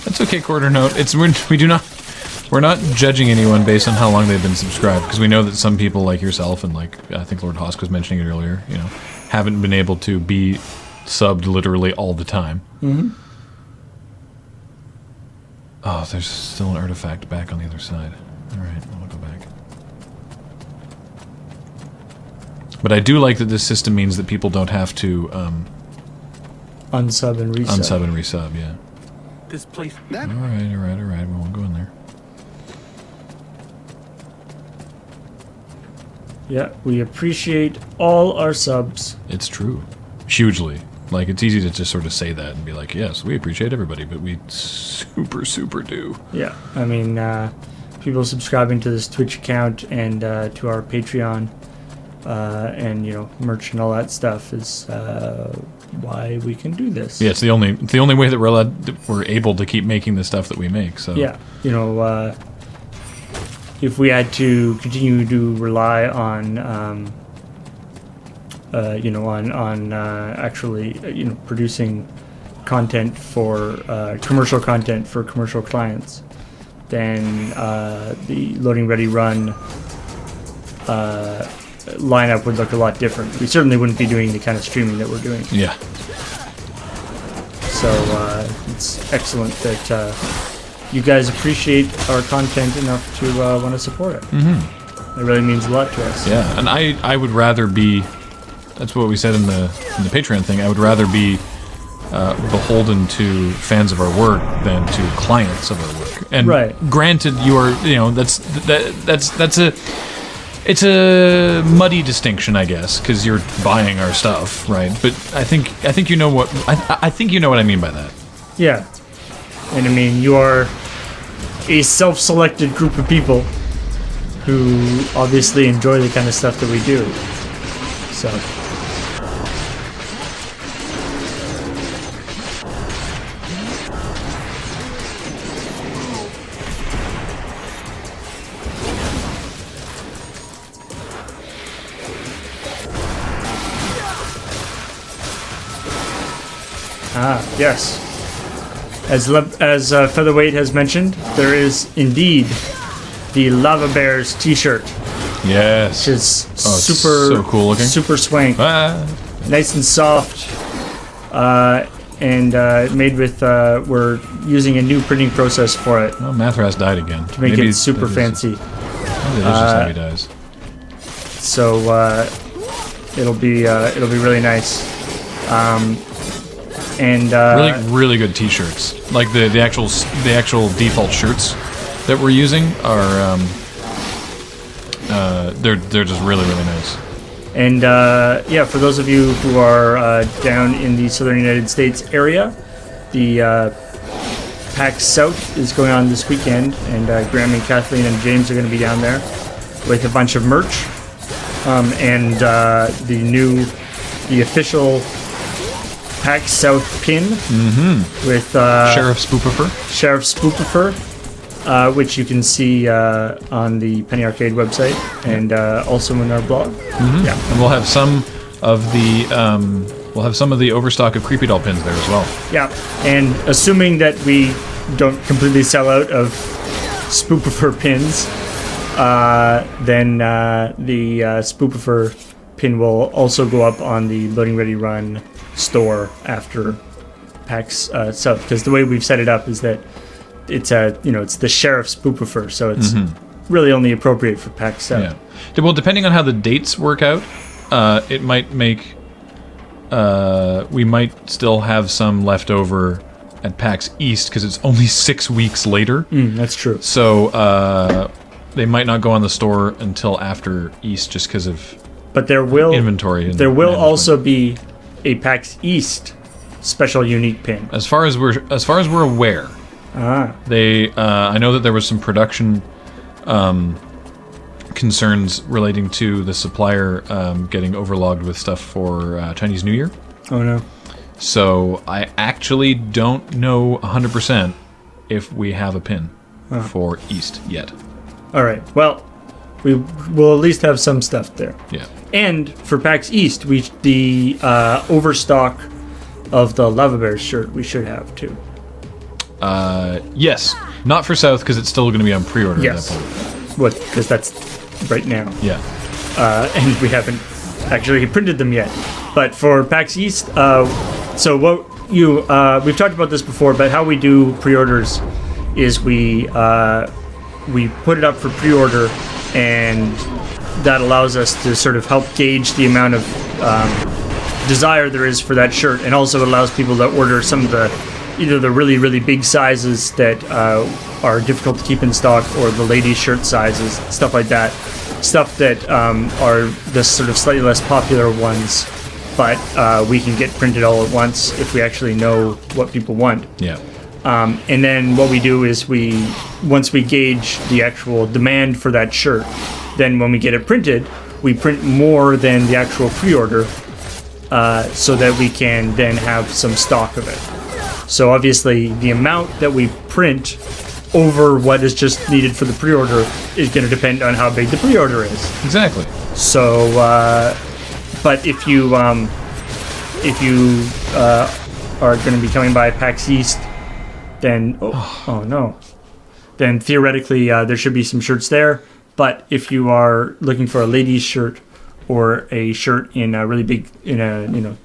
That's okay, Quarter Note. We're not judging anyone based on how long they've been subscribed, because we know that some people like yourself and like I think Lord Hosk was mentioning it earlier, you know, haven't been able to be subbed literally all the time. Mm-hmm. Oh, there's still an artifact back on the other side. Alright, I'll go back. But I do like that this system means that people don't have to unsub and resub. Unsub and resub, yeah. This place. Alright. We won't go in there. Yeah, we appreciate all our subs. It's true. Hugely. Like, it's easy to just sort of say that and be like, yes, we appreciate everybody, but we super, super do. Yeah, I mean, people subscribing to this Twitch account and to our Patreon and, you know, merch and all that stuff is why we can do this. Yeah, it's the only way that we're able to keep making the stuff that we make. So yeah, if we had to continue to rely on actually producing content for commercial content for commercial clients, then the Loading Ready Run lineup would look a lot different. We certainly wouldn't be doing the kind of streaming that we're doing. Yeah. So it's excellent that you guys appreciate our content enough to want to support it. Mm-hmm. It really means a lot to us. Yeah, and I would rather be. That's what we said in the Patreon thing. I would rather be beholden to fans of our work than to clients of our work. And granted, you are that's it's a muddy distinction, I guess, because you're buying our stuff, right? But I think you know what I think you know what I mean by that. Yeah, and I mean you are a self-selected group of people who obviously enjoy the kind of stuff that we do. So. Yes. As Featherweight has mentioned, there is indeed the Lava Bears t-shirt. Yes. Which is super so cool looking. Super swank. Nice and soft. And made with we're using a new printing process for it. Well, Mathras died again. To make it super fancy. Maybe that's just how he dies. So it'll be really nice. And really good t-shirts. Like the actual default shirts that we're using are they're just really nice. And yeah, for those of you who are down in the southern United States area, the PAX South is going on this weekend, and Graham and Kathleen and James are going to be down there with a bunch of merch, and the official PAX South pin with Sheriff Spoopifer, which you can see on the Penny Arcade website and also in our blog. Yeah, and we'll have some of the overstock of Creepy Doll pins there as well. Yeah, and assuming that we don't completely sell out of Spoopifer pins, then the Spoopifer pin will also go up on the Loading Ready Run store after PAX South, because the way we've set it up is that it's the Sheriff's Spoopifer, so it's really only appropriate for PAX South. Yeah. Well, depending on how the dates work out, it might make we might still have some left over at PAX East because it's only 6 weeks later. That's true. So they might not go on the store until after East, just because of inventory. And there will also be a PAX East special unique pin. As far as we're aware. They I know that there was some production concerns relating to the supplier getting overlogged with stuff for Chinese New Year. Oh no. So I actually don't know 100% if we have a pin for East yet. All right. Well, we will at least have some stuff there. Yeah. And for PAX East, the overstock of the Lava Bears shirt we should have too. Yes. Not for South because it's still going to be on pre-order at that point. What? Because that's right now. Yeah. And we haven't actually printed them yet. But for PAX East, so what we've talked about this before, but how we do pre-orders is we put it up for pre-order, and that allows us to sort of help gauge the amount of desire there is for that shirt, and also it allows people to order some of either the really big sizes that are difficult to keep in stock, or the ladies' shirt sizes, stuff like that. Stuff that are the sort of slightly less popular ones, but we can get printed all at once if we actually know what people want. Yeah. And then what we do is once we gauge the actual demand for that shirt, then when we get it printed, we print more than the actual pre-order, so that we can then have some stock of it. So obviously, the amount that we print over what is just needed for the pre-order is going to depend on how big the pre-order is. Exactly. So, but if you are going to be coming by PAX East, then oh no, then theoretically there should be some shirts there. But if you are looking for a ladies' shirt or a shirt in a really big, in a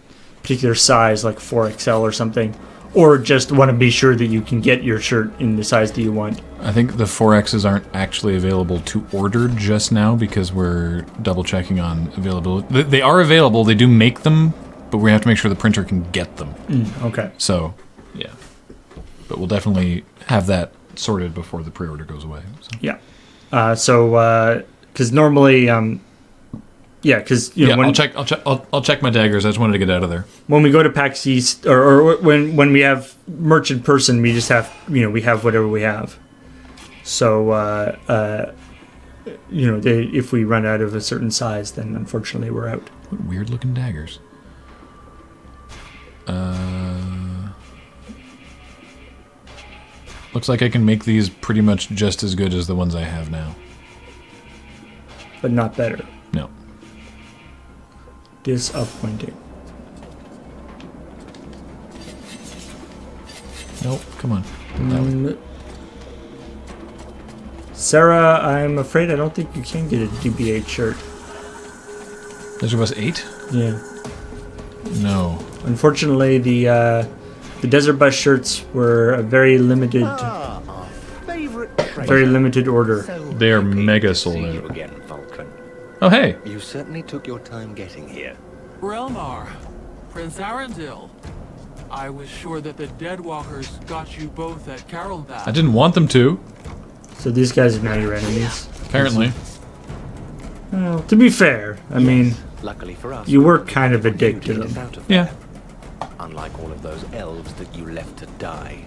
particular size like 4XL or something, or just want to be sure that you can get your shirt in the size that you want. I think the 4Xs aren't actually available to order just now because we're double checking on availability. They are available. They do make them, but we have to make sure the printer can get them. Okay. So, yeah. But we'll definitely have that sorted before the pre-order goes away. So. Yeah. Because normally, because when I'll check my daggers. I just wanted to get out of there. When we go to PAX East, or when we have merch in person, we just have we have whatever we have. So if we run out of a certain size, then unfortunately we're out. What weird looking daggers. Looks like I can make these pretty much just as good as the ones I have now. But not better. No. Disappointing. Nope, come on. Sarah, I'm afraid I don't think you can get a DB8 shirt. Desert Bus 8? Yeah. No. Unfortunately, the Desert Bus shirts were a very limited, order. They are mega sold out. Oh, hey. You certainly took your time getting here. Relmar, Prince Arundel. I was sure that the Deadwalkers got you both at Carolbad. I didn't want them to. So these guys are now your enemies. Apparently. Well, to be fair, I mean, luckily for us, you were kind of a dick to them. Yeah. Unlike all of those elves that you left to die.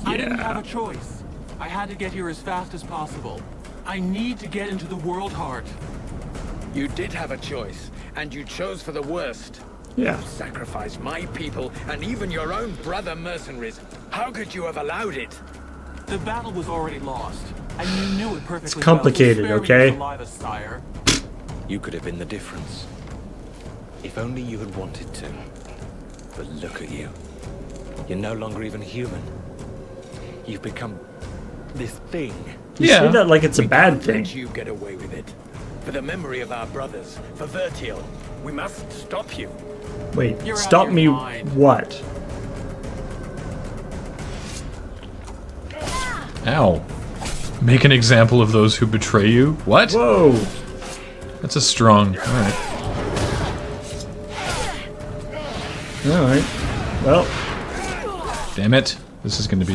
I didn't have a choice. I had to get here as fast as possible. I need to get into the World Heart. You did have a choice, and you chose for the worst. Yeah. You sacrificed my people and even your own brother mercenaries. How could you have allowed it? The battle was already lost, and you knew it perfectly. It's complicated, well, okay? You could have been the difference. If only you had wanted to. But look at you. You're no longer even human. You've become this thing. You say that like it's a bad thing. Let you get away with it. For the memory of our brothers, for Vertiel, we must stop you. Wait, stop me what? Ow. Make an example of those who betray you? What? Whoa. That's a strong... Alright. Alright. Well. Damn it. This is going to be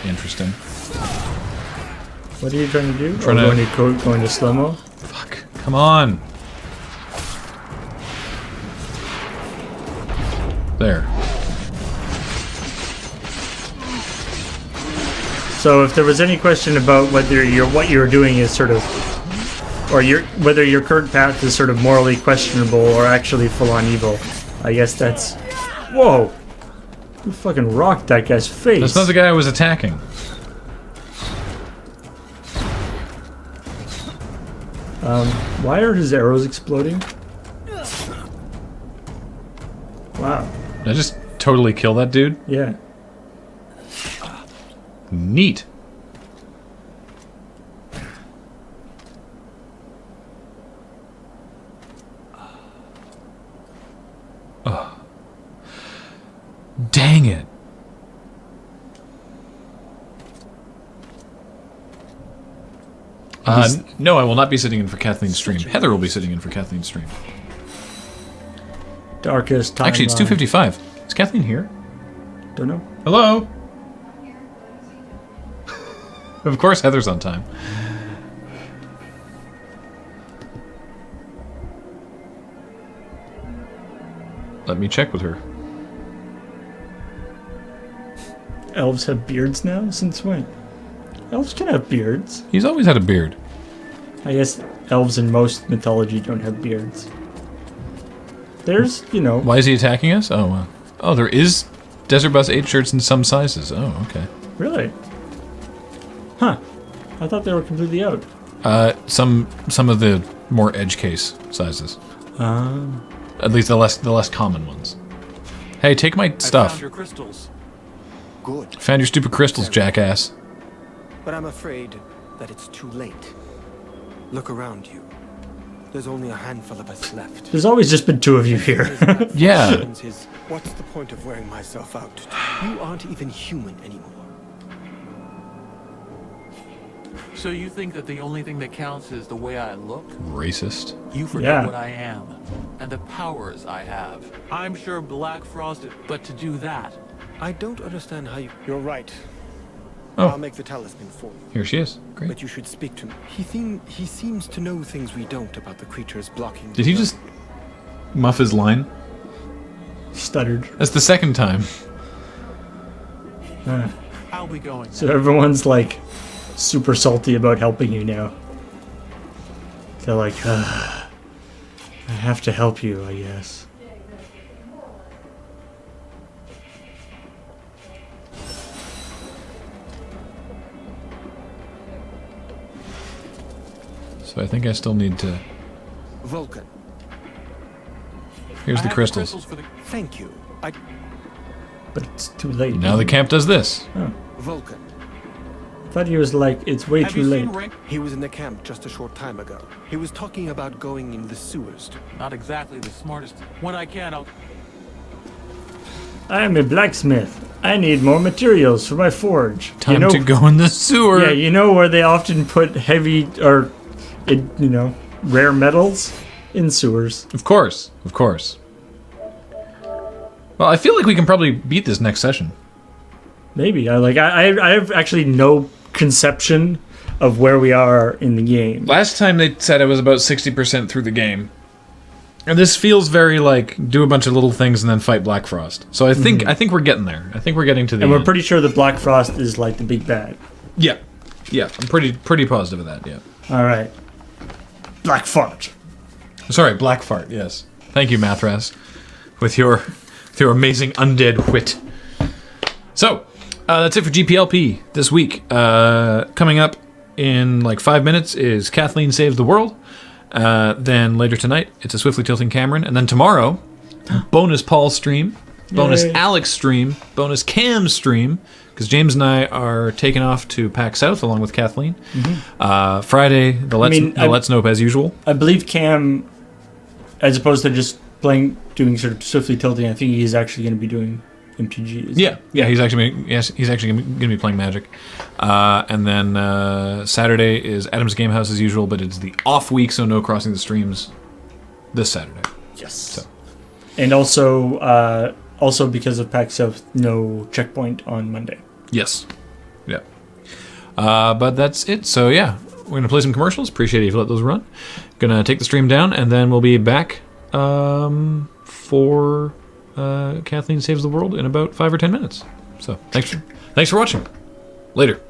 interesting. What are you trying to do? Going to slow-mo? Fuck. Come on. There. So if there was any question about whether what you're doing is sort of, or whether your current path is sort of morally questionable or actually full-on evil, I guess that's... Whoa! You fucking rocked that guy's face. That's not the guy I was attacking. Why are his arrows exploding? Wow. Did I just totally kill that dude? Yeah. Neat. Oh. Dang it. No, I will not be sitting in for Kathleen's stream. Heather will be sitting in for Kathleen's stream. Darkest timeline. Actually, it's 2:55. Is Kathleen here? Don't know. Hello? Of course Heather's on time. Let me check with her. Elves have beards now? Since when? Elves can have beards. He's always had a beard. I guess elves in most mythology don't have beards. There's, you know... Why is he attacking us? Oh, well. Oh, there is Desert Bus 8 shirts in some sizes. Oh, okay. Really? Huh. I thought they were completely out. Some of the more edge case sizes. At least the less common ones. Hey, take my stuff. I found your crystals. Good. Found your stupid crystals, jackass. But I'm afraid that it's too late. Look around you. There's only a handful of us left. There's always just been 2 of you here. Yeah. What's the point of wearing myself out? You aren't even human anymore. So you think that the only thing that counts is the way I look? Racist. You forget what I am, and the powers I have. I'm sure Black Frost, but to do that... I don't understand how you... You're right. Oh. I'll make the talisman for you. Here she is. Great. But you should speak to me. He seems to know things we don't about the creatures blocking... Did he just muff his line? Stuttered. That's the second time. I'll be going. So everyone's like super salty about helping you now. They're like, I have to help you, I guess. So I think I still need to... Vulcan. Here's the crystals. Thank you. But it's too late. Now the camp does this. Oh. Vulcan. I thought he was like, it's way too late. He was in the camp just a short time ago. He was talking about going in the sewers. Not exactly the smartest. When I can, I'll... I'm a blacksmith. I need more materials for my forge. Time to go in the sewer. Yeah, you know where they often put heavy or, rare metals? In sewers. Of course. Of course. Well, I feel like we can probably beat this next session. Maybe. I have actually no conception of where we are in the game. Last time they said I was about 60% through the game. And this feels very like do a bunch of little things and then fight Black Frost. So I think we're getting there. I think we're getting to the And end. we're pretty sure that Black Frost is like the big bad. Yeah. Yeah, I'm pretty positive of that, yeah. All right. Black Fart. Sorry, Black Fart, yes. Thank you, Mathras, with your amazing undead wit. So, that's it for GPLP this week. Coming up in like 5 minutes is Kathleen Saves the World. Then later tonight, it's a Swiftly Tilting Cameron. And then tomorrow, bonus Paul stream, bonus Alex stream, bonus Cam stream, because James and I are taking off to PAX South along with Kathleen. Friday, the Let's Nope as usual. I believe Cam, as opposed to just doing sort of Swiftly Tilting, I think he's actually going to be doing MTG. Yeah, he's actually going to be playing Magic. And then Saturday is Adam's Game House as usual, but it's the off week, so no crossing the streams this Saturday. Yes. So. And also because of PAX South, no checkpoint on Monday. Yes. Yeah. But that's it. So yeah, we're going to play some commercials. Appreciate it if you let those run. Going to take the stream down, and then we'll be back for Kathleen Saves the World in about 5 or 10 minutes. So thanks for watching. Later.